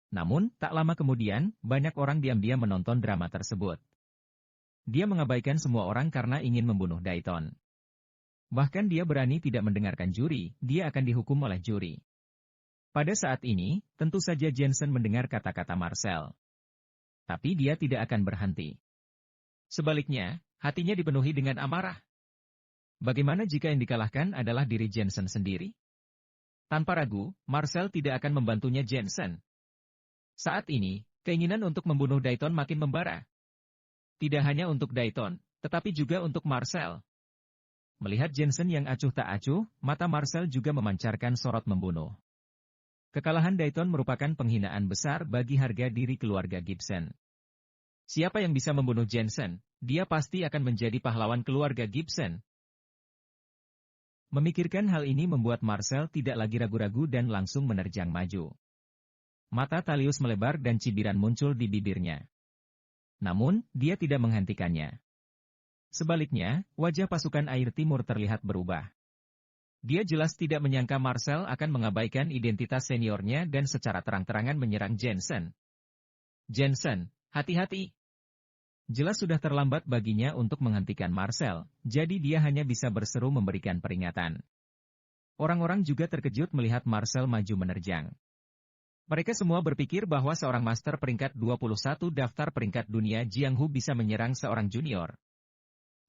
Namun, tak lama kemudian, banyak orang diam-diam menonton drama tersebut. Dia mengabaikan semua orang karena ingin membunuh Dayton. Bahkan dia berani tidak mendengarkan juri, dia akan dihukum oleh juri. Pada saat ini, tentu saja Jensen mendengar kata-kata Marcel. Tapi dia tidak akan berhenti. Sebaliknya, hatinya dipenuhi dengan amarah. Bagaimana jika yang dikalahkan adalah diri Jensen sendiri? Tanpa ragu, Marcel tidak akan membantunya Jensen. Saat ini, keinginan untuk membunuh Dayton makin membara. Tidak hanya untuk Dayton, tetapi juga untuk Marcel. Melihat Jensen yang acuh tak acuh, mata Marcel juga memancarkan sorot membunuh. Kekalahan Dayton merupakan penghinaan besar bagi harga diri keluarga Gibson. Siapa yang bisa membunuh Jensen, dia pasti akan menjadi pahlawan keluarga Gibson. Memikirkan hal ini membuat Marcel tidak lagi ragu-ragu dan langsung menerjang maju. Mata Talius melebar dan cibiran muncul di bibirnya. Namun, dia tidak menghentikannya. Sebaliknya, wajah pasukan air timur terlihat berubah. Dia jelas tidak menyangka Marcel akan mengabaikan identitas seniornya dan secara terang-terangan menyerang Jensen. Jensen, hati-hati. Jelas sudah terlambat baginya untuk menghentikan Marcel, jadi dia hanya bisa berseru memberikan peringatan. Orang-orang juga terkejut melihat Marcel maju menerjang. Mereka semua berpikir bahwa seorang master peringkat 21 daftar peringkat dunia Jiang Hu bisa menyerang seorang junior.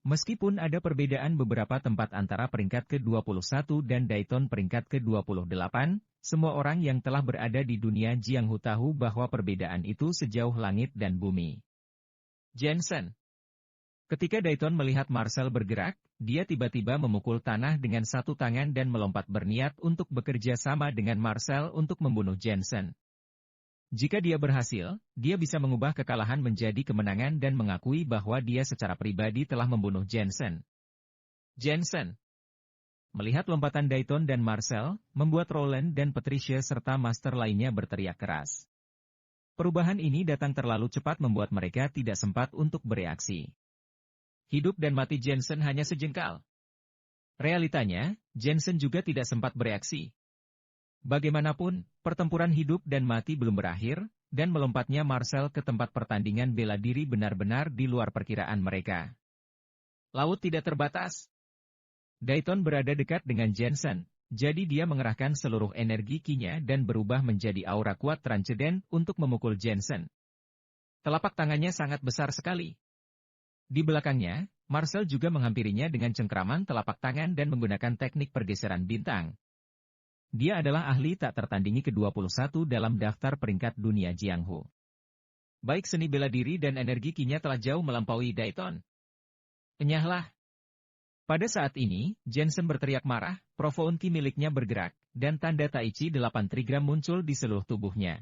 Meskipun ada perbedaan beberapa tempat antara peringkat ke-21 dan Dayton peringkat ke-28, semua orang yang telah berada di dunia Jiang Hu tahu bahwa perbedaan itu sejauh langit dan bumi. Jensen. Ketika Dayton melihat Marcel bergerak, dia tiba-tiba memukul tanah dengan satu tangan dan melompat berniat untuk bekerja sama dengan Marcel untuk membunuh Jensen. Jika dia berhasil, dia bisa mengubah kekalahan menjadi kemenangan dan mengakui bahwa dia secara pribadi telah membunuh Jensen. Jensen. Melihat lompatan Dayton dan Marcel, membuat Roland dan Patricia serta master lainnya berteriak keras. Perubahan ini datang terlalu cepat membuat mereka tidak sempat untuk bereaksi. Hidup dan mati Jensen hanya sejengkal. Realitanya, Jensen juga tidak sempat bereaksi. Bagaimanapun, pertempuran hidup dan mati belum berakhir, dan melompatnya Marcel ke tempat pertandingan bela diri benar-benar di luar perkiraan mereka. Laut tidak terbatas. Dayton berada dekat dengan Jensen, jadi dia mengerahkan seluruh energi ki-nya dan berubah menjadi aura kuat transcendent untuk memukul Jensen. Telapak tangannya sangat besar sekali. Di belakangnya, Marcel juga menghampirinya dengan cengkraman telapak tangan dan menggunakan teknik pergeseran bintang. Dia adalah ahli tak tertandingi ke-21 dalam daftar peringkat dunia Jiang Hu. Baik seni bela diri dan energi ki-nya telah jauh melampaui Dayton. Enyahlah. Pada saat ini, Jensen berteriak marah, Profound Ki miliknya bergerak, dan tanda Tai Chi 8 trigram muncul di seluruh tubuhnya.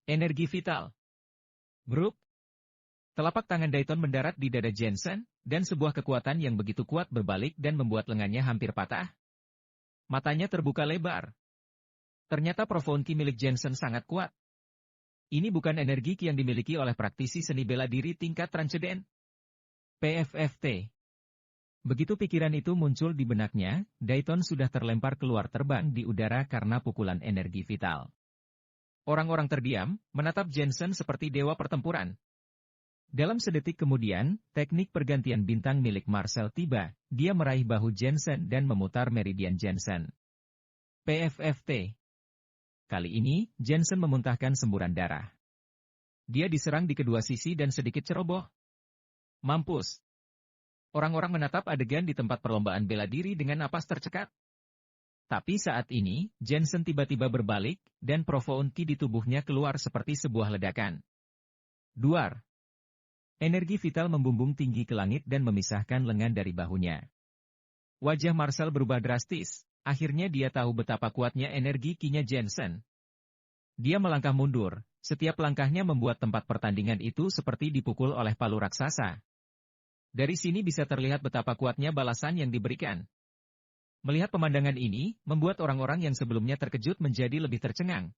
Energi vital. Grup. Telapak tangan Dayton mendarat di dada Jensen, dan sebuah kekuatan yang begitu kuat berbalik dan membuat lengannya hampir patah. Matanya terbuka lebar. Ternyata Profound Ki milik Jensen sangat kuat. Ini bukan energi ki yang dimiliki oleh praktisi seni bela diri tingkat transcendent. PFFT. Begitu pikiran itu muncul di benaknya, Dayton sudah terlempar keluar terbang di udara karena pukulan energi vital. Orang-orang terdiam, menatap Jensen seperti dewa pertempuran. Dalam sedetik kemudian, teknik pergantian bintang milik Marcel tiba, dia meraih bahu Jensen dan memutar meridian Jensen. PFFT. Kali ini, Jensen memuntahkan semburan darah. Dia diserang di kedua sisi dan sedikit ceroboh. Mampus. Orang-orang menatap adegan di tempat perlombaan bela diri dengan napas tercekat. Tapi saat ini, Jensen tiba-tiba berbalik, dan profound ki di tubuhnya keluar seperti sebuah ledakan. Duar. Energi vital membumbung tinggi ke langit dan memisahkan lengan dari bahunya. Wajah Marcel berubah drastis. Akhirnya dia tahu betapa kuatnya energi ki-nya Jensen. Dia melangkah mundur. Setiap langkahnya membuat tempat pertandingan itu seperti dipukul oleh palu raksasa. Dari sini bisa terlihat betapa kuatnya balasan yang diberikan. Melihat pemandangan ini, membuat orang-orang yang sebelumnya terkejut menjadi lebih tercengang.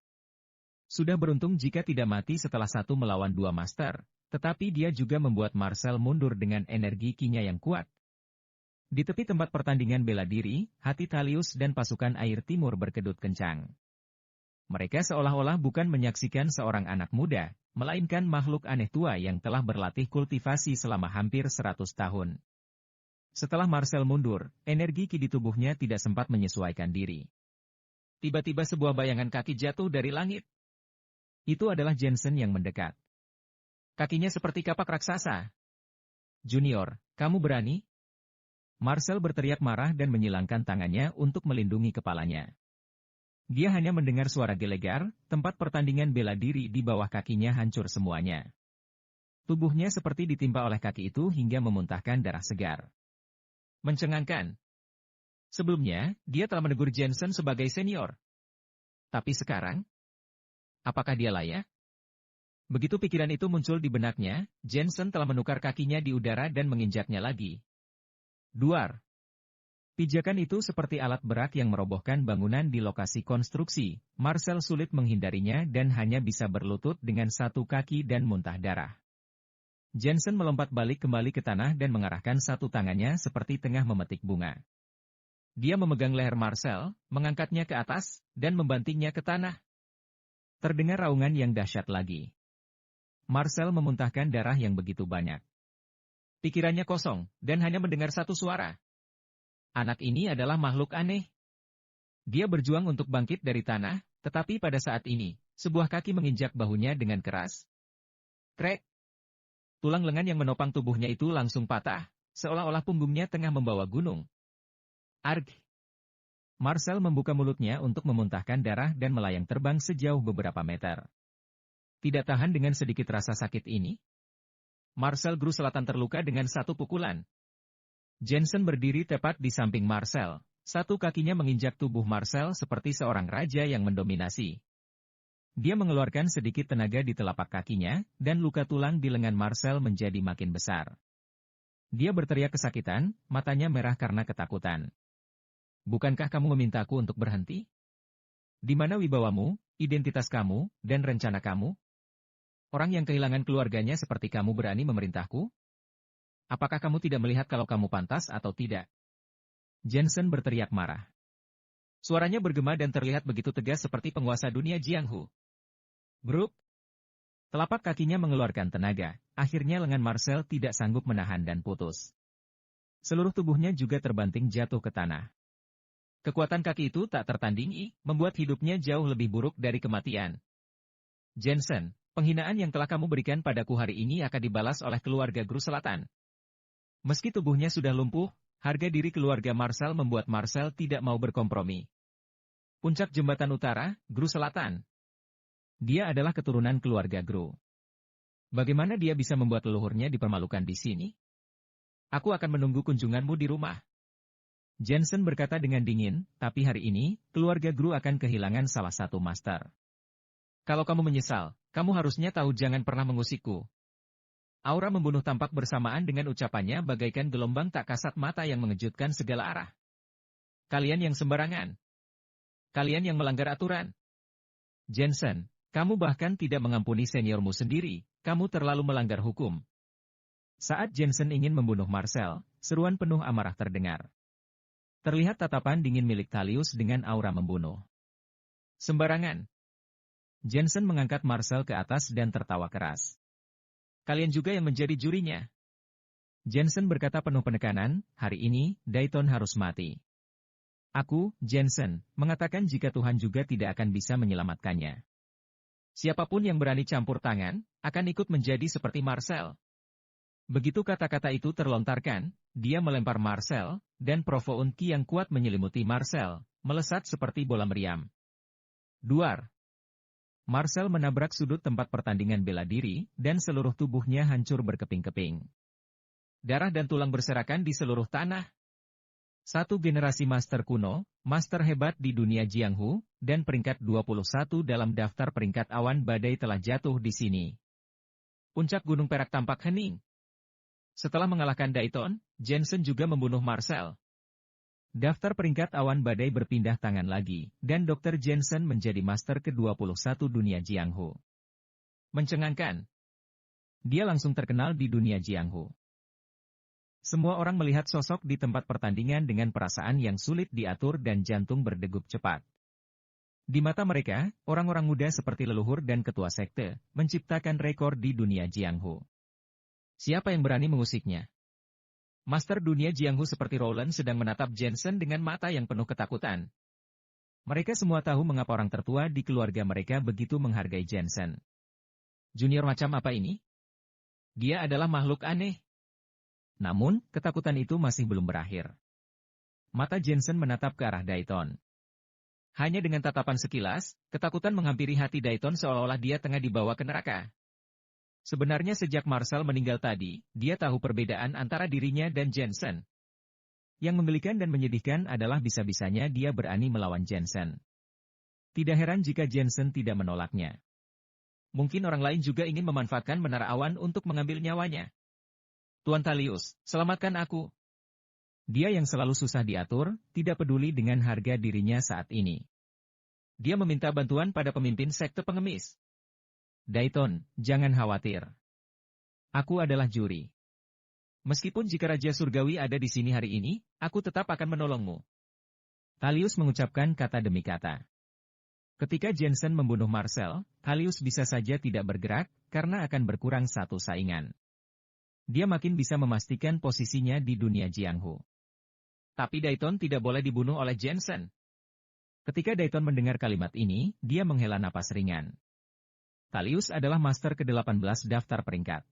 Sudah beruntung jika tidak mati setelah satu melawan dua master, tetapi dia juga membuat Marcel mundur dengan energi ki-nya yang kuat. Di tepi tempat pertandingan bela diri, hati Thalius dan pasukan air timur berkedut kencang. Mereka seolah-olah bukan menyaksikan seorang anak muda, melainkan makhluk aneh tua yang telah berlatih kultivasi selama hampir 100 tahun. Setelah Marcel mundur, energi ki di tubuhnya tidak sempat menyesuaikan diri. Tiba-tiba sebuah bayangan kaki jatuh dari langit. Itu adalah Jensen yang mendekat. Kakinya seperti kapak raksasa. Junior, kamu berani? Marcel berteriak marah dan menyilangkan tangannya untuk melindungi kepalanya. Dia hanya mendengar suara gelegar, tempat pertandingan bela diri di bawah kakinya hancur semuanya. Tubuhnya seperti ditimpa oleh kaki itu hingga memuntahkan darah segar. Mencengangkan. Sebelumnya, dia telah menegur Jensen sebagai senior. Tapi sekarang, apakah dia layak? Begitu pikiran itu muncul di benaknya, Jensen telah menukar kakinya di udara dan menginjaknya lagi. Duar. Pijakan itu seperti alat berat yang merobohkan bangunan di lokasi konstruksi. Marcel sulit menghindarinya dan hanya bisa berlutut dengan satu kaki dan muntah darah. Jensen melompat balik kembali ke tanah dan mengarahkan satu tangannya seperti tengah memetik bunga. Dia memegang leher Marcel, mengangkatnya ke atas, dan membantingnya ke tanah. Terdengar raungan yang dahsyat lagi. Marcel memuntahkan darah yang begitu banyak. Pikirannya kosong, dan hanya mendengar satu suara. Anak ini adalah makhluk aneh. Dia berjuang untuk bangkit dari tanah, tetapi pada saat ini, sebuah kaki menginjak bahunya dengan keras. Krek! Tulang lengan yang menopang tubuhnya itu langsung patah, seolah-olah punggungnya tengah membawa gunung. Arg! Marcel membuka mulutnya untuk memuntahkan darah dan melayang terbang sejauh beberapa meter. Tidak tahan dengan sedikit rasa sakit ini, Marcel Gru Selatan terluka dengan satu pukulan. Jensen berdiri tepat di samping Marcel. Satu kakinya menginjak tubuh Marcel seperti seorang raja yang mendominasi. Dia mengeluarkan sedikit tenaga di telapak kakinya, dan luka tulang di lengan Marcel menjadi makin besar. Dia berteriak kesakitan, matanya merah karena ketakutan. Bukankah kamu memintaku untuk berhenti? Di mana wibawamu, identitas kamu, dan rencana kamu? Orang yang kehilangan keluarganya seperti kamu berani memerintahku? Apakah kamu tidak melihat kalau kamu pantas atau tidak? Jensen berteriak marah. Suaranya bergema dan terlihat begitu tegas seperti penguasa dunia Jianghu. Bruk! Telapak kakinya mengeluarkan tenaga, akhirnya lengan Marcel tidak sanggup menahan dan putus. Seluruh tubuhnya juga terbanting jatuh ke tanah. Kekuatan kaki itu tak tertandingi, membuat hidupnya jauh lebih buruk dari kematian. Jensen, penghinaan yang telah kamu berikan padaku hari ini akan dibalas oleh keluarga Gru Selatan. Meski tubuhnya sudah lumpuh, harga diri keluarga Marcel membuat Marcel tidak mau berkompromi. Puncak Jembatan Utara, Gru Selatan. Dia adalah keturunan keluarga Gru. Bagaimana dia bisa membuat leluhurnya dipermalukan di sini? Aku akan menunggu kunjunganmu di rumah. Jensen berkata dengan dingin, tapi hari ini, keluarga Gru akan kehilangan salah satu master. Kalau kamu menyesal, kamu harusnya tahu jangan pernah mengusikku. Aura membunuh tampak bersamaan dengan ucapannya bagaikan gelombang tak kasat mata yang mengejutkan segala arah. Kalian yang sembarangan. Kalian yang melanggar aturan. Jensen, kamu bahkan tidak mengampuni seniormu sendiri, kamu terlalu melanggar hukum. Saat Jensen ingin membunuh Marcel, seruan penuh amarah terdengar. Terlihat tatapan dingin milik Thalius dengan aura membunuh. Sembarangan. Jensen mengangkat Marcel ke atas dan tertawa keras. Kalian juga yang menjadi jurinya. Jensen berkata penuh penekanan, hari ini, Dayton harus mati. Aku, Jensen, mengatakan jika Tuhan juga tidak akan bisa menyelamatkannya. Siapapun yang berani campur tangan, akan ikut menjadi seperti Marcel. Begitu kata-kata itu terlontarkan, dia melempar Marcel, dan Profound Ki yang kuat menyelimuti Marcel, melesat seperti bola meriam. Duar. Marcel menabrak sudut tempat pertandingan bela diri, dan seluruh tubuhnya hancur berkeping-keping. Darah dan tulang berserakan di seluruh tanah. Satu generasi master kuno, master hebat di dunia Jianghu, dan peringkat 21 dalam daftar peringkat awan badai telah jatuh di sini. Puncak Gunung Perak tampak hening. Setelah mengalahkan Dayton, Jensen juga membunuh Marcel. Daftar peringkat awan badai berpindah tangan lagi, dan Dr. Jensen menjadi master ke-21 dunia Jianghu. Mencengangkan. Dia langsung terkenal di dunia Jianghu. Semua orang melihat sosok di tempat pertandingan dengan perasaan yang sulit diatur dan jantung berdegup cepat. Di mata mereka, orang-orang muda seperti leluhur dan ketua sekte, menciptakan rekor di dunia Jianghu. Siapa yang berani mengusiknya? Master dunia Jianghu seperti Rowland sedang menatap Jensen dengan mata yang penuh ketakutan. Mereka semua tahu mengapa orang tertua di keluarga mereka begitu menghargai Jensen. Junior macam apa ini? Dia adalah makhluk aneh. Namun, ketakutan itu masih belum berakhir. Mata Jensen menatap ke arah Dayton. Hanya dengan tatapan sekilas, ketakutan menghampiri hati Dayton seolah-olah dia tengah dibawa ke neraka. Sebenarnya sejak Marcel meninggal tadi, dia tahu perbedaan antara dirinya dan Jensen. Yang menggelikan dan menyedihkan adalah bisa-bisanya dia berani melawan Jensen. Tidak heran jika Jensen tidak menolaknya. Mungkin orang lain juga ingin memanfaatkan menara awan untuk mengambil nyawanya. Tuan Thalius, selamatkan aku. Dia yang selalu susah diatur, tidak peduli dengan harga dirinya saat ini. Dia meminta bantuan pada pemimpin sekte pengemis. Dayton, jangan khawatir. Aku adalah juri. Meskipun jika Raja Surgawi ada di sini hari ini, aku tetap akan menolongmu. Thalius mengucapkan kata demi kata. Ketika Jensen membunuh Marcel, Thalius bisa saja tidak bergerak, karena akan berkurang satu saingan. Dia makin bisa memastikan posisinya di dunia Jianghu. Tapi Dayton tidak boleh dibunuh oleh Jensen. Ketika Dayton mendengar kalimat ini, dia menghela napas ringan. Thalius adalah master ke-18 daftar peringkat.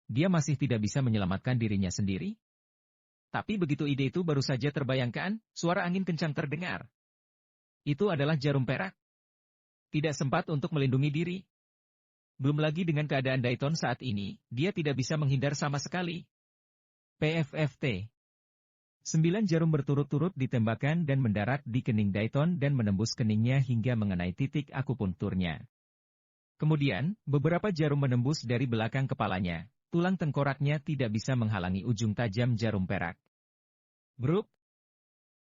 Dia masih tidak bisa menyelamatkan dirinya sendiri? Tapi begitu ide itu baru saja terbayangkan, suara angin kencang terdengar. Itu adalah jarum perak. Tidak sempat untuk melindungi diri. Belum lagi dengan keadaan Dayton saat ini, dia tidak bisa menghindar sama sekali. PFFT. 9 jarum berturut-turut ditembakkan dan mendarat di kening Dayton dan menembus keningnya hingga mengenai titik akupunkturnya. Kemudian, beberapa jarum menembus dari belakang kepalanya, tulang tengkoraknya tidak bisa menghalangi ujung tajam jarum perak. Bruk!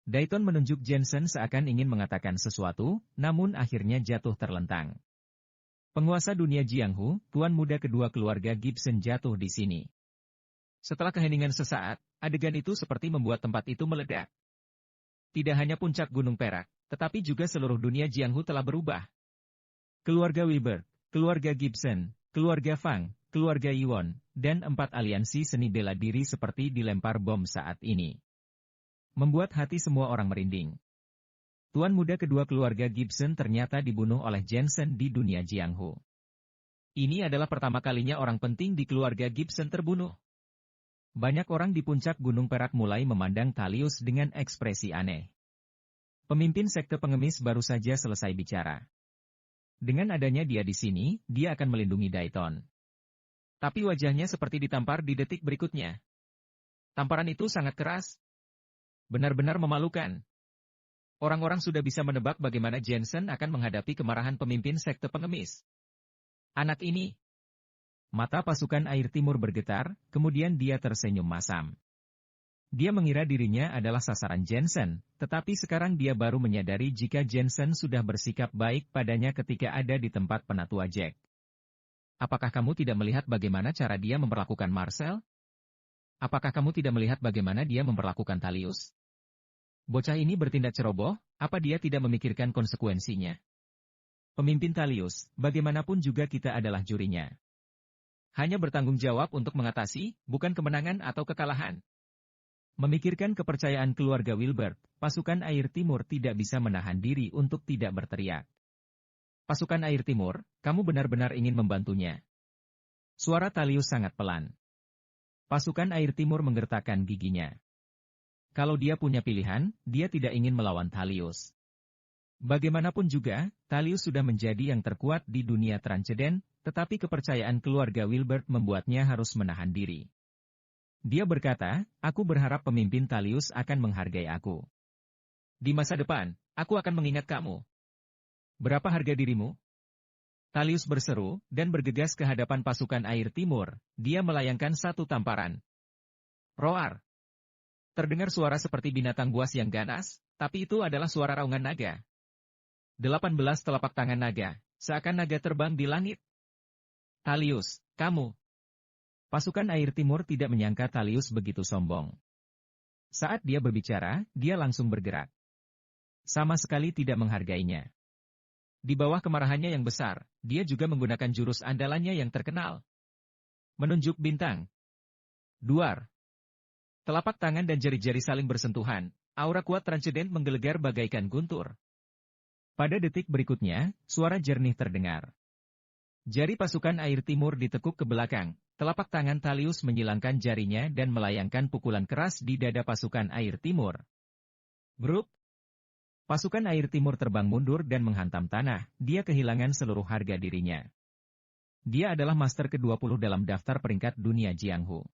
Dayton menunjuk Jensen seakan ingin mengatakan sesuatu, namun akhirnya jatuh terlentang. Penguasa dunia Jianghu, tuan muda kedua keluarga Gibson jatuh di sini. Setelah keheningan sesaat, adegan itu seperti membuat tempat itu meledak. Tidak hanya puncak Gunung Perak, tetapi juga seluruh dunia Jianghu telah berubah. Keluarga Wilbur, keluarga Gibson, keluarga Fang, keluarga Yuan, dan 4 aliansi seni bela diri seperti dilempar bom saat ini. Membuat hati semua orang merinding. Tuan muda kedua keluarga Gibson ternyata dibunuh oleh Jensen di dunia Jianghu. Ini adalah pertama kalinya orang penting di keluarga Gibson terbunuh. Banyak orang di puncak Gunung Perak mulai memandang Thalius dengan ekspresi aneh. Pemimpin sekte pengemis baru saja selesai bicara. Dengan adanya dia di sini, dia akan melindungi Dayton. Tapi wajahnya seperti ditampar di detik berikutnya. Tamparan itu sangat keras. Benar-benar memalukan. Orang-orang sudah bisa menebak bagaimana Jensen akan menghadapi kemarahan pemimpin sekte pengemis. Anak ini. Mata pasukan air timur bergetar, kemudian dia tersenyum masam. Dia mengira dirinya adalah sasaran Jensen, tetapi sekarang dia baru menyadari jika Jensen sudah bersikap baik padanya ketika ada di tempat penatua Jack. Apakah kamu tidak melihat bagaimana cara dia memperlakukan Marcel? Apakah kamu tidak melihat bagaimana dia memperlakukan Thalius? Bocah ini bertindak ceroboh, apa dia tidak memikirkan konsekuensinya? Pemimpin Thalius, bagaimanapun juga kita adalah jurinya. Hanya bertanggung jawab untuk mengatasi, bukan kemenangan atau kekalahan. Memikirkan kepercayaan keluarga Wilbert, pasukan Air Timur tidak bisa menahan diri untuk tidak berteriak. Pasukan Air Timur, kamu benar-benar ingin membantunya. Suara Talius sangat pelan. Pasukan Air Timur menggertakkan giginya. Kalau dia punya pilihan, dia tidak ingin melawan Talius. Bagaimanapun juga, Talius sudah menjadi yang terkuat di dunia Transcendent, tetapi kepercayaan keluarga Wilbert membuatnya harus menahan diri. Dia berkata, aku berharap pemimpin Talius akan menghargai aku. Di masa depan, aku akan mengingat kamu. Berapa harga dirimu? Talius berseru, dan bergegas ke hadapan pasukan Air Timur. Dia melayangkan satu tamparan. Roar! Terdengar suara seperti binatang buas yang ganas, tapi itu adalah suara raungan naga. 18 telapak tangan naga, seakan naga terbang di langit. Talius, kamu! Pasukan Air Timur tidak menyangka Talius begitu sombong. Saat dia berbicara, dia langsung bergerak. Sama sekali tidak menghargainya. Di bawah kemarahannya yang besar, dia juga menggunakan jurus andalannya yang terkenal. Menunjuk bintang. Duar. Telapak tangan dan jari-jari saling bersentuhan, aura kuat Transcendent menggelegar bagaikan guntur. Pada detik berikutnya, suara jernih terdengar. Jari pasukan Air Timur ditekuk ke belakang. Telapak tangan Talius menyilangkan jarinya dan melayangkan pukulan keras di dada pasukan Air Timur. Grup. Pasukan Air Timur terbang mundur dan menghantam tanah, dia kehilangan seluruh harga dirinya. Dia adalah master ke-20 dalam daftar peringkat dunia Jianghu.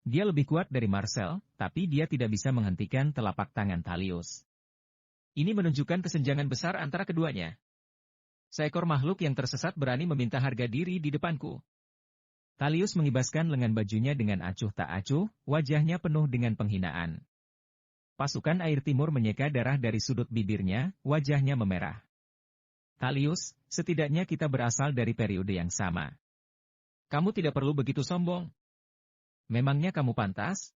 Dia lebih kuat dari Marcel, tapi dia tidak bisa menghentikan telapak tangan Talius. Ini menunjukkan kesenjangan besar antara keduanya. Seekor makhluk yang tersesat berani meminta harga diri di depanku. Talius mengibaskan lengan bajunya dengan acuh tak acuh, wajahnya penuh dengan penghinaan. Pasukan Air Timur menyeka darah dari sudut bibirnya, wajahnya memerah. Talius, setidaknya kita berasal dari periode yang sama. Kamu tidak perlu begitu sombong. Memangnya kamu pantas?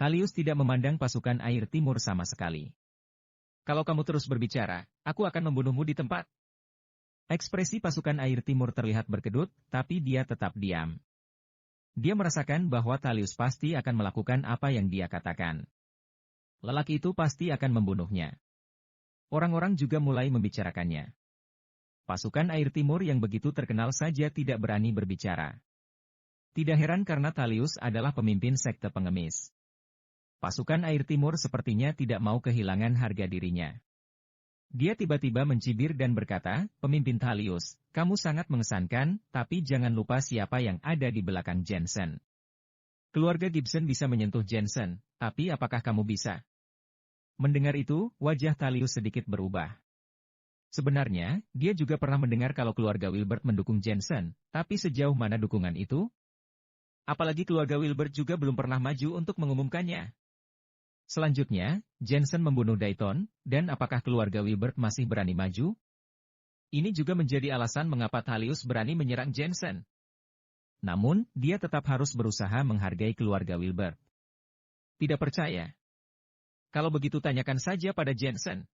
Talius tidak memandang pasukan Air Timur sama sekali. Kalau kamu terus berbicara, aku akan membunuhmu di tempat. Ekspresi pasukan Air Timur terlihat berkedut, tapi dia tetap diam. Dia merasakan bahwa Talius pasti akan melakukan apa yang dia katakan. Lelaki itu pasti akan membunuhnya. Orang-orang juga mulai membicarakannya. Pasukan Air Timur yang begitu terkenal saja tidak berani berbicara. Tidak heran karena Talius adalah pemimpin sekte pengemis. Pasukan Air Timur sepertinya tidak mau kehilangan harga dirinya. Dia tiba-tiba mencibir dan berkata, pemimpin Talius, kamu sangat mengesankan, tapi jangan lupa siapa yang ada di belakang Jensen. Keluarga Gibson bisa menyentuh Jensen, tapi apakah kamu bisa? Mendengar itu, wajah Talius sedikit berubah. Sebenarnya, dia juga pernah mendengar kalau keluarga Wilbert mendukung Jensen, tapi sejauh mana dukungan itu? Apalagi keluarga Wilbert juga belum pernah maju untuk mengumumkannya. Selanjutnya, Jensen membunuh Dayton, dan apakah keluarga Wilbert masih berani maju? Ini juga menjadi alasan mengapa Talius berani menyerang Jensen. Namun, dia tetap harus berusaha menghargai keluarga Wilbert. Tidak percaya? Kalau begitu tanyakan saja pada Jensen.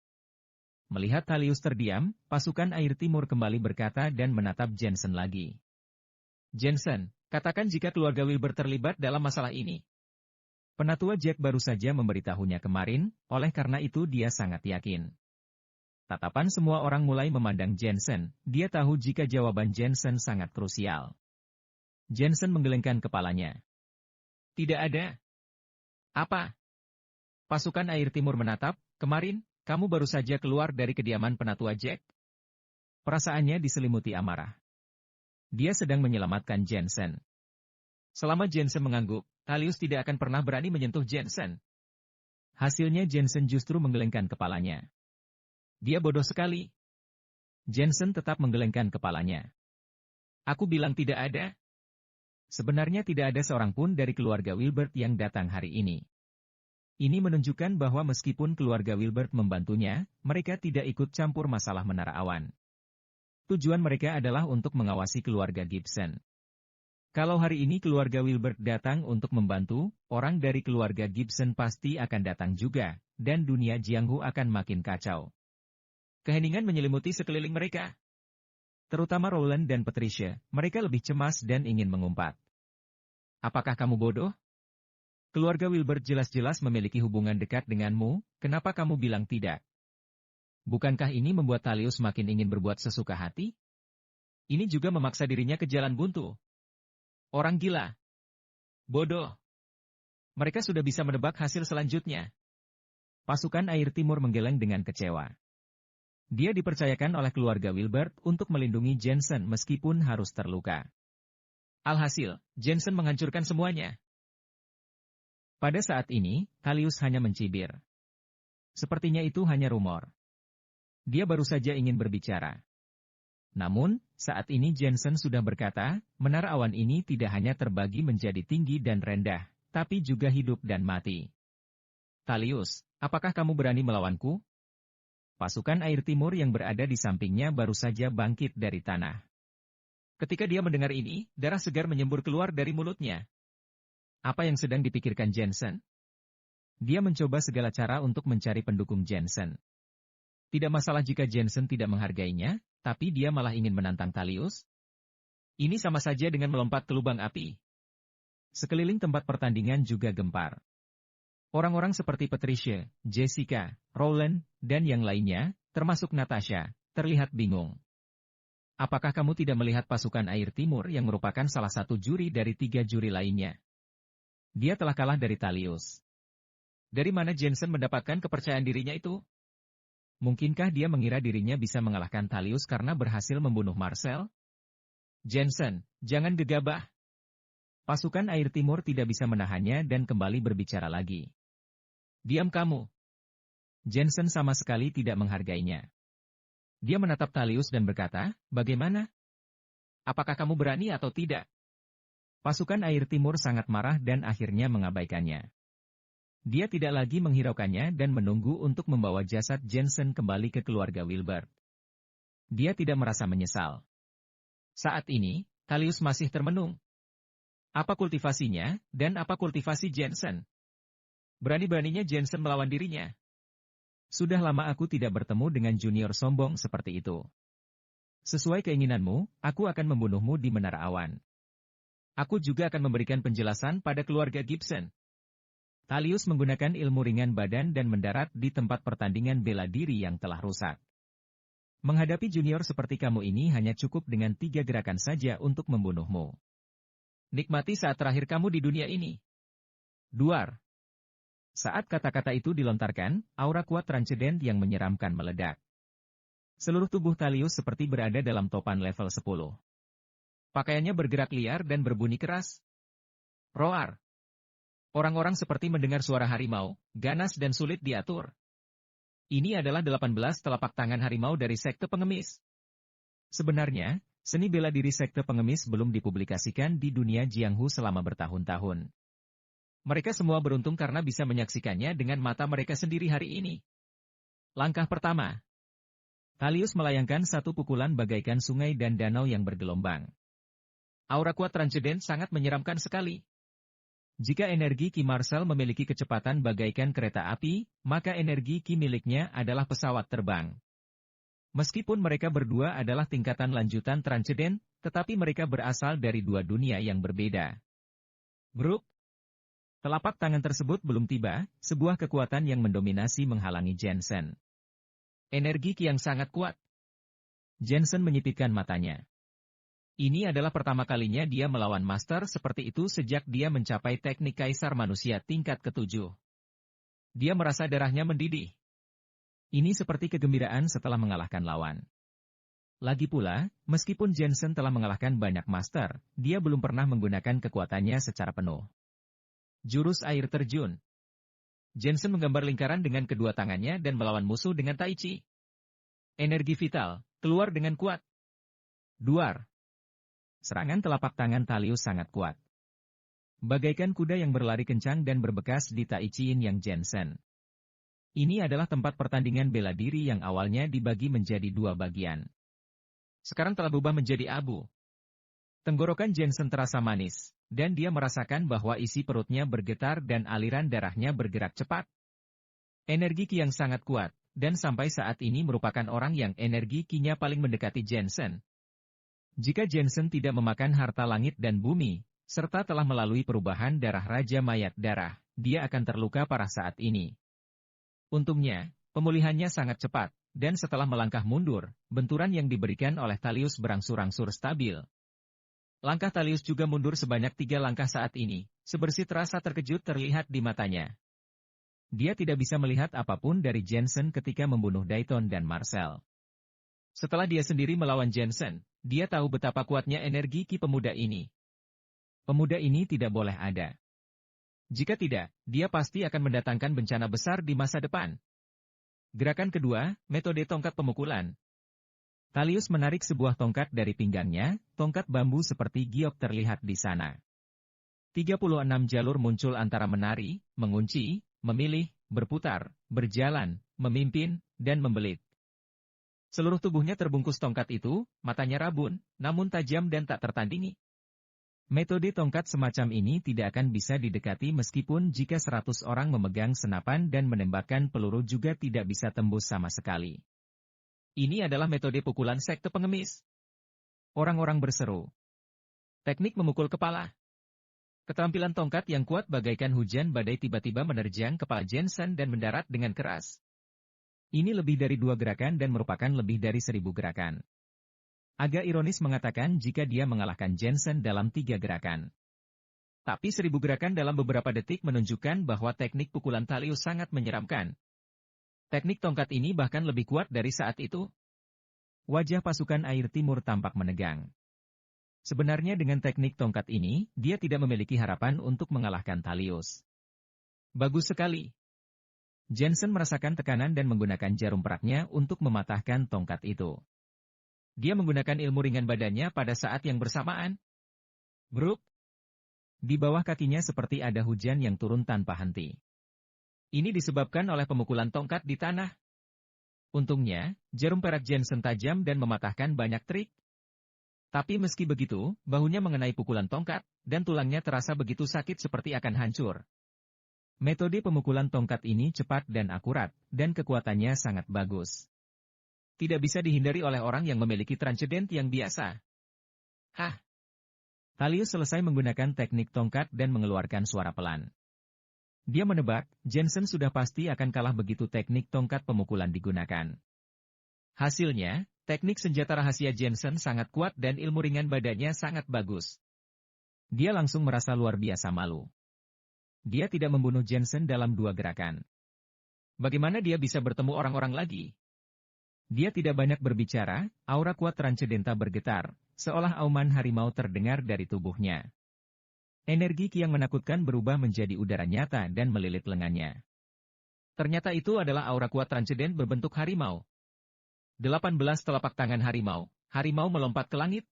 Melihat Talius terdiam, pasukan Air Timur kembali berkata dan menatap Jensen lagi. Jensen, katakan jika keluarga Wilbert terlibat dalam masalah ini. Penatua Jack baru saja memberitahunya kemarin, oleh karena itu dia sangat yakin. Tatapan semua orang mulai memandang Jensen, dia tahu jika jawaban Jensen sangat krusial. Jensen menggelengkan kepalanya. Tidak ada. Apa? Pasukan Air Timur menatap, kemarin, kamu baru saja keluar dari kediaman penatua Jack. Perasaannya diselimuti amarah. Dia sedang menyelamatkan Jensen. Selama Jensen mengangguk, Talius tidak akan pernah berani menyentuh Jensen. Hasilnya Jensen justru menggelengkan kepalanya. Dia bodoh sekali. Jensen tetap menggelengkan kepalanya. Aku bilang tidak ada. Sebenarnya tidak ada seorang pun dari keluarga Wilbert yang datang hari ini. Ini menunjukkan bahwa meskipun keluarga Wilbert membantunya, mereka tidak ikut campur masalah Menara Awan. Tujuan mereka adalah untuk mengawasi keluarga Gibson. Kalau hari ini keluarga Wilbert datang untuk membantu, orang dari keluarga Gibson pasti akan datang juga, dan dunia Jianghu akan makin kacau. Keheningan menyelimuti sekeliling mereka. Terutama Roland dan Patricia, mereka lebih cemas dan ingin mengumpat. Apakah kamu bodoh? Keluarga Wilbert jelas-jelas memiliki hubungan dekat denganmu, kenapa kamu bilang tidak? Bukankah ini membuat Thalius makin ingin berbuat sesuka hati? Ini juga memaksa dirinya ke jalan buntu. Orang gila. Bodoh. Mereka sudah bisa menebak hasil selanjutnya. Pasukan Air Timur menggeleng dengan kecewa. Dia dipercayakan oleh keluarga Wilbert untuk melindungi Jensen meskipun harus terluka. Alhasil, Jensen menghancurkan semuanya. Pada saat ini, Thalius hanya mencibir. Sepertinya itu hanya rumor. Dia baru saja ingin berbicara. Namun, saat ini Jensen sudah berkata, menara awan ini tidak hanya terbagi menjadi tinggi dan rendah, tapi juga hidup dan mati. Thalius, apakah kamu berani melawanku? Pasukan Air Timur yang berada di sampingnya baru saja bangkit dari tanah. Ketika dia mendengar ini, darah segar menyembur keluar dari mulutnya. Apa yang sedang dipikirkan Jensen? Dia mencoba segala cara untuk mencari pendukung Jensen. Tidak masalah jika Jensen tidak menghargainya, tapi dia malah ingin menantang Thalius. Ini sama saja dengan melompat ke lubang api. Sekeliling tempat pertandingan juga gempar. Orang-orang seperti Patricia, Jessica, Rowland, dan yang lainnya, termasuk Natasha, terlihat bingung. Apakah kamu tidak melihat pasukan Air Timur yang merupakan salah satu juri dari 3 juri lainnya? Dia telah kalah dari Thalius. Dari mana Jensen mendapatkan kepercayaan dirinya itu? Mungkinkah dia mengira dirinya bisa mengalahkan Thalius karena berhasil membunuh Marcel? Jensen, jangan gegabah. Pasukan Air Timur tidak bisa menahannya dan kembali berbicara lagi. Diam kamu. Jensen sama sekali tidak menghargainya. Dia menatap Thalius dan berkata, bagaimana? Apakah kamu berani atau tidak? Pasukan Air Timur sangat marah dan akhirnya mengabaikannya. Dia tidak lagi menghiraukannya dan menunggu untuk membawa jasad Jensen kembali ke keluarga Wilbert. Dia tidak merasa menyesal. Saat ini, Thalius masih termenung. Apa kultivasinya, dan apa kultivasi Jensen? Berani-beraninya Jensen melawan dirinya. Sudah lama aku tidak bertemu dengan junior sombong seperti itu. Sesuai keinginanmu, aku akan membunuhmu di Menara Awan. Aku juga akan memberikan penjelasan pada keluarga Gibson. Thalius menggunakan ilmu ringan badan dan mendarat di tempat pertandingan bela diri yang telah rusak. Menghadapi junior seperti kamu ini hanya cukup dengan 3 gerakan saja untuk membunuhmu. Nikmati saat terakhir kamu di dunia ini. Duar. Saat kata-kata itu dilontarkan, aura kuat transcendent yang menyeramkan meledak. Seluruh tubuh Thalius seperti berada dalam topan level 10. Pakaiannya bergerak liar dan berbunyi keras. Roar. Orang-orang seperti mendengar suara harimau, ganas dan sulit diatur. Ini adalah 18 telapak tangan harimau dari sekte pengemis. Sebenarnya, seni bela diri sekte pengemis belum dipublikasikan di dunia Jianghu selama bertahun-tahun. Mereka semua beruntung karena bisa menyaksikannya dengan mata mereka sendiri hari ini. Langkah pertama. Thalius melayangkan satu pukulan bagaikan sungai dan danau yang bergelombang. Aura kuat transcendent sangat menyeramkan sekali. Jika energi Ki Marcel memiliki kecepatan bagaikan kereta api, maka energi Ki miliknya adalah pesawat terbang. Meskipun mereka berdua adalah tingkatan lanjutan transcendent, tetapi mereka berasal dari 2 dunia yang berbeda. Grup. Telapak tangan tersebut belum tiba, sebuah kekuatan yang mendominasi menghalangi Jensen. Energi Ki yang sangat kuat. Jensen menyipitkan matanya. Ini adalah pertama kalinya dia melawan master seperti itu sejak dia mencapai teknik kaisar manusia tingkat ke-7. Dia merasa darahnya mendidih. Ini seperti kegembiraan setelah mengalahkan lawan. Lagi pula, meskipun Jensen telah mengalahkan banyak master, dia belum pernah menggunakan kekuatannya secara penuh. Jurus air terjun. Jensen menggambar lingkaran dengan kedua tangannya dan melawan musuh dengan Tai Chi. Energi vital, keluar dengan kuat. Duar. Serangan telapak tangan Thalius sangat kuat. Bagaikan kuda yang berlari kencang dan berbekas di Tai Chi yang Jensen. Ini adalah tempat pertandingan bela diri yang awalnya dibagi menjadi 2 bagian. Sekarang telah berubah menjadi abu. Tenggorokan Jensen terasa manis, dan dia merasakan bahwa isi perutnya bergetar dan aliran darahnya bergerak cepat. Energi Ki yang sangat kuat, dan sampai saat ini merupakan orang yang energi Ki-nya paling mendekati Jensen. Jika Jensen tidak memakan harta langit dan bumi, serta telah melalui perubahan darah Raja Mayat Darah, dia akan terluka parah saat ini. Untungnya, pemulihannya sangat cepat, dan setelah melangkah mundur, benturan yang diberikan oleh Thalius berangsur-angsur stabil. Langkah Thalius juga mundur sebanyak 3 langkah saat ini, sebersih rasa terkejut terlihat di matanya. Dia tidak bisa melihat apapun dari Jensen ketika membunuh Dayton dan Marcel. Setelah dia sendiri melawan Jensen, dia tahu betapa kuatnya energi ki pemuda ini. Pemuda ini tidak boleh ada. Jika tidak, dia pasti akan mendatangkan bencana besar di masa depan. Gerakan kedua, metode tongkat pemukulan. Thalius menarik sebuah tongkat dari pinggangnya, tongkat bambu seperti giok terlihat di sana. 36 jalur muncul antara menari, mengunci, memilih, berputar, berjalan, memimpin, dan membelit. Seluruh tubuhnya terbungkus tongkat itu, matanya rabun, namun tajam dan tak tertandingi. Metode tongkat semacam ini tidak akan bisa didekati meskipun jika 100 orang memegang senapan dan menembakkan peluru juga tidak bisa tembus sama sekali. Ini adalah metode pukulan sekte pengemis. Orang-orang berseru. Teknik memukul kepala. Keterampilan tongkat yang kuat bagaikan hujan badai tiba-tiba menerjang kepala Jensen dan mendarat dengan keras. Ini lebih dari 2 gerakan dan merupakan lebih dari 1000 gerakan. Agak ironis mengatakan jika dia mengalahkan Jensen dalam 3 gerakan. Tapi 1000 gerakan dalam beberapa detik menunjukkan bahwa teknik pukulan Thalius sangat menyeramkan. Teknik tongkat ini bahkan lebih kuat dari saat itu. Wajah pasukan air timur tampak menegang. Sebenarnya dengan teknik tongkat ini, dia tidak memiliki harapan untuk mengalahkan Thalius. Bagus sekali. Jensen merasakan tekanan dan menggunakan jarum peraknya untuk mematahkan tongkat itu. Dia menggunakan ilmu ringan badannya pada saat yang bersamaan. Bruk! Di bawah kakinya seperti ada hujan yang turun tanpa henti. Ini disebabkan oleh pemukulan tongkat di tanah. Untungnya, jarum perak Jensen tajam dan mematahkan banyak trik. Tapi meski begitu, bahunya mengenai pukulan tongkat, dan tulangnya terasa begitu sakit seperti akan hancur. Metode pemukulan tongkat ini cepat dan akurat, dan kekuatannya sangat bagus. Tidak bisa dihindari oleh orang yang memiliki transcendent yang biasa. Hah! Thalius selesai menggunakan teknik tongkat dan mengeluarkan suara pelan. Dia menebak, Jensen sudah pasti akan kalah begitu teknik tongkat pemukulan digunakan. Hasilnya, teknik senjata rahasia Jensen sangat kuat dan ilmu ringan badannya sangat bagus. Dia langsung merasa luar biasa malu. Dia tidak membunuh Jensen dalam 2 gerakan. Bagaimana dia bisa bertemu orang-orang lagi? Dia tidak banyak berbicara, aura kuat transcendenta bergetar, seolah auman harimau terdengar dari tubuhnya. Energi ki yang menakutkan berubah menjadi udara nyata dan melilit lengannya. Ternyata itu adalah aura kuat transcendent berbentuk harimau. 18 telapak tangan harimau, harimau melompat ke langit.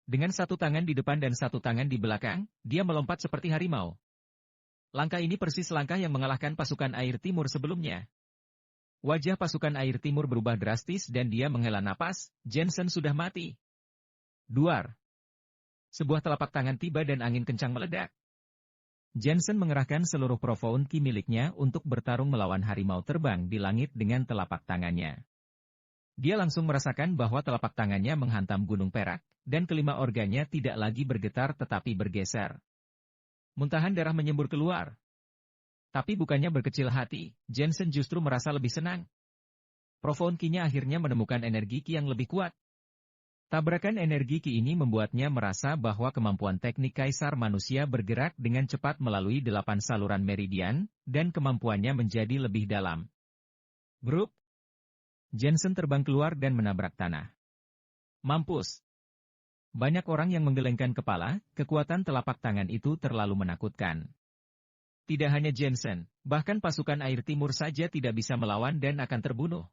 Dengan 1 tangan di depan dan 1 tangan di belakang, dia melompat seperti harimau. Langkah ini persis langkah yang mengalahkan pasukan air timur sebelumnya. Wajah pasukan air timur berubah drastis dan dia menghela napas, Jensen sudah mati. Duar. Sebuah telapak tangan tiba dan angin kencang meledak. Jensen mengerahkan seluruh profound ki miliknya untuk bertarung melawan harimau terbang di langit dengan telapak tangannya. Dia langsung merasakan bahwa telapak tangannya menghantam gunung perak, dan kelima organnya tidak lagi bergetar tetapi bergeser. Muntahan darah menyembur keluar. Tapi bukannya berkecil hati, Jensen justru merasa lebih senang. Profound ki-nya akhirnya menemukan energi ki yang lebih kuat. Tabrakan energi ki ini membuatnya merasa bahwa kemampuan teknik kaisar manusia bergerak dengan cepat melalui 8 saluran meridian, dan kemampuannya menjadi lebih dalam. Grup. Jensen terbang keluar dan menabrak tanah. Mampus. Banyak orang yang menggelengkan kepala, kekuatan telapak tangan itu terlalu menakutkan. Tidak hanya Jensen, bahkan pasukan air timur saja tidak bisa melawan dan akan terbunuh.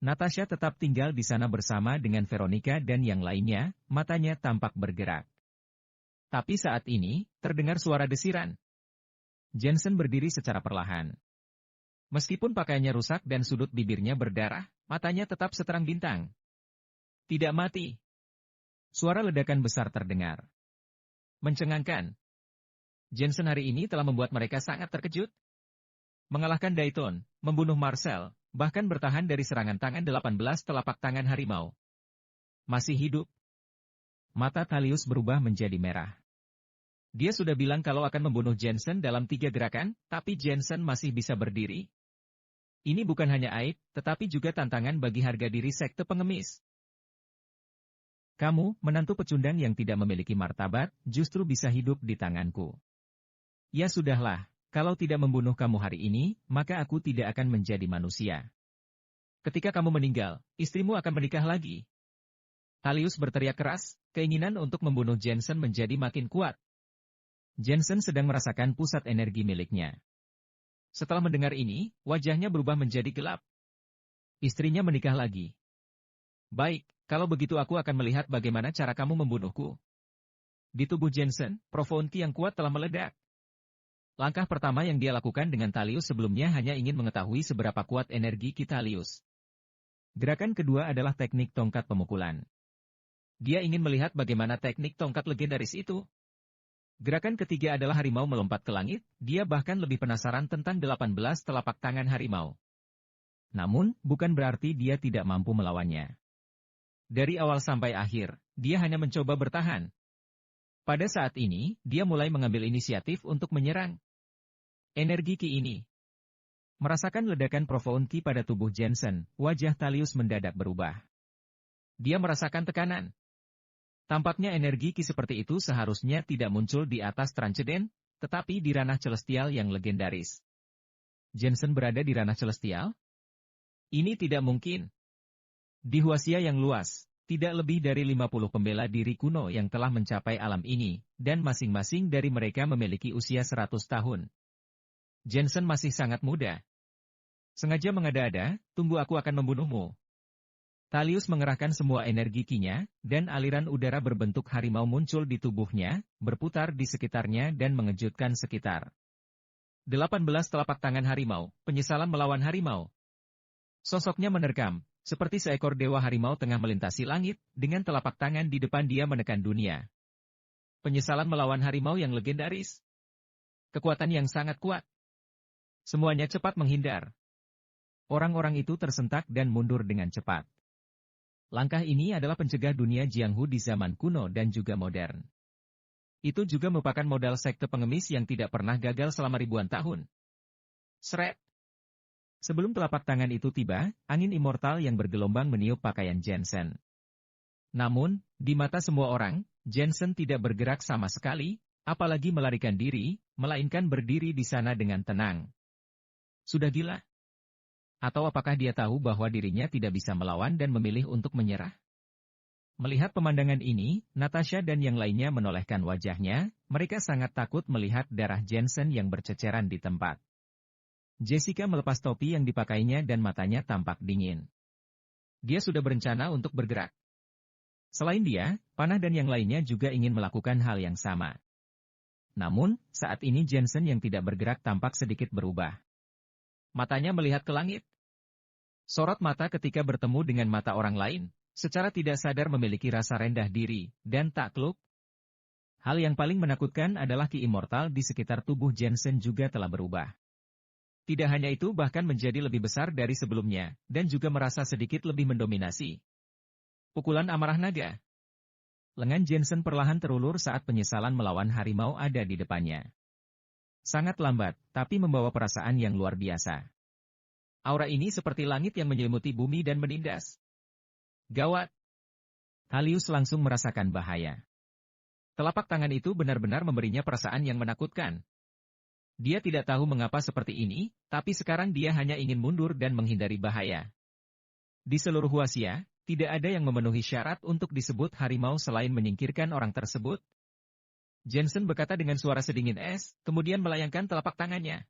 Natasha tetap tinggal di sana bersama dengan Veronica dan yang lainnya, matanya tampak bergerak. Tapi saat ini, terdengar suara desiran. Jensen berdiri secara perlahan. Meskipun pakaiannya rusak dan sudut bibirnya berdarah, matanya tetap seterang bintang. Tidak mati. Suara ledakan besar terdengar. Mencengangkan. Jensen hari ini telah membuat mereka sangat terkejut. Mengalahkan Dayton, membunuh Marcel, bahkan bertahan dari serangan tangan 18 telapak tangan harimau. Masih hidup. Mata Thalius berubah menjadi merah. Dia sudah bilang kalau akan membunuh Jensen dalam 3 gerakan, tapi Jensen masih bisa berdiri. Ini bukan hanya aib, tetapi juga tantangan bagi harga diri sekte pengemis. Kamu, menantu pecundang yang tidak memiliki martabat, justru bisa hidup di tanganku. Ya sudahlah, kalau tidak membunuh kamu hari ini, maka aku tidak akan menjadi manusia. Ketika kamu meninggal, istrimu akan menikah lagi. Thalius berteriak keras, keinginan untuk membunuh Jensen menjadi makin kuat. Jensen sedang merasakan pusat energi miliknya. Setelah mendengar ini, wajahnya berubah menjadi gelap. Istrinya menikah lagi. Baik, kalau begitu aku akan melihat bagaimana cara kamu membunuhku. Di tubuh Jensen, Profounti yang kuat telah meledak. Langkah pertama yang dia lakukan dengan Thalius sebelumnya hanya ingin mengetahui seberapa kuat energi Ki Thalius. Gerakan kedua adalah teknik tongkat pemukulan. Dia ingin melihat bagaimana teknik tongkat legendaris itu. Gerakan ketiga adalah harimau melompat ke langit, dia bahkan lebih penasaran tentang 18 telapak tangan harimau. Namun, bukan berarti dia tidak mampu melawannya. Dari awal sampai akhir, dia hanya mencoba bertahan. Pada saat ini, dia mulai mengambil inisiatif untuk menyerang. Energi Ki ini. Merasakan ledakan profound Ki pada tubuh Jensen, wajah Thalius mendadak berubah. Dia merasakan tekanan. Tampaknya energi Ki seperti itu seharusnya tidak muncul di atas Transcendent, tetapi di ranah celestial yang legendaris. Jensen berada di ranah celestial? Ini tidak mungkin. Di Huaxia yang luas, tidak lebih dari 50 pembela diri kuno yang telah mencapai alam ini, dan masing-masing dari mereka memiliki usia 100 tahun. Jensen masih sangat muda. Sengaja mengada-ada, tunggu aku akan membunuhmu. Thalius mengerahkan semua energi Ki-nya, dan aliran udara berbentuk harimau muncul di tubuhnya, berputar di sekitarnya dan mengejutkan sekitar. 18 telapak tangan harimau, penyesalan melawan harimau. Sosoknya menerkam, seperti seekor dewa harimau tengah melintasi langit, dengan telapak tangan di depan dia menekan dunia. Penyesalan melawan harimau yang legendaris. Kekuatan yang sangat kuat. Semuanya cepat menghindar. Orang-orang itu tersentak dan mundur dengan cepat. Langkah ini adalah pencegah dunia Jianghu di zaman kuno dan juga modern. Itu juga merupakan modal sekte pengemis yang tidak pernah gagal selama ribuan tahun. Sret. Sebelum telapak tangan itu tiba, angin immortal yang bergelombang meniup pakaian Jensen. Namun, di mata semua orang, Jensen tidak bergerak sama sekali, apalagi melarikan diri, melainkan berdiri di sana dengan tenang. Sudah gila? Atau apakah dia tahu bahwa dirinya tidak bisa melawan dan memilih untuk menyerah? Melihat pemandangan ini, Natasha dan yang lainnya menolehkan wajahnya, mereka sangat takut melihat darah Jensen yang berceceran di tempat. Jessica melepas topi yang dipakainya dan matanya tampak dingin. Dia sudah berencana untuk bergerak. Selain dia, Panah dan yang lainnya juga ingin melakukan hal yang sama. Namun, saat ini Jensen yang tidak bergerak tampak sedikit berubah. Matanya melihat ke langit. Sorot mata ketika bertemu dengan mata orang lain, secara tidak sadar memiliki rasa rendah diri, dan takluk. Hal yang paling menakutkan adalah Ki immortal di sekitar tubuh Jensen juga telah berubah. Tidak hanya itu bahkan menjadi lebih besar dari sebelumnya, dan juga merasa sedikit lebih mendominasi. Pukulan amarah naga. Lengan Jensen perlahan terulur saat penyesalan melawan harimau ada di depannya. Sangat lambat, tapi membawa perasaan yang luar biasa. Aura ini seperti langit yang menyelimuti bumi dan menindas. Gawat. Thalius langsung merasakan bahaya. Telapak tangan itu benar-benar memberinya perasaan yang menakutkan. Dia tidak tahu mengapa seperti ini, tapi sekarang dia hanya ingin mundur dan menghindari bahaya. Di seluruh Huaxia, tidak ada yang memenuhi syarat untuk disebut harimau selain menyingkirkan orang tersebut. Jensen berkata dengan suara sedingin es, kemudian melayangkan telapak tangannya.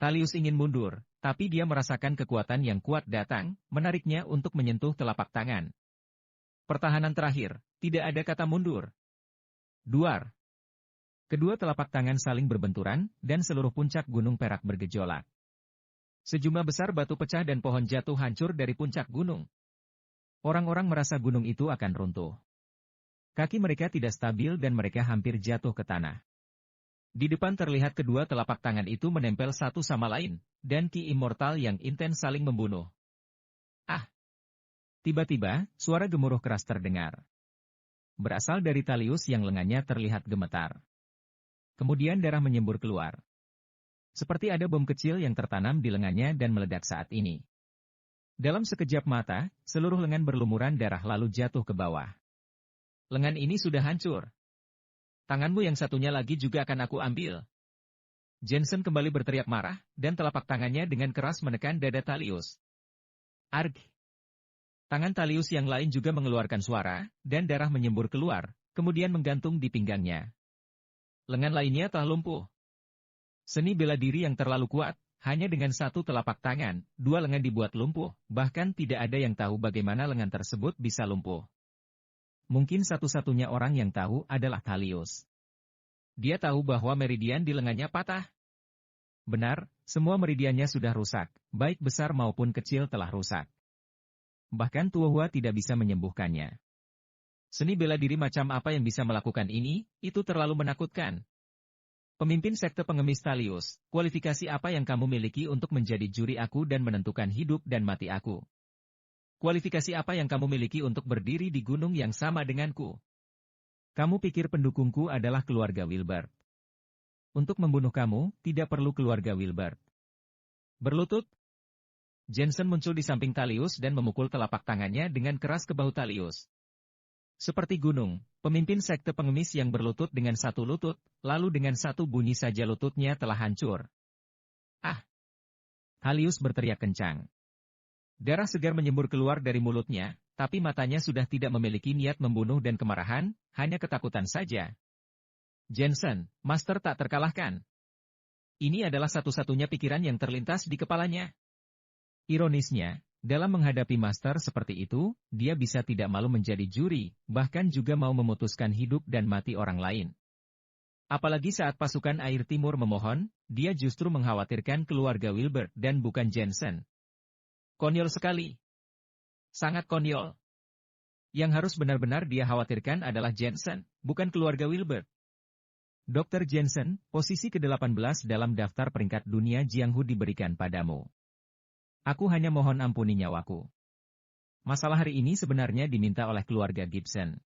Thalius ingin mundur, tapi dia merasakan kekuatan yang kuat datang, menariknya untuk menyentuh telapak tangan. Pertahanan terakhir, tidak ada kata mundur. Duar. Kedua telapak tangan saling berbenturan, dan seluruh puncak gunung Perak bergejolak. Sejumlah besar batu pecah dan pohon jatuh hancur dari puncak gunung. Orang-orang merasa gunung itu akan runtuh. Kaki mereka tidak stabil dan mereka hampir jatuh ke tanah. Di depan terlihat kedua telapak tangan itu menempel satu sama lain, dan ki immortal yang intens saling membunuh. Ah! Tiba-tiba, suara gemuruh keras terdengar. Berasal dari Thalius yang lengannya terlihat gemetar. Kemudian darah menyembur keluar. Seperti ada bom kecil yang tertanam di lengannya dan meledak saat ini. Dalam sekejap mata, seluruh lengan berlumuran darah lalu jatuh ke bawah. Lengan ini sudah hancur. Tanganmu yang satunya lagi juga akan aku ambil. Jensen kembali berteriak marah, dan telapak tangannya dengan keras menekan dada Thalius. Arg! Tangan Thalius yang lain juga mengeluarkan suara, dan darah menyembur keluar, kemudian menggantung di pinggangnya. Lengan lainnya telah lumpuh. Seni bela diri yang terlalu kuat, hanya dengan satu telapak tangan, dua lengan dibuat lumpuh, bahkan tidak ada yang tahu bagaimana lengan tersebut bisa lumpuh. Mungkin satu-satunya orang yang tahu adalah Thalius. Dia tahu bahwa meridian di lengannya patah. Benar, semua meridiannya sudah rusak, baik besar maupun kecil telah rusak. Bahkan Tuohua tidak bisa menyembuhkannya. Seni bela diri macam apa yang bisa melakukan ini, itu terlalu menakutkan. Pemimpin sekte pengemis Thalius, kualifikasi apa yang kamu miliki untuk menjadi juri aku dan menentukan hidup dan mati aku? Kualifikasi apa yang kamu miliki untuk berdiri di gunung yang sama denganku? Kamu pikir pendukungku adalah keluarga Wilbert? Untuk membunuh kamu, tidak perlu keluarga Wilbert. Berlutut? Jensen muncul di samping Thalius dan memukul telapak tangannya dengan keras ke bahu Thalius. Seperti gunung, pemimpin sekte pengemis yang berlutut dengan satu lutut, lalu dengan satu bunyi saja lututnya telah hancur. Ah! Thalius berteriak kencang. Darah segar menyembur keluar dari mulutnya, tapi matanya sudah tidak memiliki niat membunuh dan kemarahan, hanya ketakutan saja. Jensen, Master tak terkalahkan. Ini adalah satu-satunya pikiran yang terlintas di kepalanya. Ironisnya, dalam menghadapi Master seperti itu, dia bisa tidak malu menjadi juri, bahkan juga mau memutuskan hidup dan mati orang lain. Apalagi saat pasukan Air Timur memohon, dia justru mengkhawatirkan keluarga Wilbert dan bukan Jensen. Konyol sekali. Sangat konyol. Yang harus benar-benar dia khawatirkan adalah Jensen, bukan keluarga Wilbert. Dr. Jensen, posisi ke-18 dalam daftar peringkat dunia Jianghu diberikan padamu. Aku hanya mohon ampuni nyawaku. Masalah hari ini sebenarnya diminta oleh keluarga Gibson.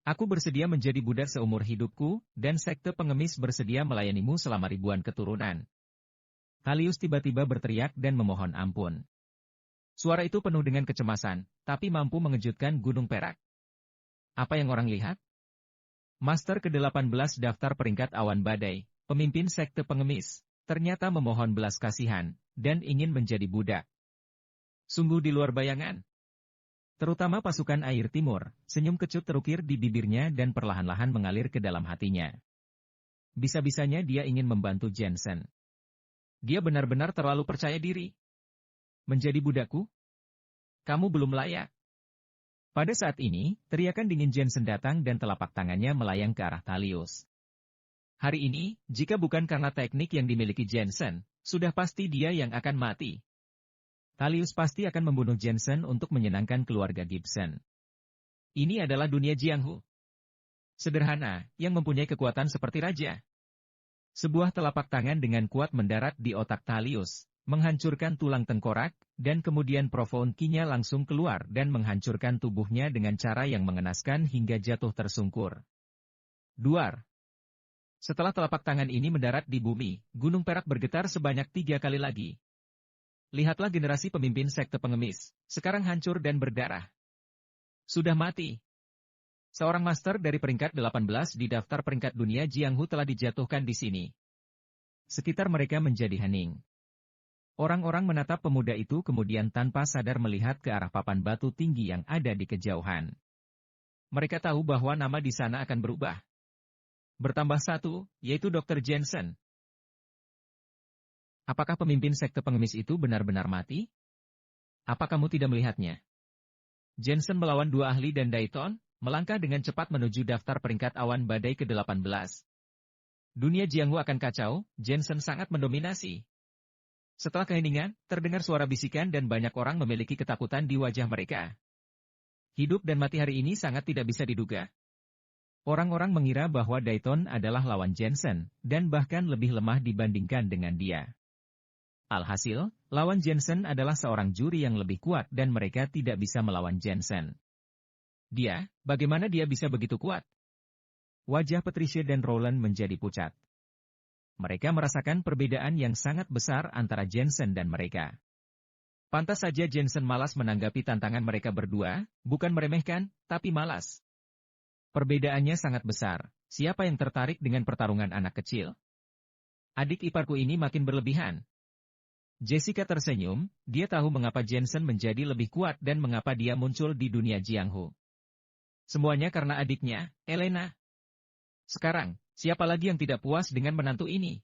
Aku bersedia menjadi budak seumur hidupku, dan sekte pengemis bersedia melayanimu selama ribuan keturunan. Thalius tiba-tiba berteriak dan memohon ampun. Suara itu penuh dengan kecemasan, tapi mampu mengejutkan Gunung Perak. Apa yang orang lihat? Master ke-18 daftar peringkat awan badai, pemimpin sekte pengemis, ternyata memohon belas kasihan, dan ingin menjadi budak. Sungguh di luar bayangan. Terutama pasukan Air Timur, senyum kecut terukir di bibirnya dan perlahan-lahan mengalir ke dalam hatinya. Bisa-bisanya dia ingin membantu Jensen. Dia benar-benar terlalu percaya diri. Menjadi budakku? Kamu belum layak. Pada saat ini, teriakan dingin Jensen datang dan telapak tangannya melayang ke arah Thalius. Hari ini, jika bukan karena teknik yang dimiliki Jensen, sudah pasti dia yang akan mati. Thalius pasti akan membunuh Jensen untuk menyenangkan keluarga Gibson. Ini adalah dunia Jianghu. Sederhana, yang mempunyai kekuatan seperti raja. Sebuah telapak tangan dengan kuat mendarat di otak Thalius, menghancurkan tulang tengkorak, dan kemudian Profound Ki-nya langsung keluar dan menghancurkan tubuhnya dengan cara yang mengenaskan hingga jatuh tersungkur. Duar. Setelah telapak tangan ini mendarat di bumi, Gunung Perak bergetar sebanyak 3 kali lagi. Lihatlah generasi pemimpin sekte pengemis, sekarang hancur dan berdarah. Sudah mati. Seorang master dari peringkat 18 di daftar peringkat dunia Jianghu telah dijatuhkan di sini. Sekitar mereka menjadi hening. Orang-orang menatap pemuda itu kemudian tanpa sadar melihat ke arah papan batu tinggi yang ada di kejauhan. Mereka tahu bahwa nama di sana akan berubah. Bertambah satu, yaitu Dr. Jensen. Apakah pemimpin sekte pengemis itu benar-benar mati? Apa kamu tidak melihatnya? Jensen melawan 2 ahli dan Dayton, melangkah dengan cepat menuju daftar peringkat awan badai ke-18. Dunia Jianghu akan kacau, Jensen sangat mendominasi. Setelah keheningan, terdengar suara bisikan dan banyak orang memiliki ketakutan di wajah mereka. Hidup dan mati hari ini sangat tidak bisa diduga. Orang-orang mengira bahwa Dayton adalah lawan Jensen, dan bahkan lebih lemah dibandingkan dengan dia. Alhasil, lawan Jensen adalah seorang juri yang lebih kuat dan mereka tidak bisa melawan Jensen. Bagaimana dia bisa begitu kuat? Wajah Patricia dan Roland menjadi pucat. Mereka merasakan perbedaan yang sangat besar antara Jensen dan mereka. Pantas saja Jensen malas menanggapi tantangan mereka berdua, bukan meremehkan, tapi malas. Perbedaannya sangat besar. Siapa yang tertarik dengan pertarungan anak kecil? Adik iparku ini makin berlebihan. Jessica tersenyum, dia tahu mengapa Jensen menjadi lebih kuat dan mengapa dia muncul di dunia Jianghu. Semuanya karena adiknya, Elena. Sekarang, siapa lagi yang tidak puas dengan menantu ini?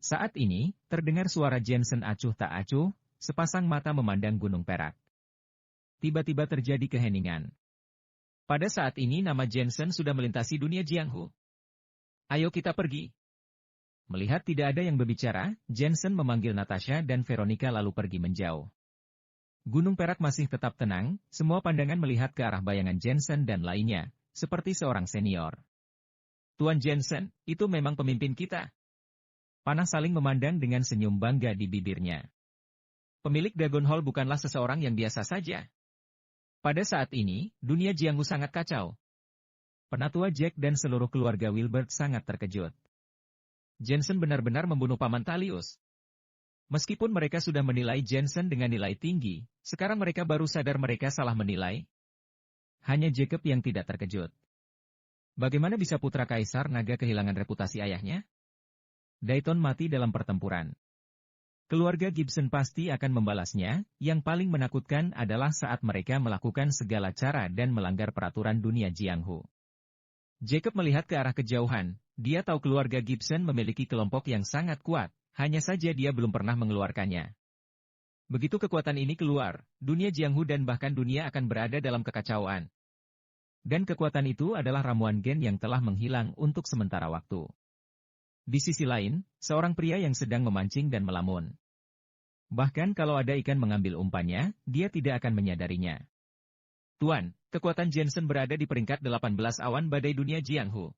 Saat ini, terdengar suara Jensen acuh tak acuh, sepasang mata memandang Gunung Perak. Tiba-tiba terjadi keheningan. Pada saat ini nama Jensen sudah melintasi dunia Jianghu. Ayo kita pergi. Melihat tidak ada yang berbicara, Jensen memanggil Natasha dan Veronica lalu pergi menjauh. Gunung Perak masih tetap tenang, semua pandangan melihat ke arah bayangan Jensen dan lainnya, seperti seorang senior. Tuan Jensen, itu memang pemimpin kita. Panah saling memandang dengan senyum bangga di bibirnya. Pemilik Dragon Hall bukanlah seseorang yang biasa saja. Pada saat ini, dunia Jianghu sangat kacau. Penatua Jack dan seluruh keluarga Wilbert sangat terkejut. Jensen benar-benar membunuh Paman Talius. Meskipun mereka sudah menilai Jensen dengan nilai tinggi, sekarang mereka baru sadar mereka salah menilai. Hanya Jacob yang tidak terkejut. Bagaimana bisa putra Kaisar Naga kehilangan reputasi ayahnya? Dayton mati dalam pertempuran. Keluarga Gibson pasti akan membalasnya, yang paling menakutkan adalah saat mereka melakukan segala cara dan melanggar peraturan dunia Jianghu. Jacob melihat ke arah kejauhan, dia tahu keluarga Gibson memiliki kelompok yang sangat kuat, hanya saja dia belum pernah mengeluarkannya. Begitu kekuatan ini keluar, dunia Jianghu dan bahkan dunia akan berada dalam kekacauan. Dan kekuatan itu adalah ramuan gen yang telah menghilang untuk sementara waktu. Di sisi lain, seorang pria yang sedang memancing dan melamun. Bahkan kalau ada ikan mengambil umpannya, dia tidak akan menyadarinya. Tuan, kekuatan Jensen berada di peringkat 18 awan badai dunia Jianghu.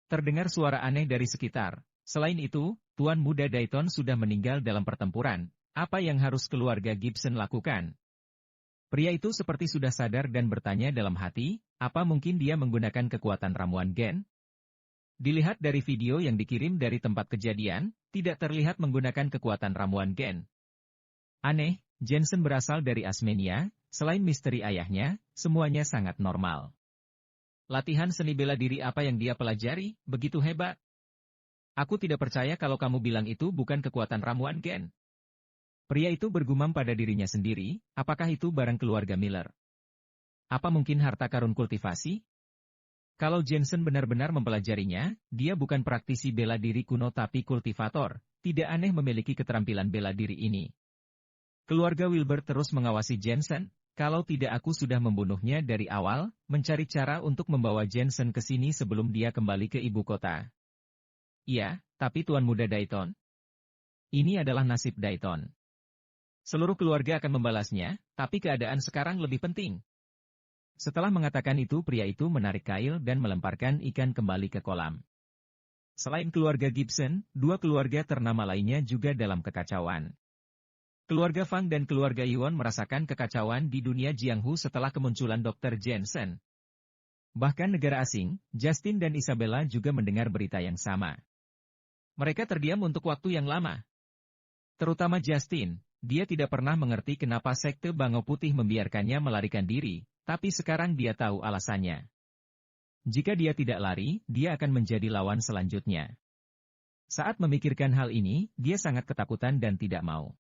Terdengar suara aneh dari sekitar. Selain itu, Tuan Muda Dayton sudah meninggal dalam pertempuran. Apa yang harus keluarga Gibson lakukan? Pria itu seperti sudah sadar dan bertanya dalam hati, apa mungkin dia menggunakan kekuatan ramuan gen? Dilihat dari video yang dikirim dari tempat kejadian, tidak terlihat menggunakan kekuatan ramuan gen. Aneh, Jensen berasal dari Asmenia, selain misteri ayahnya, semuanya sangat normal. Latihan seni bela diri apa yang dia pelajari, begitu hebat. Aku tidak percaya kalau kamu bilang itu bukan kekuatan ramuan gen. Pria itu bergumam pada dirinya sendiri, apakah itu barang keluarga Miller? Apa mungkin harta karun kultivasi? Kalau Jensen benar-benar mempelajarinya, dia bukan praktisi bela diri kuno tapi kultivator, tidak aneh memiliki keterampilan bela diri ini. Keluarga Wilbert terus mengawasi Jensen, kalau tidak aku sudah membunuhnya dari awal, mencari cara untuk membawa Jensen ke sini sebelum dia kembali ke ibu kota. Iya, tapi Tuan Muda Dayton. Ini adalah nasib Dayton. Seluruh keluarga akan membalasnya, tapi keadaan sekarang lebih penting. Setelah mengatakan itu pria itu menarik kail dan melemparkan ikan kembali ke kolam. Selain keluarga Gibson, dua keluarga ternama lainnya juga dalam kekacauan. Keluarga Fang dan keluarga Yuan merasakan kekacauan di dunia Jianghu setelah kemunculan Dr. Jensen. Bahkan negara asing, Justin dan Isabella juga mendengar berita yang sama. Mereka terdiam untuk waktu yang lama. Terutama Justin, dia tidak pernah mengerti kenapa sekte Bangau Putih membiarkannya melarikan diri, tapi sekarang dia tahu alasannya. Jika dia tidak lari, dia akan menjadi lawan selanjutnya. Saat memikirkan hal ini, dia sangat ketakutan dan tidak mau.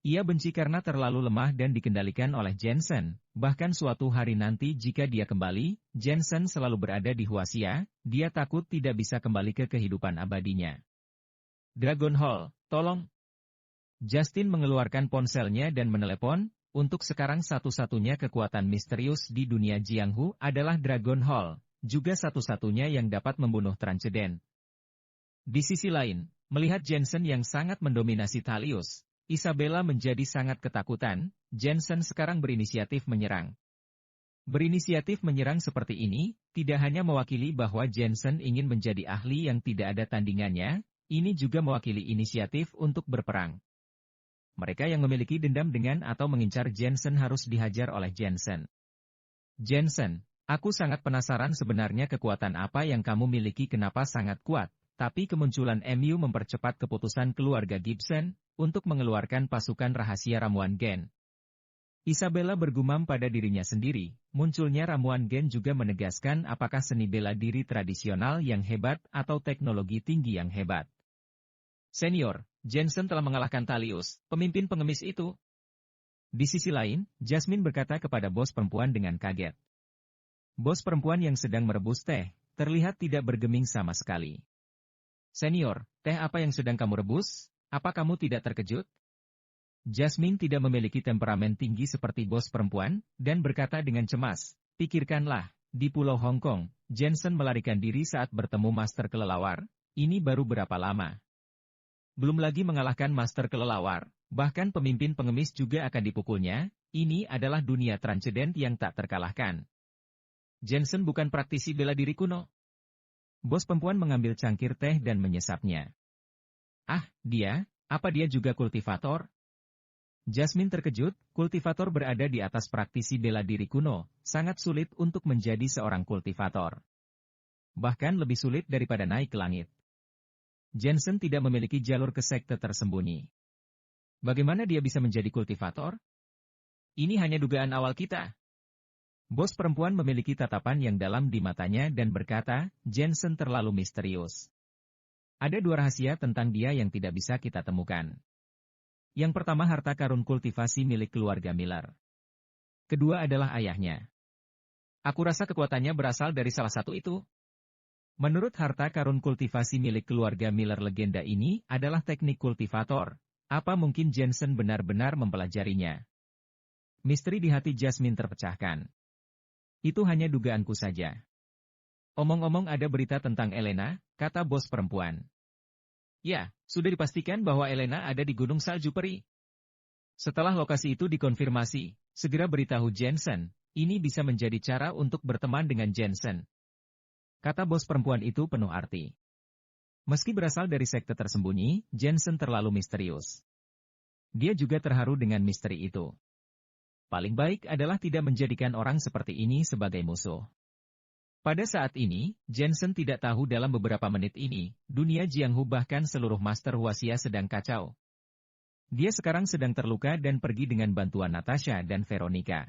Ia benci karena terlalu lemah dan dikendalikan oleh Jensen, bahkan suatu hari nanti jika dia kembali, Jensen selalu berada di Huaxia, dia takut tidak bisa kembali ke kehidupan abadinya. Dragon Hall, tolong. Justin mengeluarkan ponselnya dan menelepon, untuk sekarang satu-satunya kekuatan misterius di dunia Jianghu adalah Dragon Hall, juga satu-satunya yang dapat membunuh Transcendent. Di sisi lain, melihat Jensen yang sangat mendominasi Talius, Isabella menjadi sangat ketakutan. Jensen sekarang berinisiatif menyerang. Berinisiatif menyerang seperti ini, tidak hanya mewakili bahwa Jensen ingin menjadi ahli yang tidak ada tandingannya, ini juga mewakili inisiatif untuk berperang. Mereka yang memiliki dendam dengan atau mengincar Jensen harus dihajar oleh Jensen. Jensen, Aku sangat penasaran sebenarnya kekuatan apa yang kamu miliki kenapa sangat kuat, tapi kemunculan MU mempercepat keputusan keluarga Gibson untuk mengeluarkan pasukan rahasia ramuan gen. Isabella bergumam pada dirinya sendiri, munculnya ramuan gen juga menegaskan apakah seni bela diri tradisional yang hebat atau teknologi tinggi yang hebat. Senior, Jensen telah mengalahkan Talius, pemimpin pengemis itu. Di sisi lain, Jasmine berkata kepada bos perempuan dengan kaget. Bos perempuan yang sedang merebus teh, terlihat tidak bergeming sama sekali. Senior, teh apa yang sedang kamu rebus? Apa kamu tidak terkejut? Jasmine tidak memiliki temperamen tinggi seperti bos perempuan, dan berkata dengan cemas, pikirkanlah, di Pulau Hong Kong, Jensen melarikan diri saat bertemu Master Kelelawar, ini baru berapa lama? Belum lagi mengalahkan Master Kelelawar, bahkan pemimpin pengemis juga akan dipukulnya, ini adalah dunia transcendent yang tak terkalahkan. Jensen bukan praktisi bela diri kuno. Bos perempuan mengambil cangkir teh dan menyesapnya. Ah, apa dia juga kultivator? Jasmine terkejut, kultivator berada di atas praktisi bela diri kuno, sangat sulit untuk menjadi seorang kultivator. Bahkan lebih sulit daripada naik ke langit. Jensen tidak memiliki jalur ke sekte tersembunyi. Bagaimana dia bisa menjadi kultivator? Ini hanya dugaan awal kita. Bos perempuan memiliki tatapan yang dalam di matanya dan berkata, Jensen terlalu misterius. Ada dua rahasia tentang dia yang tidak bisa kita temukan. Yang pertama harta karun kultivasi milik keluarga Miller. Kedua adalah ayahnya. Aku rasa kekuatannya berasal dari salah satu itu. Menurut harta karun kultivasi milik keluarga Miller legenda ini adalah teknik kultivator. Apa mungkin Jensen benar-benar mempelajarinya? Misteri di hati Jasmine terpecahkan. Itu hanya dugaanku saja. Omong-omong ada berita tentang Elena, kata bos perempuan. Ya, sudah dipastikan bahwa Elena ada di Gunung Salju Peri. Setelah lokasi itu dikonfirmasi, segera beritahu Jensen, ini bisa menjadi cara untuk berteman dengan Jensen. Kata bos perempuan itu penuh arti. Meski berasal dari sekte tersembunyi, Jensen terlalu misterius. Dia juga terharu dengan misteri itu. Paling baik adalah tidak menjadikan orang seperti ini sebagai musuh. Pada saat ini, Jensen tidak tahu dalam beberapa menit ini, dunia Jianghu bahkan seluruh Master Huaxia sedang kacau. Dia sekarang sedang terluka dan pergi dengan bantuan Natasha dan Veronica.